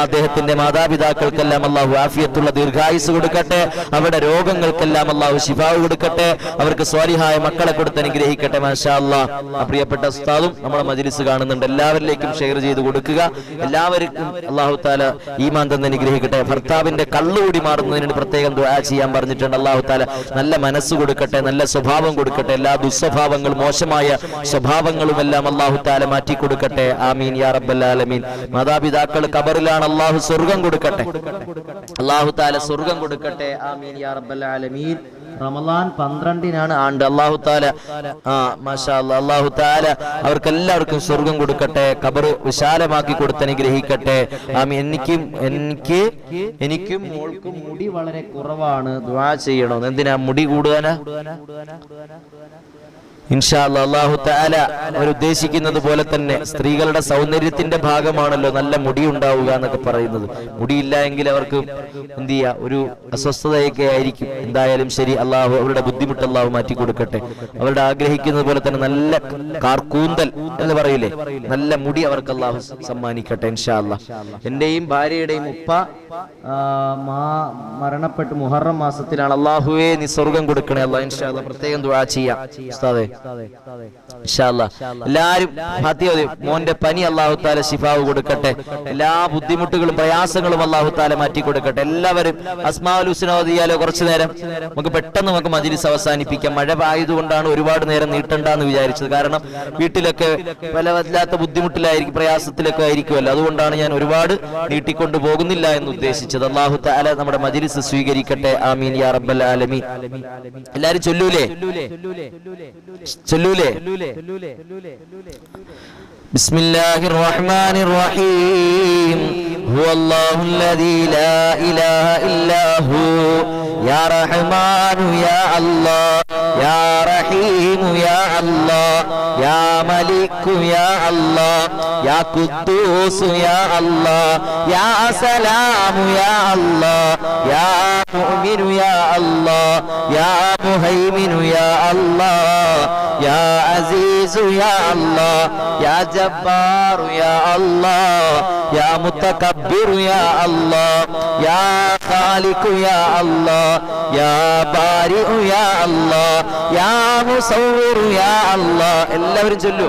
അദ്ദേഹത്തിന്റെ മാതാപിതാക്കൾക്കെല്ലാം അല്ലാഹു ആഫിയത്തുള്ള ദീർഘായുസ് കൊടുക്കട്ടെ. അവരുടെ രോഗങ്ങൾക്കെല്ലാം അല്ലാഹു ശിഫാവ് കൊടുക്കട്ടെ. അവർക്ക് സ്വാലിഹായ മക്കളെ കൊടുത്ത് അനുഗ്രഹിക്കട്ടെ. മാഷാ അല്ലാഹ്. പ്രിയപ്പെട്ട ഉസ്താദും നമ്മുടെ മജ്‌ലിസ് കാണുന്നുണ്ട്. എല്ലാവരിലേക്കും ഷെയർ ചെയ്ത് കൊടുക്കുക. എല്ലാവർക്കും അല്ലാഹു തആല ഈമാൻ തന്ന് അനുഗ്രഹിക്കട്ടെ. ഭർത്താവിന്റെ കള്ളുകൂടി മാറുന്നതിന് പ്രത്യേകം ദുആ ചെയ്യാൻ പറഞ്ഞിട്ടുണ്ട്. അല്ലാഹു തആല നല്ല മനസ്സ് കൊടുക്കട്ടെ, നല്ല സ്വഭാവം കൊടുക്കട്ടെ. എല്ലാ ദുസ്വഭാവങ്ങളും, മോശമായ സ്വഭാവങ്ങളും എല്ലാം അല്ലാഹു തആല മാറ്റി കൊടുക്കട്ടെ. ആമീൻ യാ റബ്ബൽ ആലമീൻ. മാതാപിതാക്കൾ ഖബറിലാണ്, അല്ലാഹു സ്വർഗ്ഗം കൊടുക്കട്ടെ. അല്ലാഹു തആല സ്വർഗ്ഗം കൊടുക്കട്ടെ. ആമീൻ യാ റബ്ബൽ ആലമീൻ. റമളാൻ 12-നാണ് ആണ്ട്. അല്ലാഹു തആല മാഷാ അല്ലാഹ് അല്ലാഹു തആല അവർക്കെല്ലാവർക്കും സ്വർഗ്ഗം കൊടുക്കട്ടെ. ഖബർ വിശാലമാക്കി കൊടുത്ത് അനുഗ്രഹിക്കട്ടെ. ആമീൻ. എനിക്കും മോൾക്കും മുടി വളരെ കുറവാണ്, ദുആ ചെയ്യണം. എന്തിനാ മുടി കൂടാനാ? ഇൻഷാ അല്ലാഹ് അല്ലാഹു തആല അവരുദ്ദേശിക്കുന്നത് പോലെ തന്നെ സ്ത്രീകളുടെ സൗന്ദര്യത്തിന്റെ ഭാഗമാണല്ലോ നല്ല മുടി ഉണ്ടാവുക എന്നൊക്കെ പറയുന്നത്. മുടിയില്ല എങ്കിൽ അവർക്ക് എന്ത് ചെയ്യാ, ഒരു അസ്വസ്ഥതയൊക്കെ ആയിരിക്കും. എന്തായാലും ശരി, അള്ളാഹു അവരുടെ ബുദ്ധിമുട്ട് അള്ളാഹു മാറ്റി കൊടുക്കട്ടെ. അവരുടെ ആഗ്രഹിക്കുന്നത് പോലെ തന്നെ നല്ല കാർക്കൂന്തൽ എന്ന് പറയില്ലേ, നല്ല മുടി അവർക്ക് അള്ളാഹു സമ്മാനിക്കട്ടെ ഇൻഷാ അല്ലാഹ്. എന്റെയും ഭാര്യയുടെയും ഉപ്പ മരണപ്പെട്ട് മുഹറം മാസത്തിലാണ്. അള്ളാഹുവേ നീ സ്വർഗം കൊടുക്കണേ അല്ലാഹ്. ഇൻഷാ അല്ലാഹ് പ്രത്യേകം ദുആ ചെയ്യാം ഉസ്താദേ. ഇൻഷാ അല്ലാഹ് എല്ലാവരും ഫാത്തിഹ ഓതി. മോന്റെ പനി അല്ലാഹു തആല ശിഫാവ് കൊടുക്കട്ടെ. എല്ലാ ബുദ്ധിമുട്ടുകളും പ്രയാസങ്ങളും അല്ലാഹു തആല മാറ്റി കൊടുക്കട്ടെ. എല്ലാവരും അസ്മാഉൽ ഹുസ്ന ഓതിയാലോ കുറച്ചു നേരം? നമുക്ക് പെട്ടെന്ന് നമുക്ക് മജ്‌ലിസ് അവസാനിപ്പിക്കാം. മഴ ആയതുകൊണ്ടാണ് ഒരുപാട് നേരം നീട്ടണ്ടെന്ന് വിചാരിച്ചത്. കാരണം വീട്ടിലൊക്കെ പല വല്ലാത്ത ബുദ്ധിമുട്ടിലായിരിക്കും, പ്രയാസത്തിലൊക്കെ ആയിരിക്കുമല്ലോ. അതുകൊണ്ടാണ് ഞാൻ ഒരുപാട് നീട്ടിക്കൊണ്ടു പോകുന്നില്ല എന്ന് ഉദ്ദേശിച്ചത്. അല്ലാഹു തആല നമ്മുടെ മജ്‌ലിസ് സ്വീകരിക്കട്ടെ. ആമീൻ യാ റബ്ബൽ ആലമീൻ. എല്ലാവരും ചൊല്ലൂലേ? ബിസ്മില്ലാഹിർ റഹ്മാനിർ റഹീം. ഹുവല്ലാഹുല്ലദീ ലാ ഇലാഹ ഇല്ലാഹു യാ റഹ്മാനു യാ അല്ലാഹ് യാ റഹീമു യാ അല്ലാഹ് യാ മലിക്കു യാ അല്ലാഹ് യാ ഖുദ്ദൂസു യാ അല്ലാഹ് യാ സലാമു യാ അല്ലാഹ് യാ മുഅ്മിനു യാ അല്ലാഹ് യാ മുഹൈമിനു യാ അല്ലാഹ് യാ അസീസു യാ അല്ലാഹ് യാ ജബ്ബാറു യാ അല്ലാഹ് യാ മുതകബ്ബിറു യാ അല്ലാഹ് യാ ഖാലിഖു യാ അല്ലാഹ് യാ ബാരിഉ യാ അല്ലാഹ് യാ മുസവ്വിറു യാ അല്ലാഹ്. എല്ലാവരും ചൊല്ലൂ.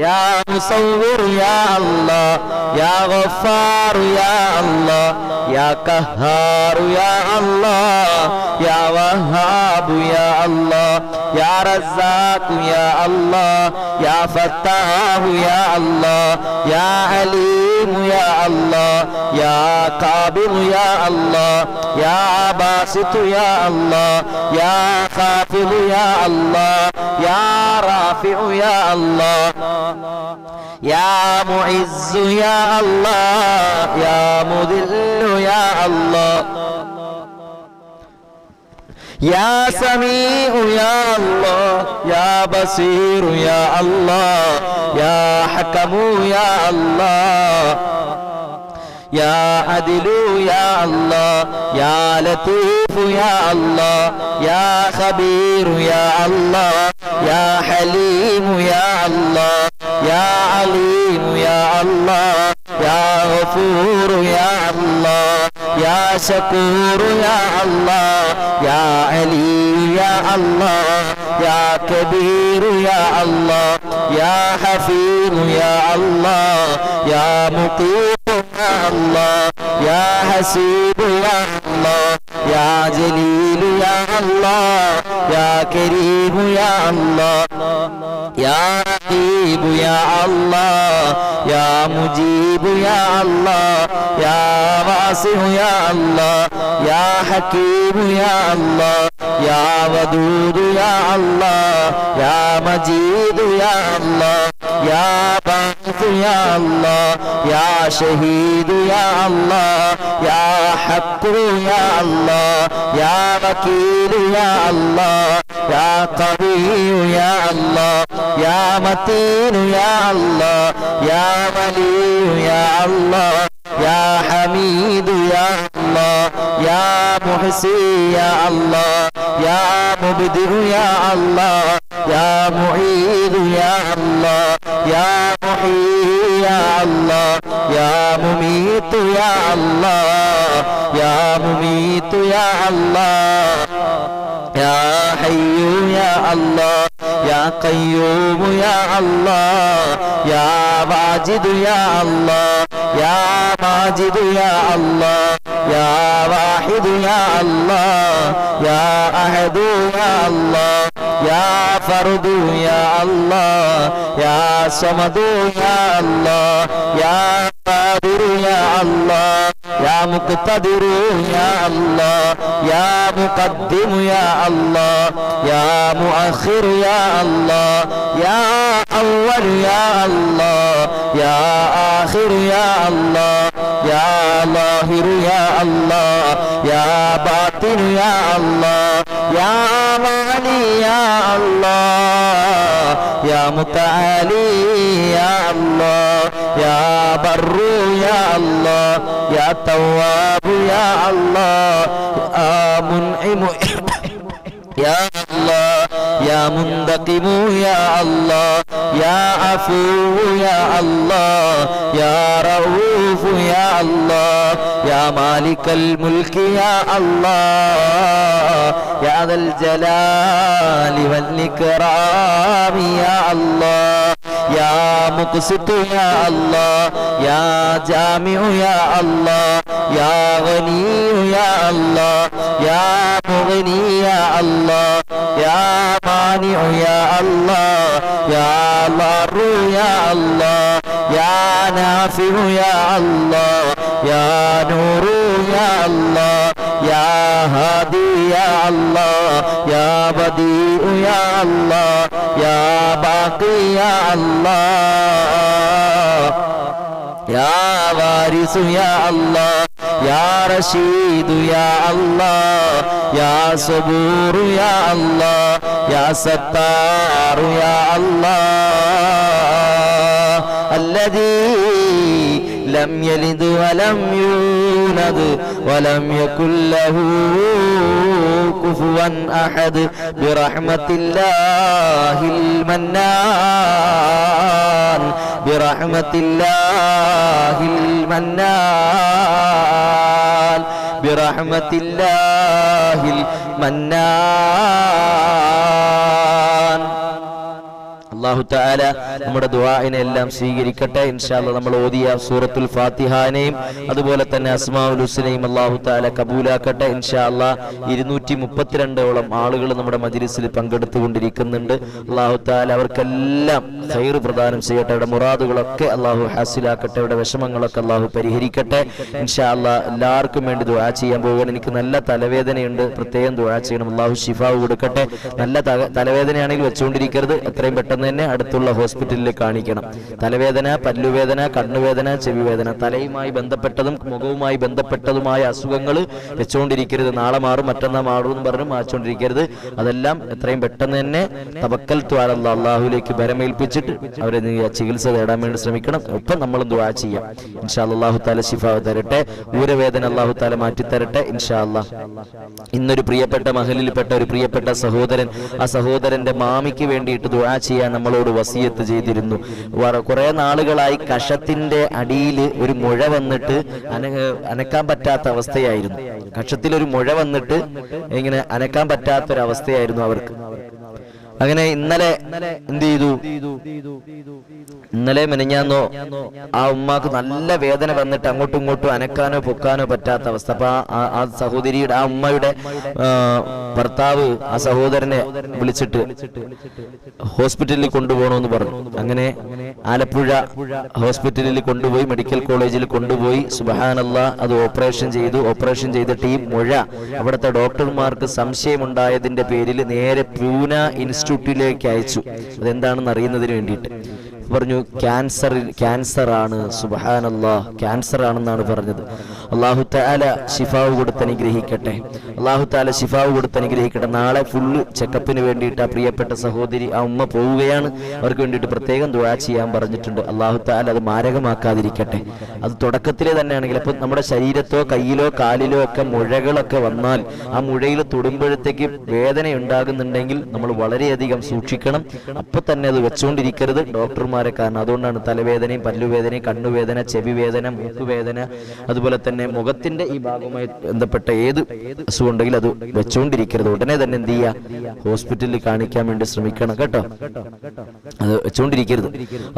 യാ മുസവ്വിറു യാ അല്ലാഹ് യാ ഗഫാറു യാ അല്ലാഹ് യാ ഖഹാറു യാ അല്ലാഹ് യാ വഹാബു യാ അല്ലാഹ് യാ റസാഖു യാ അല്ലാഹ് യാ ഫത്താഹു യാ അല്ലാഹ് യാ അലീമു യാ അല്ലാഹ് യാ ഖാബിദു യാ അല്ലാഹ് യാ ബാസിതു യാ അല്ലാഹ് യാ ഖാഫിദു യാ അല്ലാഹ് യാ റാഫിഉ യാ അല്ലാഹ് യാ മുഇസ്സു യാ അല്ലാഹ് യാ മുദില്ലു യാ അല്ലാഹ് യാ സമീഉ യാ അല്ലാഹ് യാ ബസീറു യാ അല്ലാഹ് യാ ഹകമു യാ അല്ലാഹ് യാ അദിലു യാ അല്ലാഹ് യാ ലതീഫു യാ അല്ലാഹ് യാ ഖബീറു യാ അല്ലാഹ് യാ ഹലീമു യാ അല്ലാഹ് യാ അലീമു യാ അല്ലാഹ് യാ ഗഫൂറു യാ അല്ലാഹ് യാ ശകൂറു യാ അല്ലാഹ് യാ അലിയു യാ അല്ലാഹ് യാ കബീറു യാ അല്ലാഹ് യാ ഹഫീദു യാ അല്ലാഹ് യാ മുഖീതു യാ അല്ലാഹ് യാ ഹസീബു യാ അല്ലാഹ് യാ ജലീലു യാ അല്ലാഹ് യാ കരീമു യാ അല്ലാഹ് യാ റഖീബു യാ അല്ലാഹ് യാ മുജീബു യാ അല്ലാഹ് യാ വാസിഉ യാ അല്ലാഹ് യാ ഹകീമു യാ അല്ലാഹ് യാ വദൂദു യാ അല്ലാഹ് യാ മജീദു യാ അല്ലാഹ് യാ ബാഇസു യാ അല്ലാഹ് യാ ഷഹീദു യാ അല്ലാഹ് യാ ഹഖ്ഖു യാ അല്ലാഹ് യാ വകീലു യാ അല്ലാഹ് യാ ഖവിയ്യു യാ അല്ലാഹ് യാ മതീനു യാ അല്ലാഹ് യാ വലിയ്യു യാ അല്ലാഹ് യാ ഹമീദു യാ അല്ലാഹ് യാ മുഹ്സി യാ അല്ലാഹ് യാ മുബ്ദിഉ യാ അല്ലാഹ് യാ മുഈദു യാ അല്ലാഹ് യാ മുഹീ യാ അല്ലാഹ് യാ മുമീതു യാ അല്ലാഹ് യാ മുമീതു യാ അല്ലാഹ് യാ ഹയ്യു യാ അല്ലാഹ് യാ ഖയ്യൂമു യാ അല്ലാഹ് യാ വാജിദു യാ അല്ലാഹ് യാ മാജിദു യാ അല്ലാഹ് യാ വാഹിദു യാ അല്ലാഹ് യാ അഹദു യാ അല്ലാഹ് യാ ഫർദു യാ അല്ലാഹ് യാ സമദു യാ അല്ലാഹ് യാ ഖാദിറു യാ അല്ലാഹ് യാ മുഖ്തദിറു യാ അല്ലാഹ് യാ മുഖദ്ദിമു യാ അല്ലാഹ് യാ മുഅഖിറു യാ അല്ലാഹ് യാ അവ്വലു യാ അല്ലാഹ് യാ ആഖിറു യാ അല്ലാഹ് യാ ളാഹിറു യാ അല്ലാഹ് യാ ബാത്തിനു യാ അല്ലാഹ് യാ വാലി യാ അല്ലാഹ് يا متعالي يا الله يا بر يا الله يا تواب يا الله يا منعم يا الله يا منتقم يا الله يا عفو يا الله يا رؤوف يا الله يا مالك الملك يا الله يا ذا الجلال والإكرام يا الله يا مقسط يا الله يا جامع يا الله يا غني يا الله يا مغني يا الله يا مانع يا الله يا ضار يا الله يا نافع يا الله يا نور يا الله يا هادي يا الله يا بديع يا الله يا باقي يا الله يا وارث يا الله يا رشيد يا الله يا صبور يا الله يا ستار يا الله الذي لم يلد ولم يولد ولم يكن له كفوا أحد برحمة الله المنان برحمة الله المنان برحمة الله المنان അല്ലാഹു തആല നമ്മുടെ ദുആഇനെ എല്ലാം സ്വീകരിക്കട്ടെ. ഇൻഷാ അല്ലാഹ് നമ്മൾ ഓതിയ സൂറത്തുൽ ഫാത്തിഹാനെയും അതുപോലെ തന്നെ അസ്മാഉൽ ഹുസ്നയും അല്ലാഹു തആല കബൂലാക്കട്ടെ. ഇൻഷാ അല്ലാഹ് 232ഓളം ആളുകൾ നമ്മുടെ മജ്ലിസിൽ പങ്കെടുത്തുകൊണ്ടിരിക്കുന്നുണ്ട്. അല്ലാഹു തആല അവർക്കെല്ലാം ഖൈർ പ്രദാനം ചെയ്യട്ടെ. അവരുടെ മുറാദുകളൊക്കെ അല്ലാഹു ഹാസിലാക്കട്ടെ. അവരുടെ വിഷമങ്ങളൊക്കെ അല്ലാഹു പരിഹരിക്കട്ടെ. ഇൻഷാ അല്ലാഹ് എല്ലാവർക്കും വേണ്ടി ദുആ ചെയ്യാൻ പോകുകയാണ്. എനിക്ക് നല്ല തലവേദനയുണ്ട്, പ്രത്യേകം ദുആ ചെയ്യണം. അല്ലാഹു ശിഫാവ് കൊടുക്കട്ടെ. നല്ല തലവേദനയാണെങ്കിൽ വെച്ചുകൊണ്ടിരിക്കരുത്, എത്രയും പെട്ടെന്ന് തന്നെ അടുത്തുള്ള ഹോസ്പിറ്റലിൽ കാണിക്കണം. തലവേദന, പല്ലുവേദന, കണ്ണുവേദന, ചെവിവേദന, തലയുമായി ബന്ധപ്പെട്ടതും മുഖവുമായി ബന്ധപ്പെട്ടതുമായ അസുഖങ്ങൾ വെച്ചുകൊണ്ടിരിക്കരുത്. നാളെ മാറും മറ്റന്നാൾ മാറും എന്ന് പറഞ്ഞ് മാറ്റിക്കൊണ്ടിരിക്കരുത്. അതെല്ലാം എത്രയും പെട്ടെന്ന് തന്നെ തവക്കൽതു അലല്ലാഹ്, അല്ലാഹുവിലേക്ക് ബരമേൽപ്പിച്ചിട്ട് അവരെ ചികിത്സ തേടാൻ വേണ്ടി ശ്രമിക്കണം. ഒപ്പം നമ്മളും ദുആ ചെയ്യാം. ഇൻഷാ അല്ലാഹ് അല്ലാഹു തആല ശിഫാ തരട്ടെ. ഊരവേദന അല്ലാഹു തആല മാറ്റി തരട്ടെ. ഇൻഷാ അല്ലാഹ് ഇന്നൊരു പ്രിയപ്പെട്ട മഹലിൽപ്പെട്ട ഒരു പ്രിയപ്പെട്ട സഹോദരൻ, ആ സഹോദരന്റെ മാമിക്ക് വേണ്ടിയിട്ട് ദുആ ചെയ്യാൻ നമ്മളോട് വസിയത്ത് ചെയ്തിരുന്നു. കുറെ നാളുകളായി കഷത്തിന്റെ അടിയിൽ ഒരു മുഴ വന്നിട്ട് അനക്കാൻ പറ്റാത്ത അവസ്ഥയായിരുന്നു. കക്ഷത്തിലൊരു മുഴ വന്നിട്ട് ഇങ്ങനെ അനക്കാൻ പറ്റാത്തൊരവസ്ഥയായിരുന്നു അവർക്ക്. അങ്ങനെ ഇന്നലെ എന്ത് ചെയ്തു, ഇന്നലെ മെനഞ്ഞാന്നോ ആ ഉമ്മാക്ക് നല്ല വേദന വന്നിട്ട് അങ്ങോട്ടും ഇങ്ങോട്ടും അനക്കാനോ പൊക്കാനോ പറ്റാത്ത അവസ്ഥ. അപ്പൊ ആ സഹോദരിയുടെ, ആ ഉമ്മയുടെ ഭർത്താവ് ആ സഹോദരനെ വിളിച്ചിട്ട് ഹോസ്പിറ്റലിൽ കൊണ്ടുപോകണമെന്ന് പറഞ്ഞു. അങ്ങനെ ആലപ്പുഴ ഹോസ്പിറ്റലിൽ കൊണ്ടുപോയി, മെഡിക്കൽ കോളേജിൽ കൊണ്ടുപോയി. സുബ്ഹാനല്ലാഹ്, അത് ഓപ്പറേഷൻ ചെയ്തു. ഓപ്പറേഷൻ ചെയ്തിട്ട് ഈ മുഴ അവിടുത്തെ ഡോക്ടർമാർക്ക് സംശയമുണ്ടായതിന്റെ പേരിൽ നേരെ പൂന ഇൻസ്റ്റിറ്റ്യൂട്ടിലേക്ക് അയച്ചു. അതെന്താണെന്ന് അറിയുന്നതിന് വേണ്ടിയിട്ട് പറഞ്ഞു. ക്യാൻസർ ആണ്. സുബ്ഹാനല്ലാഹ്, ക്യാൻസർ ആണെന്നാണ് പറഞ്ഞത്. അല്ലാഹു തആല ശിഫാവ് കൊടുത്ത് അനുഗ്രഹിക്കട്ടെ. അല്ലാഹു തആല ശിഫാവ് കൊടുത്ത് അനുഗ്രഹിക്കട്ടെ. നാളെ ഫുള്ള് ചെക്കപ്പിന് വേണ്ടിയിട്ട് ആ പ്രിയപ്പെട്ട സഹോദരി, ആ ഉമ്മ പോവുകയാണ്. അവർക്ക് വേണ്ടിയിട്ട് പ്രത്യേകം ദുആ ചെയ്യാൻ പറഞ്ഞിട്ടുണ്ട്. അല്ലാഹു തആല അത് മാരകമാക്കാതിരിക്കട്ടെ. അത് തുടക്കത്തിലെ തന്നെയാണെങ്കിൽ, അപ്പോൾ നമ്മുടെ ശരീരത്തോ കയ്യിലോ കാലിലോ ഒക്കെ മുഴകളൊക്കെ വന്നാൽ ആ മുഴയിൽ തൊടുമ്പോഴത്തേക്ക് വേദന ഉണ്ടാകുന്നുണ്ടെങ്കിൽ നമ്മൾ വളരെയധികം സൂക്ഷിക്കണം. അപ്പൊ തന്നെ അത് വെച്ചുകൊണ്ടിരിക്കരുത് ഡോക്ടർമാർ. കാരണം അതുകൊണ്ടാണ് തലവേദനയും പല്ലുവേദനയും കണ്ണുവേദന, ചെവിവേദന, മൂക്കുവേദന, അതുപോലെ തന്നെ മുഖത്തിന്റെ ഈ ഭാഗവുമായി ബന്ധപ്പെട്ട ഏത് അസുഖം ഉണ്ടെങ്കിലും അത് വെച്ചുകൊണ്ടിരിക്കരുത്. ഉടനെ തന്നെ എന്ത് ചെയ്യുക, ഹോസ്പിറ്റലിൽ കാണിക്കാൻ വേണ്ടി ശ്രമിക്കണം കേട്ടോ. അത് വെച്ചുകൊണ്ടിരിക്കരുത്.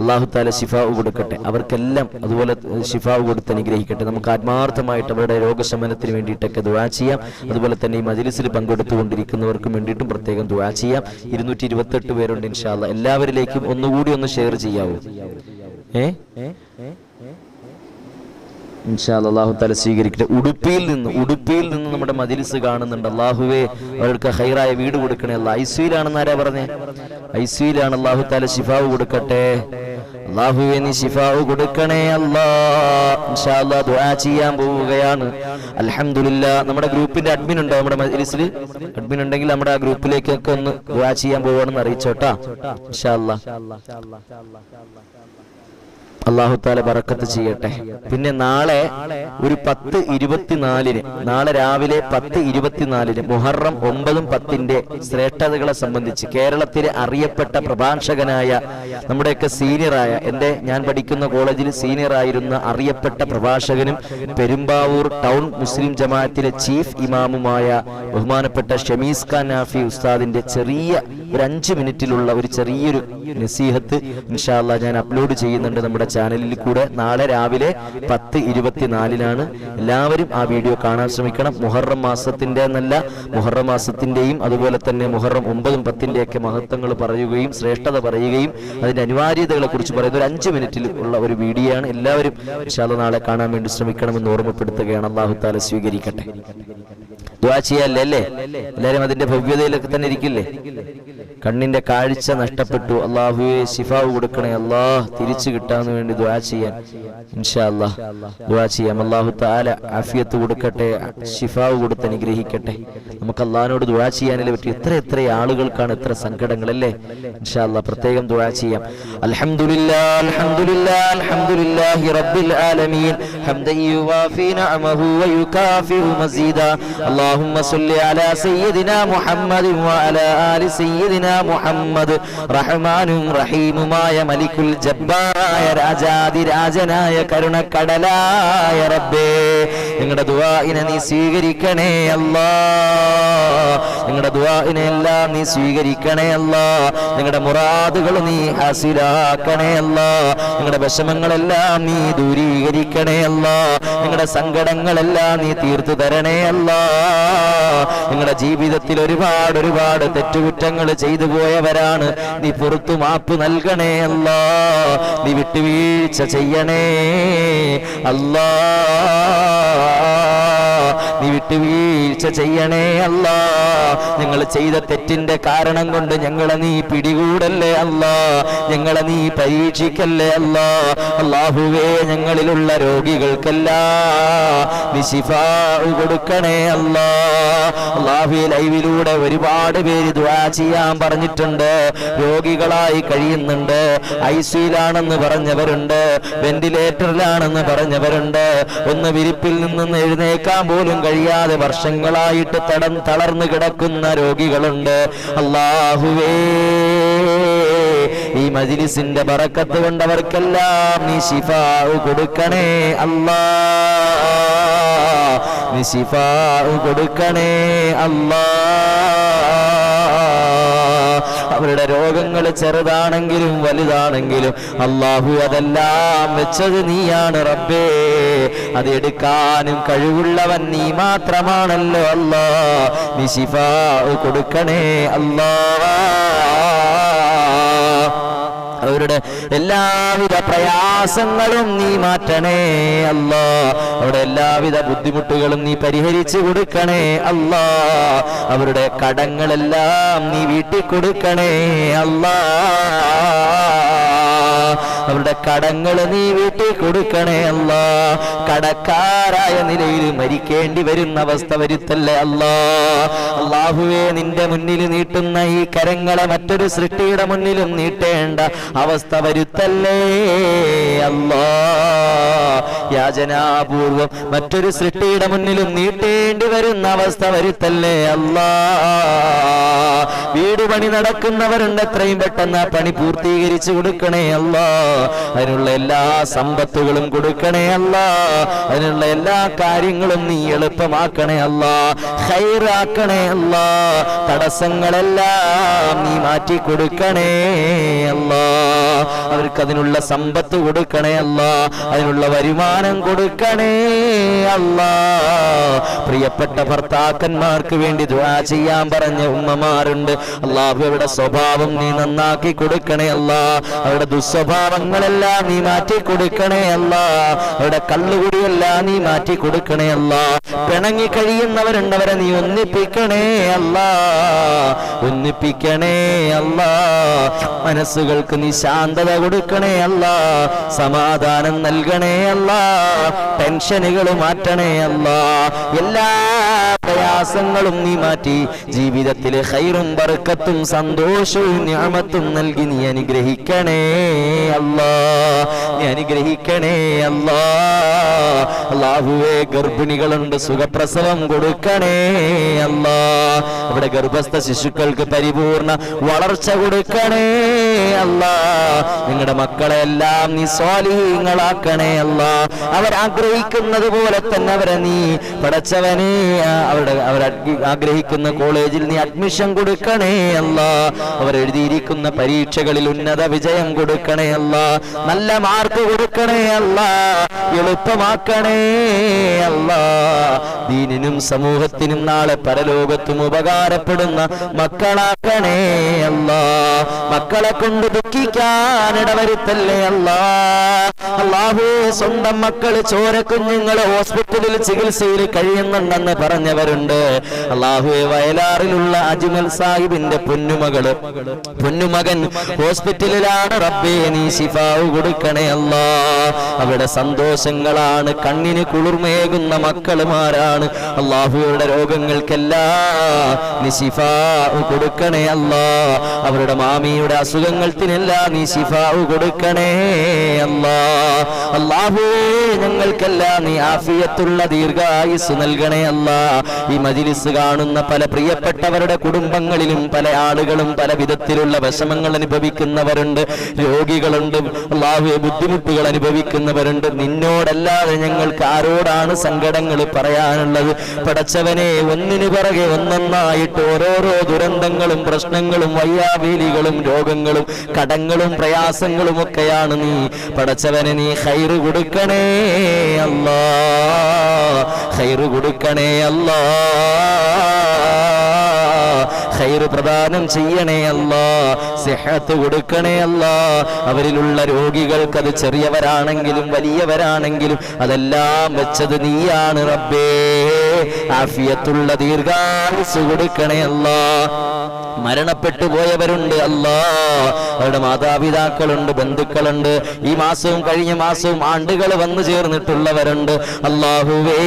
അല്ലാഹു തആല ശിഫാവ് കൊടുക്കട്ടെ. അവർക്കെല്ലാം അതുപോലെ ശിഫാവ് കൊടുത്ത് അനുഗ്രഹിക്കട്ടെ. നമുക്ക് ആത്മാർത്ഥമായിട്ട് അവരുടെ രോഗശമനത്തിന് വേണ്ടിയിട്ടൊക്കെ ദുആ ചെയ്യാം. അതുപോലെ തന്നെ ഈ മജ്ലിസിൽ പങ്കെടുത്തുകൊണ്ടിരിക്കുന്നവർക്കും വേണ്ടിയിട്ടും പ്രത്യേകം ദുആ ചെയ്യാം. 228 പേരുണ്ട് ഇൻഷാ അല്ലാഹ്. എല്ലാവരിലേക്കും ഒന്നുകൂടി ഒന്ന് ഷെയർ ചെയ്യാവോ? ഇൻഷാ അല്ലാഹ് അല്ലാഹു തആല സ്വീകരിക്കട്ടെ. ഉടുപ്പിയിൽ നിന്ന് നമ്മുടെ മജ്ലിസ് കാണുന്നുണ്ട്. അല്ലാഹുവേ അവർക്ക് ഖൈറായ വീട് കൊടുക്കണേ. അല്ലാഹ് ഐസിയിലാണെന്ന് ആരാ പറഞ്ഞേ? ഐസിയിലാണ്. അല്ലാഹു തആല ശിഫാവ് കൊടുക്കട്ടെ. അല്ലാഹുവേ നീ ശിഫാവ് കൊടുക്കണേ അല്ലാഹ്. ഇൻഷാ അല്ലാഹ് ദുആ ചെയ്യാൻ പോവുകയാണ്. അൽഹംദുലില്ലാ. നമ്മുടെ ഗ്രൂപ്പിന്റെ അഡ്മിൻ ഉണ്ടോ? നമ്മുടെ മജ്ലിസിൽ അഡ്മിൻ ഉണ്ടെങ്കിൽ നമ്മുടെ ആ ഗ്രൂപ്പിലേക്കൊക്കെ ഒന്ന് ദുആ ചെയ്യാൻ പോവുകയാണെന്ന് അറിയിച്ചോട്ടാ. ഇൻഷാ അല്ലാഹ് അല്ലാഹു തആല ബറക്കത്ത് ചെയ്യട്ടെ. പിന്നെ നാളെ ഒരു 10:24 നാളെ രാവിലെ 10:24 മുഹറം 9, 10 ശ്രേഷ്ഠതകളെ സംബന്ധിച്ച് കേരളത്തിലെ അറിയപ്പെട്ട പ്രഭാഷകനായ നമ്മുടെയൊക്കെ സീനിയറായ ഞാൻ പഠിക്കുന്ന കോളേജിൽ സീനിയറായിരുന്ന അറിയപ്പെട്ട പ്രഭാഷകനും പെരുമ്പാവൂർ ടൗൺ മുസ്ലിം ജമാഅത്തിലെ ചീഫ് ഇമാമുമായ ബഹുമാനപ്പെട്ട ഷമീസ് ഖാൻ നാഫി ഉസ്താദിന്റെ ചെറിയ ഒരു 5 മിനിറ്റിലുള്ള ഒരു ചെറിയൊരു നസീഹത്ത് ഇൻഷാ അല്ലാഹ് ഞാൻ അപ്ലോഡ് ചെയ്യുന്നുണ്ട് നമ്മുടെ ചാനലിൽ കൂടെ. നാളെ രാവിലെ 10:24 എല്ലാവരും ആ വീഡിയോ കാണാൻ ശ്രമിക്കണം. മുഹറം മാസത്തിന്റെ എന്നല്ല, മുഹറം മാസത്തിന്റെയും അതുപോലെ തന്നെ മുഹറം 9, 10 ഒക്കെ മഹത്വങ്ങൾ പറയുകയും ശ്രേഷ്ഠത പറയുകയും അതിന്റെ അനിവാര്യതകളെ കുറിച്ച് പറയുന്ന ഒരു 5 മിനിറ്റിൽ ഉള്ള ഒരു വീഡിയോ ആണ്. എല്ലാവരും ഇൻഷാ അല്ലാഹ് നാളെ കാണാൻ വേണ്ടി ശ്രമിക്കണമെന്ന് ഓർമ്മപ്പെടുത്തുകയാണ്. അല്ലാഹു തആല സ്വീകരിക്കട്ടെ. ദുആ ചെയ്യാല്ലേ അല്ലേ? എല്ലാവരും അതിന്റെ ഭവ്യതയിലൊക്കെ തന്നെ ഇരിക്കില്ലേ? കണ്ണിന്റെ കാഴ്ച നഷ്ടപ്പെട്ടു, അല്ലാഹുവേ ശിഫാവ് കൊടുക്കണേ അല്ലാഹ്, തിരിച്ചു കിട്ടാൻ വേണ്ടി ദുആ ചെയ്യാൻ ഇൻഷാ അല്ലാഹ് ദുആ ചെയ്യാം. അല്ലാഹു തആല ആഫിയത്ത് കൊടുക്കട്ടെ, ശിഫാവ് കൊടുത്ത് അനുഗ്രഹിക്കട്ടെ. നമുക്ക് അല്ലാഹുവിനോട് ദുആ ചെയ്യാനല്ലേ പറ്റി. എത്ര ആളുകൾക്കാണ് എത്ര സങ്കടങ്ങൾ അല്ലേ? ഇൻഷാ അല്ലാഹ് പ്രത്യേകം ദുആ ചെയ്യാം. അൽഹംദുലില്ലാഹ് അൽഹംദുലില്ലാഹ് അൽഹംദുലില്ലാഹി റബ്ബിൽ ആലമീൻ ഹംദൻ യുവാഫി നിഅമഹു വയുകാഫിഉ മസീദാ. اللهم صل على سيدنا محمد وعلى آل سيدنا محمد. റഹ്മാനും റഹീമുമായ മലിക്കുൽ ജബ്ബാറായ രാജാതിരാജനായ കരുണക്കടലായ റബ്ബേ, നിങ്ങളുടെ ദുആഇനെ നീ സ്വീകരിക്കണേ അല്ലാഹ്. നിങ്ങളുടെ ദുആഇനെ എല്ലാം നീ സ്വീകരിക്കണേ അല്ലാഹ്. നിങ്ങളുടെ മുറാദുകൾ നീ ഹാസിലാക്കണേ അല്ലാഹ്. നിങ്ങളുടെ വിഷമങ്ങളെല്ലാം നീ ദൂരീകരിക്കണേ അല്ലാഹ്. നിങ്ങളുടെ സങ്കടങ്ങളെല്ലാം നീ തീർത്തു തരണേ അല്ലാഹ്. നിങ്ങളുടെ ജീവിതത്തിൽ ഒരുപാട് തെറ്റുകുറ്റങ്ങൾ ചെയ്തു പോയവരാണ്. നീ പുറത്തു മാപ്പ് നൽകണേ അല്ലാഹ്. നീ വിട്ടുവീഴ്ച ചെയ്യണേ അല്ലാഹ്. നീ വിട്ടുവീഴ്ച ചെയ്യണേ അല്ലാഹ്. ഞങ്ങൾ ചെയ്ത തെറ്റിന്റെ കാരണം കൊണ്ട് ഞങ്ങളെ നീ പിടികൂടല്ലേ അല്ലാഹ്. ഞങ്ങളെ നീ പരീക്ഷിക്കല്ലേ അല്ലാഹ്. അല്ലാഹുവേ, ഞങ്ങളിലുള്ള രോഗികൾക്കെല്ലാം നീ ശിഫാ കൊടുക്കണേ അല്ലാഹ്. അല്ലാഹുവേ, ലൈവിലൂടെ ഒരുപാട് പേര് ദുആ ചെയ്യാൻ പറഞ്ഞിട്ടുണ്ട്. രോഗികളായി കഴിയുന്നുണ്ട്. ഐസിയുലാണെന്ന് പറഞ്ഞവരുണ്ട്, വെന്റിലേറ്ററിലാണെന്ന് പറഞ്ഞവരുണ്ട്. ഒന്ന് വിരിപ്പിൽ നിന്ന് എഴുന്നേക്കാൻ പോലും കഴിയാതെ വർഷങ്ങളായിട്ട് തളർന്നു കിടക്കുന്ന രോഗികളുണ്ട്. അല്ലാഹുവേ, ഈ മജ്ലിസിന്റെ ബറക്കത്ത് കൊണ്ടവർക്കെല്ലാം നീ ശിഫാ കൊടുക്കണേ അല്ലാഹ്. നീ ശിഫാ കൊടുക്കണേ അല്ലാഹ്. അവരുടെ രോഗങ്ങൾ ചെറുതാണെങ്കിലും വലുതാണെങ്കിലും അല്ലാഹു അതെല്ലാം വെച്ചത് നീയാണ് റബ്ബേ. അത് എടുക്കാനും കഴിവുള്ളവൻ നീ മാത്രമാണല്ലോ അല്ലാഹ്. നീ ശിഫാ കൊടുക്കണേ അല്ലാഹ്. അവരുടെ എല്ലാവിധ പ്രയാസങ്ങളും നീ മാറ്റണേ അല്ലാഹ്. അവരുടെ എല്ലാവിധ ബുദ്ധിമുട്ടുകളും നീ പരിഹരിച്ചു കൊടുക്കണേ അല്ലാഹ്. അവരുടെ കടങ്ങളെല്ലാം നീ വീട്ടിക്കൊടുക്കണേ അല്ലാഹ്. അവരുടെ കടങ്ങൾ നീ വീട്ടിൽ കൊടുക്കണേ അല്ലാഹ്. കടക്കാരായ നിലയിൽ മരിക്കേണ്ടി വരുന്ന അവസ്ഥ വരുത്തല്ലേ അല്ലാഹ്. അല്ലാഹുവേ, നിന്റെ മുന്നിൽ നീട്ടുന്ന ഈ കരങ്ങളെ മറ്റൊരു സൃഷ്ടിയുടെ മുന്നിലും നീട്ടേണ്ട അവസ്ഥ വരുത്തല്ലേ അല്ലാഹ്. യാചനാപൂർവം മറ്റൊരു സൃഷ്ടിയുടെ മുന്നിലും നീട്ടേണ്ടി വരുന്ന അവസ്ഥ വരുത്തല്ലേ അല്ലാഹ്. വീട് പണി നടക്കുന്നവരുണ്ട്, എത്രയും പെട്ടെന്ന് ആ പണി പൂർത്തീകരിച്ചു കൊടുക്കണേ അല്ലാഹ്. അതിനുള്ള എല്ലാ സമ്പത്തുകളും കൊടുക്കണേ അല്ലാഹ്. അതിനുള്ള എല്ലാ കാര്യങ്ങളും നീ എളുപ്പമാക്കണേ അല്ലാഹ്. ഖൈറാക്കണേ അല്ലാഹ്. തടസ്സങ്ങളെല്ലാം നീ മാറ്റി കൊടുക്കണേ അല്ലാഹ്. അവർക്ക് അതിനുള്ള സമ്പത്ത് കൊടുക്കണേ അല്ലാഹ്. അതിനുള്ള വരുമാനം കൊടുക്കണേ അല്ലാഹ്. പ്രിയപ്പെട്ട ഭർത്താക്കന്മാർക്ക് വേണ്ടി ദുആ ചെയ്യാൻ പറഞ്ഞ ഉമ്മമാരുണ്ട്. അല്ലാഹു അവരുടെ സ്വഭാവം നീ നന്നാക്കി കൊടുക്കണേ അല്ലാഹ്. അവരുടെ ദുസ്വഭാവങ്ങളെല്ലാം നീ മാറ്റി കൊടുക്കണേ അല്ലാഹ്. അവരുടെ കള്ളുകുടിയെല്ലാം നീ മാറ്റി കൊടുക്കണേ അല്ലാഹ്. പിണങ്ങി കഴിയുന്നവരുണ്ട്, അവരെ നീ ഒന്നിപ്പിക്കണേ അല്ലാഹ്. ഒന്നിപ്പിക്കണേ അല്ലാഹ്. മനസ്സുകൾക്ക് നീ ശാന്തത കൊടുക്കണേ അല്ലാ, സമാധാനം നൽകണേ അല്ലാ, ടെൻഷനുകൾ മാറ്റണേ അല്ലാ, എല്ലാ പ്രയാസങ്ങളും നീ മാറ്റി ജീവിതത്തിലെ ഖൈറും ബർക്കത്തും സന്തോഷവും നിഅമത്തും നൽകി നീ അനുഗ്രഹിക്കണേ അല്ലാ, നീ അനുഗ്രഹിക്കണേ അല്ലാ. അല്ലാഹുവേ, ഗർഭിണികളുണ്ട്, സുഖപ്രസവം കൊടുക്കണേ അല്ലാ. അവിടെ ഗർഭസ്ഥ ശിശുക്കൾക്ക് പരിപൂർണ വളർച്ച കൊടുക്കണേ അല്ലാ. നിങ്ങളുടെ മക്കളെ എല്ലാം നീ സ്വാലിഹീങ്ങളാക്കണേ അല്ലാ. അവരാഗ്രഹിക്കുന്നത് പോലെ തന്നെ അവരെ നീ പടച്ചവനെ അവർ ആഗ്രഹിക്കുന്ന കോളേജിൽ നീ അഡ്മിഷൻ കൊടുക്കണേ അല്ലാ. അവർ എഴുതിയിരിക്കുന്ന പരീക്ഷകളിൽ ഉന്നത വിജയം കൊടുക്കണേ അല്ലാ, നല്ല മാർക്ക് കൊടുക്കണേ അല്ലാ, എളുപ്പമാക്കണേ അല്ലാ. ദീനിനും സമൂഹത്തിനും നാളെ പരലോകത്തും ഉപകാരപ്പെടുന്ന മക്കളാക്കണേ അല്ലാ. മക്കളെ കൊണ്ട് ദുഃഖിക്കാൻ ഇടവരുത്തല്ലേ അല്ലാ. അല്ലാഹുവേ, സ്വന്തം മക്കള് ചോരക്കുഞ്ഞുങ്ങള് ഹോസ്പിറ്റലിൽ ചികിത്സയിൽ കഴിയുന്നുണ്ടെന്ന് പറഞ്ഞവരുണ്ട്. അല്ലാഹുവേ, വയലാറിലുള്ള അജ്മൽ സാഹിബിന്റെ പൊന്നുമകൻ ഹോസ്പിറ്റലിലാണ്. റബ്ബേ, നീ ശിഫാവ് കൊടുക്കണേ അല്ലാ. അവിടെ സന്തോഷങ്ങളാണ്, കണ്ണിന് കുളിർമേകുന്ന മക്കളുമാരാണ്. അല്ലാഹുവയുടെ രോഗങ്ങൾക്കെല്ലാം നീ ശിഫാവ് കൊടുക്കണേ അല്ലാ. അവരുടെ മാമിയുടെ അസുഖങ്ങൾക്കെല്ലാം നീ ശിഫാവ് കൊടുക്കണേ അല്ലാ. അല്ലാഹുവേ, ഞങ്ങൾക്കെല്ലാം നീ ആഫിയത്തുള്ള ദീർഘായുസ് നൽകണേ അല്ലാ. ഈ മജ്‌ലിസ് കാണുന്ന പല പ്രിയപ്പെട്ടവരുടെ കുടുംബങ്ങളിലും പല ആളുകളും പല വിധത്തിലുള്ള വിഷമങ്ങൾ അനുഭവിക്കുന്നവരുണ്ട്, രോഗികളുണ്ട്, അല്ലാഹുവേ, ബുദ്ധിമുട്ടുകൾ അനുഭവിക്കുന്നവരുണ്ട്. നിന്നോടല്ലാതെ ഞങ്ങൾക്ക് ആരോടാണ് സങ്കടങ്ങൾ പറയാനുള്ളത്? പടച്ചവനെ, ഒന്നിനു പിറകെ ഒന്നൊന്നായിട്ട് ഓരോരോ ദുരന്തങ്ങളും പ്രശ്നങ്ങളും വയ്യാവേലികളും രോഗങ്ങളും കടങ്ങളും പ്രയാസങ്ങളും ഒക്കെയാണ്. നീ പടച്ചവനെ, നീ ഖൈറ് കൊടുക്കണേ അല്ലാ, ഖൈറ് കൊടുക്കണേ അല്ലാ, ഖൈറ് പ്രദാനം ചെയ്യണേ അല്ലാ, സിഹത്ത് കൊടുക്കണേ അല്ലാ. അവരിലുള്ള രോഗികൾക്ക്, അത് ചെറിയവരാണെങ്കിലും വലിയവരാണെങ്കിലും അതെല്ലാം വെച്ചത് നീയാണ് റബ്ബേ. ആഫിയത്തുള്ള ദീർഘായുസ് കൊടുക്കണേ അല്ലാ. മരണപ്പെട്ടു പോയവരുണ്ട് അല്ലാ, അവരുടെ മാതാപിതാക്കളുണ്ട്, ബന്ധുക്കളുണ്ട്. ഈ മാസവും കഴിഞ്ഞ മാസവും ആണ്ടുകൾ വന്നു ചേർന്നിട്ടുള്ളവരുണ്ട്. അല്ലാഹുവേ,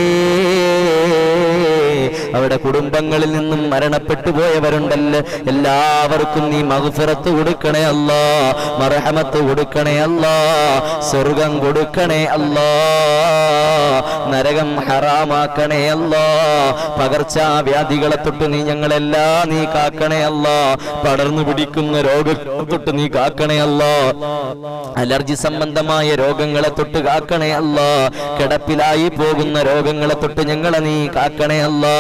അവരുടെ കുടുംബങ്ങളിൽ നിന്നും മരണപ്പെട്ടു പോയവരുണ്ടല്ലോ, എല്ലാവർക്കും നീ മഗ്ഫിറത്ത് കൊടുക്കണേ അല്ലാ, മർഹമത്ത് കൊടുക്കണേ അല്ലാ, സ്വർഗം കൊടുക്കണേ അല്ലാ, നരകം ഹറാമാക്കണേ അല്ലാ. പകർച്ചവ്യാധികളെ തൊട്ട് നീ ഞങ്ങളെല്ലാം നീ കാക്കണേ അല്ലാ. പടർന്നു പിടിക്കുന്ന രോഗങ്ങളെ തൊട്ട് നീ കാക്കണേ അല്ലാ. അലർജി സംബന്ധമായ രോഗങ്ങളെ തൊട്ട് കാക്കണേ അല്ലാ. കിടപ്പിലായി പോകുന്ന രോഗങ്ങളെ തൊട്ട് ഞങ്ങളെ നീ കാക്കണേ അല്ലാ.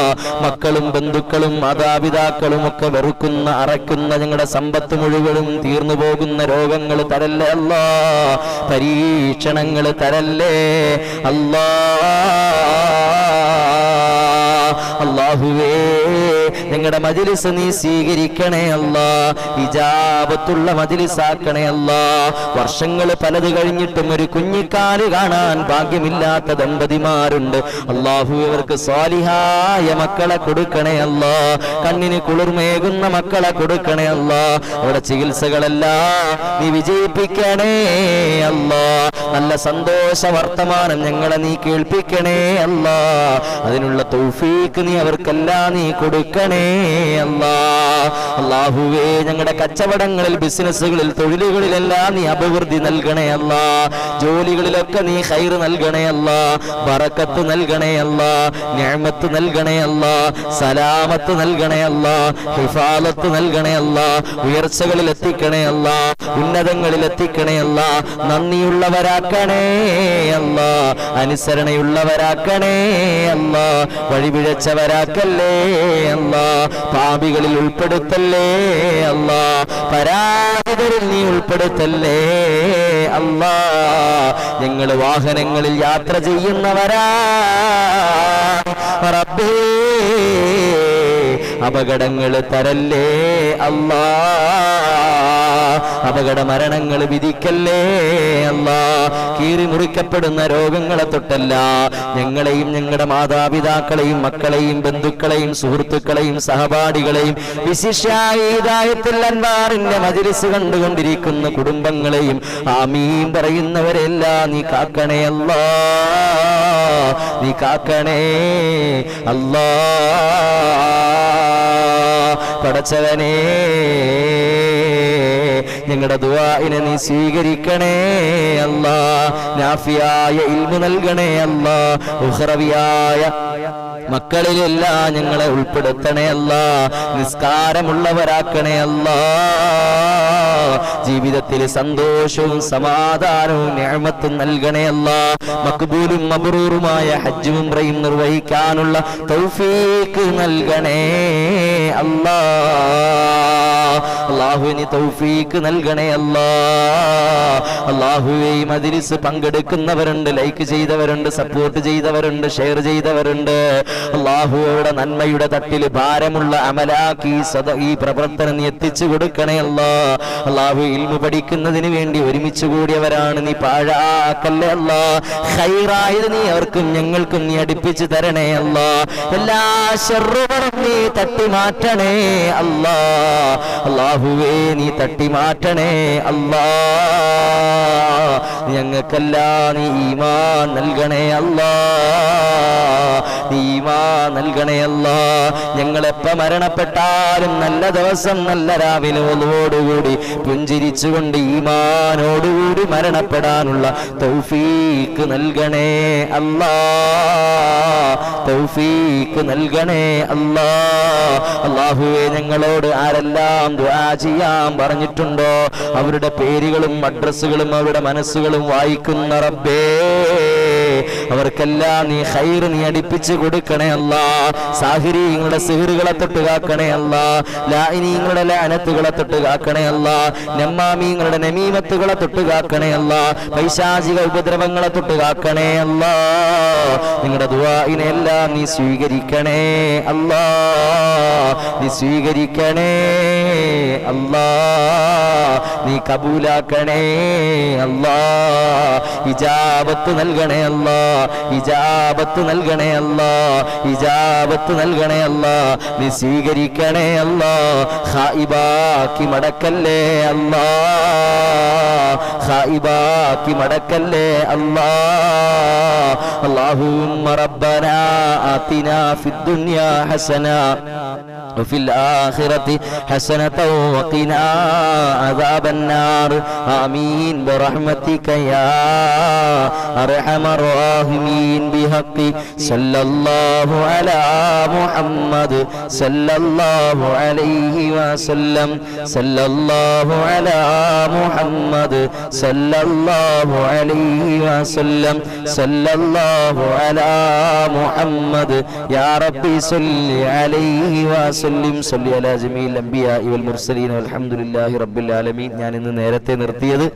മക്കളും ബന്ധുക്കളും മാതാപിതാക്കളും ഒക്കെ വെറുക്കുന്ന അറയ്ക്കുന്ന ഞങ്ങളുടെ സമ്പത്ത് മുഴുവനും തീർന്നു പോകുന്ന രോഗങ്ങൾ തരല്ലേ അല്ലാ. പരീക്ഷണങ്ങൾ തരല്ലേ അല്ലാ. അല്ലാഹുവേ, ഞങ്ങളുടെ മജ്‌ലിസ് നീ സ്വീകരിക്കണേ അല്ലാ. ഇജാബത്തുള്ള മജ്‌ലിസാക്കണേ അല്ലാ. വർഷങ്ങൾ പലത് കഴിഞ്ഞിട്ടും ഒരു കുഞ്ഞിക്കാല് കാണാൻ ഭാഗ്യമില്ലാത്ത ദമ്പതിമാരുണ്ട്. അല്ലാഹുവേ, അവർക്ക് സ്വാലിഹായ മക്കളെ കൊടുക്കണേ അല്ലാ. കണ്ണിന് കുളിർമേകുന്ന മക്കളെ കൊടുക്കണേ അല്ലാ. അവരുടെ ചികിത്സകളെല്ലാം നീ വിജയിപ്പിക്കണേ അല്ലാ. നല്ല സന്തോഷ വർത്തമാനം ഞങ്ങളെ നീ കേൾപ്പിക്കണേ അല്ലാ. അതിനുള്ള തൗഫീഖ് നീ അവർക്കെല്ലാം നീ കൊടുക്കണേ അല്ലാ. അല്ലാഹുവേ, ഞങ്ങളുടെ കച്ചവടങ്ങളിൽ, ബിസിനസ്സുകളിൽ, തൊഴിലുകളിലെല്ലാം നീ അഭിവൃദ്ധി നൽകണേ അല്ലാ. ജോലികളിലൊക്കെ നീ ഖൈറ് നൽകണേ അല്ലാ. ബറക്കത്ത് നൽകണേ അല്ലാ. നിഅമത്ത് നൽകണേ അല്ലാ. സലാമത്ത് നൽകണേ അല്ലാ. ഹിഫാലത്ത് നൽകണേ അല്ലാ. ഉയർച്ചകളിൽ എത്തിക്കണേ അല്ലാ. ഉന്നതങ്ങളിൽ എത്തിക്കണേ അല്ലാ. നന്ദിയുള്ളവരാക്കണേ അല്ലാ. അനുസരണയുള്ളവരാക്കണേ അല്ലാ. വഴിപിഴച്ചവരാക്കല്ലേ അല്ലാ. പാപികളിൽ ഉൾപ്പെടുത്തല്ലേ അല്ലാ. പരാജിതരിൽ നീ ഉൾപ്പെടുത്തല്ലേ അല്ലാ. ഞങ്ങൾ വാഹനങ്ങളിൽ യാത്ര ചെയ്യുന്നവരാ റബ്ബേ, അപകടങ്ങൾ തരല്ലേ അല്ലാ, അപകട മരണങ്ങൾ വിധിക്കല്ലേ അല്ലാ. കീറി മുറിക്കപ്പെടുന്ന രോഗങ്ങളെ തൊട്ടല്ല ഞങ്ങളെയും ഞങ്ങളുടെ മാതാപിതാക്കളെയും മക്കളെയും ബന്ധുക്കളെയും സുഹൃത്തുക്കളെയും സഹപാഠികളെയും വിശിഷ്യ ഹിദായത്തുൽ അൻവാറിന്റെ മജ്‌ലിസ് കണ്ടുകൊണ്ടിരിക്കുന്ന കുടുംബങ്ങളെയും ആമീൻ പറയുന്നവരെല്ലാം നീ കാക്കണേ അല്ലാ, നീ കാക്കണേ അല്ലാ. പടച്ചവനേ ഞങ്ങളുടെ ദുആഇനെ നീ സ്വീകരിക്കണേ അല്ലാ, നാഫിയായ ഇൽമു നൽകണേ അല്ലാ, ഉഖറവിയായ മക്കളിലെല്ലാം ഞങ്ങളെ ഉൾപ്പെടുത്തണേ അല്ലാ, നിസ്കാരമുള്ളവരാക്കണേ അല്ലാ, ജീവിതത്തിൽ സന്തോഷവും സമാധാനവും നിഅമത്തും നൽകണേ അല്ലാ, മഖ്ബൂലും മബ്റൂറുമായ ഹജ്ജും ഉംറയും നിർവഹിക്കാനുള്ള തൗഫീഖ് നൽകണേ അല്ലാ. അല്ലാഹുവിന് തൗഫീഖ് നൽകണേ അല്ലാ. അല്ലാഹുവേ ഈ മജ്‌ലിസ് പങ്കെടുക്കുന്നവരുണ്ട്, ലൈക്ക് ചെയ്തവരുണ്ട്, സപ്പോർട്ട് ചെയ്തവരുണ്ട്, ഷെയർ ചെയ്തവരുണ്ട്. അല്ലാഹുവയുടെ നന്മയുടെ തട്ടിൽ ഭാരമുള്ള അമലാക്കി ഈ പ്രവർത്തനം നീ എത്തിച്ചു കൊടുക്കണേ അല്ലാ. അല്ലാഹു ഇൽമു പഠിക്കുന്നതിന് വേണ്ടി ഒരുമിച്ച് കൂടിയവരാണ്, നീ പാഴാക്കല്ലേ അല്ലാ. ഖൈറായത് നീ അവർക്കും ഞങ്ങൾക്കും നീ അടുപ്പിച്ചു തരണേ അല്ലാ. എല്ലാ ശർറുകളും നീ തട്ടി മാറ്റണേ അല്ലാ. അല്ലാഹുവേ നീ തട്ടി മാറ്റണേ അല്ലാ. ഞങ്ങൾക്കെല്ലാം നീ ഈമാൻ നൽകണേ അല്ലാ, നീ ഈമാൻ നൽകണേ അല്ലാ. ഞങ്ങളെപ്പ മരണപ്പെട്ടാലും നല്ല ദിവസം നല്ല രാവിലെ ഒന്നുകൂടി പുഞ്ചിരിച്ചുകൊണ്ട് ഈമാനോടുകൂടി മരണപ്പെടാനുള്ള തൗഫീഖ് നൽകണേ അല്ലാ, തൗഫീഖ് നൽകണേ അല്ലാ. അല്ലാഹുവേ ഞങ്ങളോട് ആരെല്ലാം ദുആ ചെയ്യാൻ പറഞ്ഞിട്ടുണ്ടോ അവരുടെ പേരുകളും അഡ്രസ്സുകളും അവരുടെ മനസ്സുകളും വായിക്കുന്ന റബ്ബേ, അവർക്കെല്ലാം നീ ഖൈർ നീ അടിപ്പിച്ചു കൊടുക്കണേ അല്ലാ. സാഹിരീങ്ങളുടെ സിഹറുകളെ തൊട്ട് കാക്കണേ അല്ലാ, ലാഇനീങ്ങളുടെ ലഅനത്തുകളെ തൊട്ട് കാക്കണേ അല്ലാ, നമ്മാമീങ്ങളുടെ നമീമത്തുകളെ തൊട്ട് കാക്കണേ അല്ലാ, പൈശാചിക ഉപദ്രവങ്ങളെ തൊട്ട് കാക്കണേ അല്ലാ. നിങ്ങളുടെ ദുആഇനെ എല്ലാം നീ സ്വീകരിക്കണേ അല്ലാ, നീ സ്വീകരിക്കണേ അല്ലാ, നീ കബൂലാക്കണേ അല്ലാ. ഇജാബത്ത് നൽകണേ അല്ലാ, ഇജാബത്ത് നൽകണേ അല്ലാ, ഇജാബത്ത് നൽകണേ അല്ലാ. നീ സ്വീകരിക്കണേ അല്ലാ, ഖായിബാക്കി മടക്കല്ലേ അല്ലാ, ഖായിബാക്കി മടക്കല്ലേ അല്ലാ. അല്ലാഹുമ്മ റബ്ബനാ ആതിനാ ഫിദ്ദുനിയാ ഹസന وفي الآخرة حسنة وقنا عذاب النار آمين برحمتك يا أرحم الراحمين بحق صلى الله على محمد صلى الله عليه وسلم صلى الله على محمد صلى الله عليه وسلم صلى الله على محمد يا ربي صل عليه وسلم صلي على جميع الأنبياء والمرسلين والحمد لله رب العالمين. ഞാൻ ഇന്ന് നേരത്തെ നിർത്തിയത്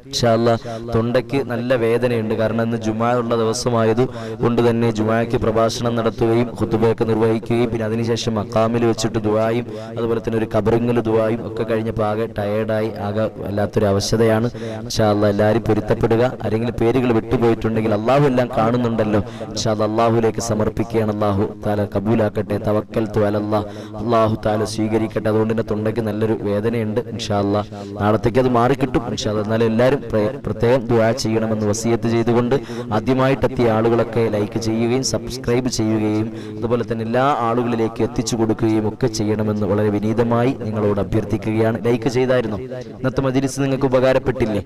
ഇൻഷാ അല്ലാഹ് തൊണ്ടയ്ക്ക് നല്ല വേദനയുണ്ട്, കാരണം ഇന്ന് ജുമാ ഉള്ള ദിവസമായത് കൊണ്ട് തന്നെ ജുമായ്ക്ക് പ്രഭാഷണം നടത്തുകയും ഖുതുബയൊക്കെ നിർവഹിക്കുകയും പിന്നെ അതിനുശേഷം മഖാമിൽ വെച്ചിട്ട് ദുആയും അതുപോലെ തന്നെ ഒരു ഖബറിങ്ങൽ ദുആയും ഒക്കെ കഴിഞ്ഞപ്പോൾ ആകെ ടയേർഡായി ആകെ വല്ലാത്തൊരു അവശതയാണ്. ഇൻഷാ അല്ലാഹ് എല്ലാവരും പൊരുത്തപ്പെടുക. ആരെങ്കിലും പേരുകൾ വിട്ടുപോയിട്ടുണ്ടെങ്കിൽ അള്ളാഹു എല്ലാം കാണുന്നുണ്ടല്ലോ, ഇൻഷാ അല്ലാഹ് അള്ളാഹുലേക്ക് സമർപ്പിക്കുകയാണ്. അള്ളാഹു താല കബൂലാക്കട്ടെ. തവക്കൽതു അലല്ലാഹ്, അള്ളാഹു താല സ്വീകരിക്കട്ടെ. അതുകൊണ്ട് തന്നെ തൊണ്ടയ്ക്ക് നല്ലൊരു വേദനയുണ്ട്. ഇൻഷാ അല്ലാഹ് നാളത്തേക്ക് അത് മാറിക്കിട്ടും ഇൻഷാ അല്ലാഹ്. എന്നാലും എല്ലാവരും പ്രത്യേകം ദുആ ചെയ്യണമെന്ന് വസിയത്ത് ചെയ്തുകൊണ്ട് ആദ്യമായിട്ടെത്തിയ ആളുകളൊക്കെ ലൈക്ക് ചെയ്യുകയും സബ്സ്ക്രൈബ് ചെയ്യുകയും അതുപോലെ തന്നെ എല്ലാ ആളുകളിലേക്ക് എത്തിച്ചു കൊടുക്കുകയും ഒക്കെ ചെയ്യണമെന്ന് വളരെ വിനീതമായി നിങ്ങളോട് അഭ്യർത്ഥിക്കുകയാണ്. ലൈക്ക് ചെയ്തായിരുന്നു? ഇന്നത്തെ മജ്‌ലിസ് നിങ്ങൾക്ക് ഉപകാരപ്പെട്ടില്ലേ?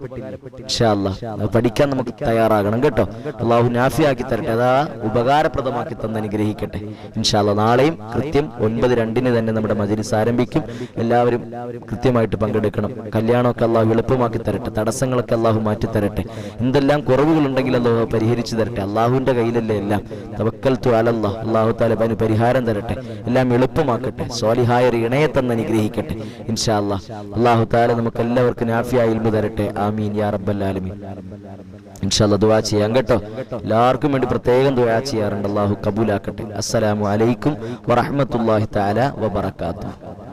ഇൻഷാ അല്ലാഹ് പഠിക്കാൻ നമുക്ക് തയ്യാറാകണം കേട്ടോ. അള്ളാഹു നാഫിയാക്കി തരട്ടെ, അതാ ഉപകാരപ്രദമാക്കി തന്ന് അനുഗ്രഹിക്കട്ടെ. ഇൻഷാ അല്ലാഹ് നാളെയും കൃത്യം 9:02 തന്നെ നമ്മുടെ മജ്‌ലിസ് ആരംഭിക്കും. എല്ലാവരും കൃത്യമായിട്ട് പങ്കെടുക്കണം. കല്യാണമൊക്കെ അള്ളാഹു എളുപ്പമാക്കി തരട്ടെ, തടസ്സങ്ങളൊക്കെ അള്ളാഹു മാറ്റി തരട്ടെ, എന്തെല്ലാം കുറവുകളുണ്ടെങ്കിൽ അള്ളാഹു പരിഹരിച്ചു തരട്ടെ. അള്ളാഹുവിന്റെ കയ്യിലല്ലേ എല്ലാം. തവക്കൽതു അലല്ലാഹ്, അള്ളാഹു തആല അതിന് പരിഹാരം തരട്ടെ, എല്ലാം എളുപ്പമാക്കട്ടെ, സ്വാലിഹായ ഒരു ഇണയെ തന്ന് അനുഗ്രഹിക്കട്ടെ ഇൻഷാ അല്ലാഹ്. അള്ളാഹു തആല നമുക്ക് എല്ലാവർക്കും നാഫിയായ ഇൽമു തരട്ടെ. ആമീൻ യാ റബ്ബൽ ആലമീൻ. ഇൻഷാ അല്ലാഹ് ദുആ ചെയ്യാം കേട്ടോ. എല്ലാവർക്കും വേണ്ടി പ്രത്യേകം ദുആ ചെയ്യാറുണ്ട്. അള്ളാഹു കബൂലാക്കട്ടെ. അസ്സലാമു അലൈക്കും വറഹ്മത്തുള്ളാഹി തആല വബറകാതുഹു.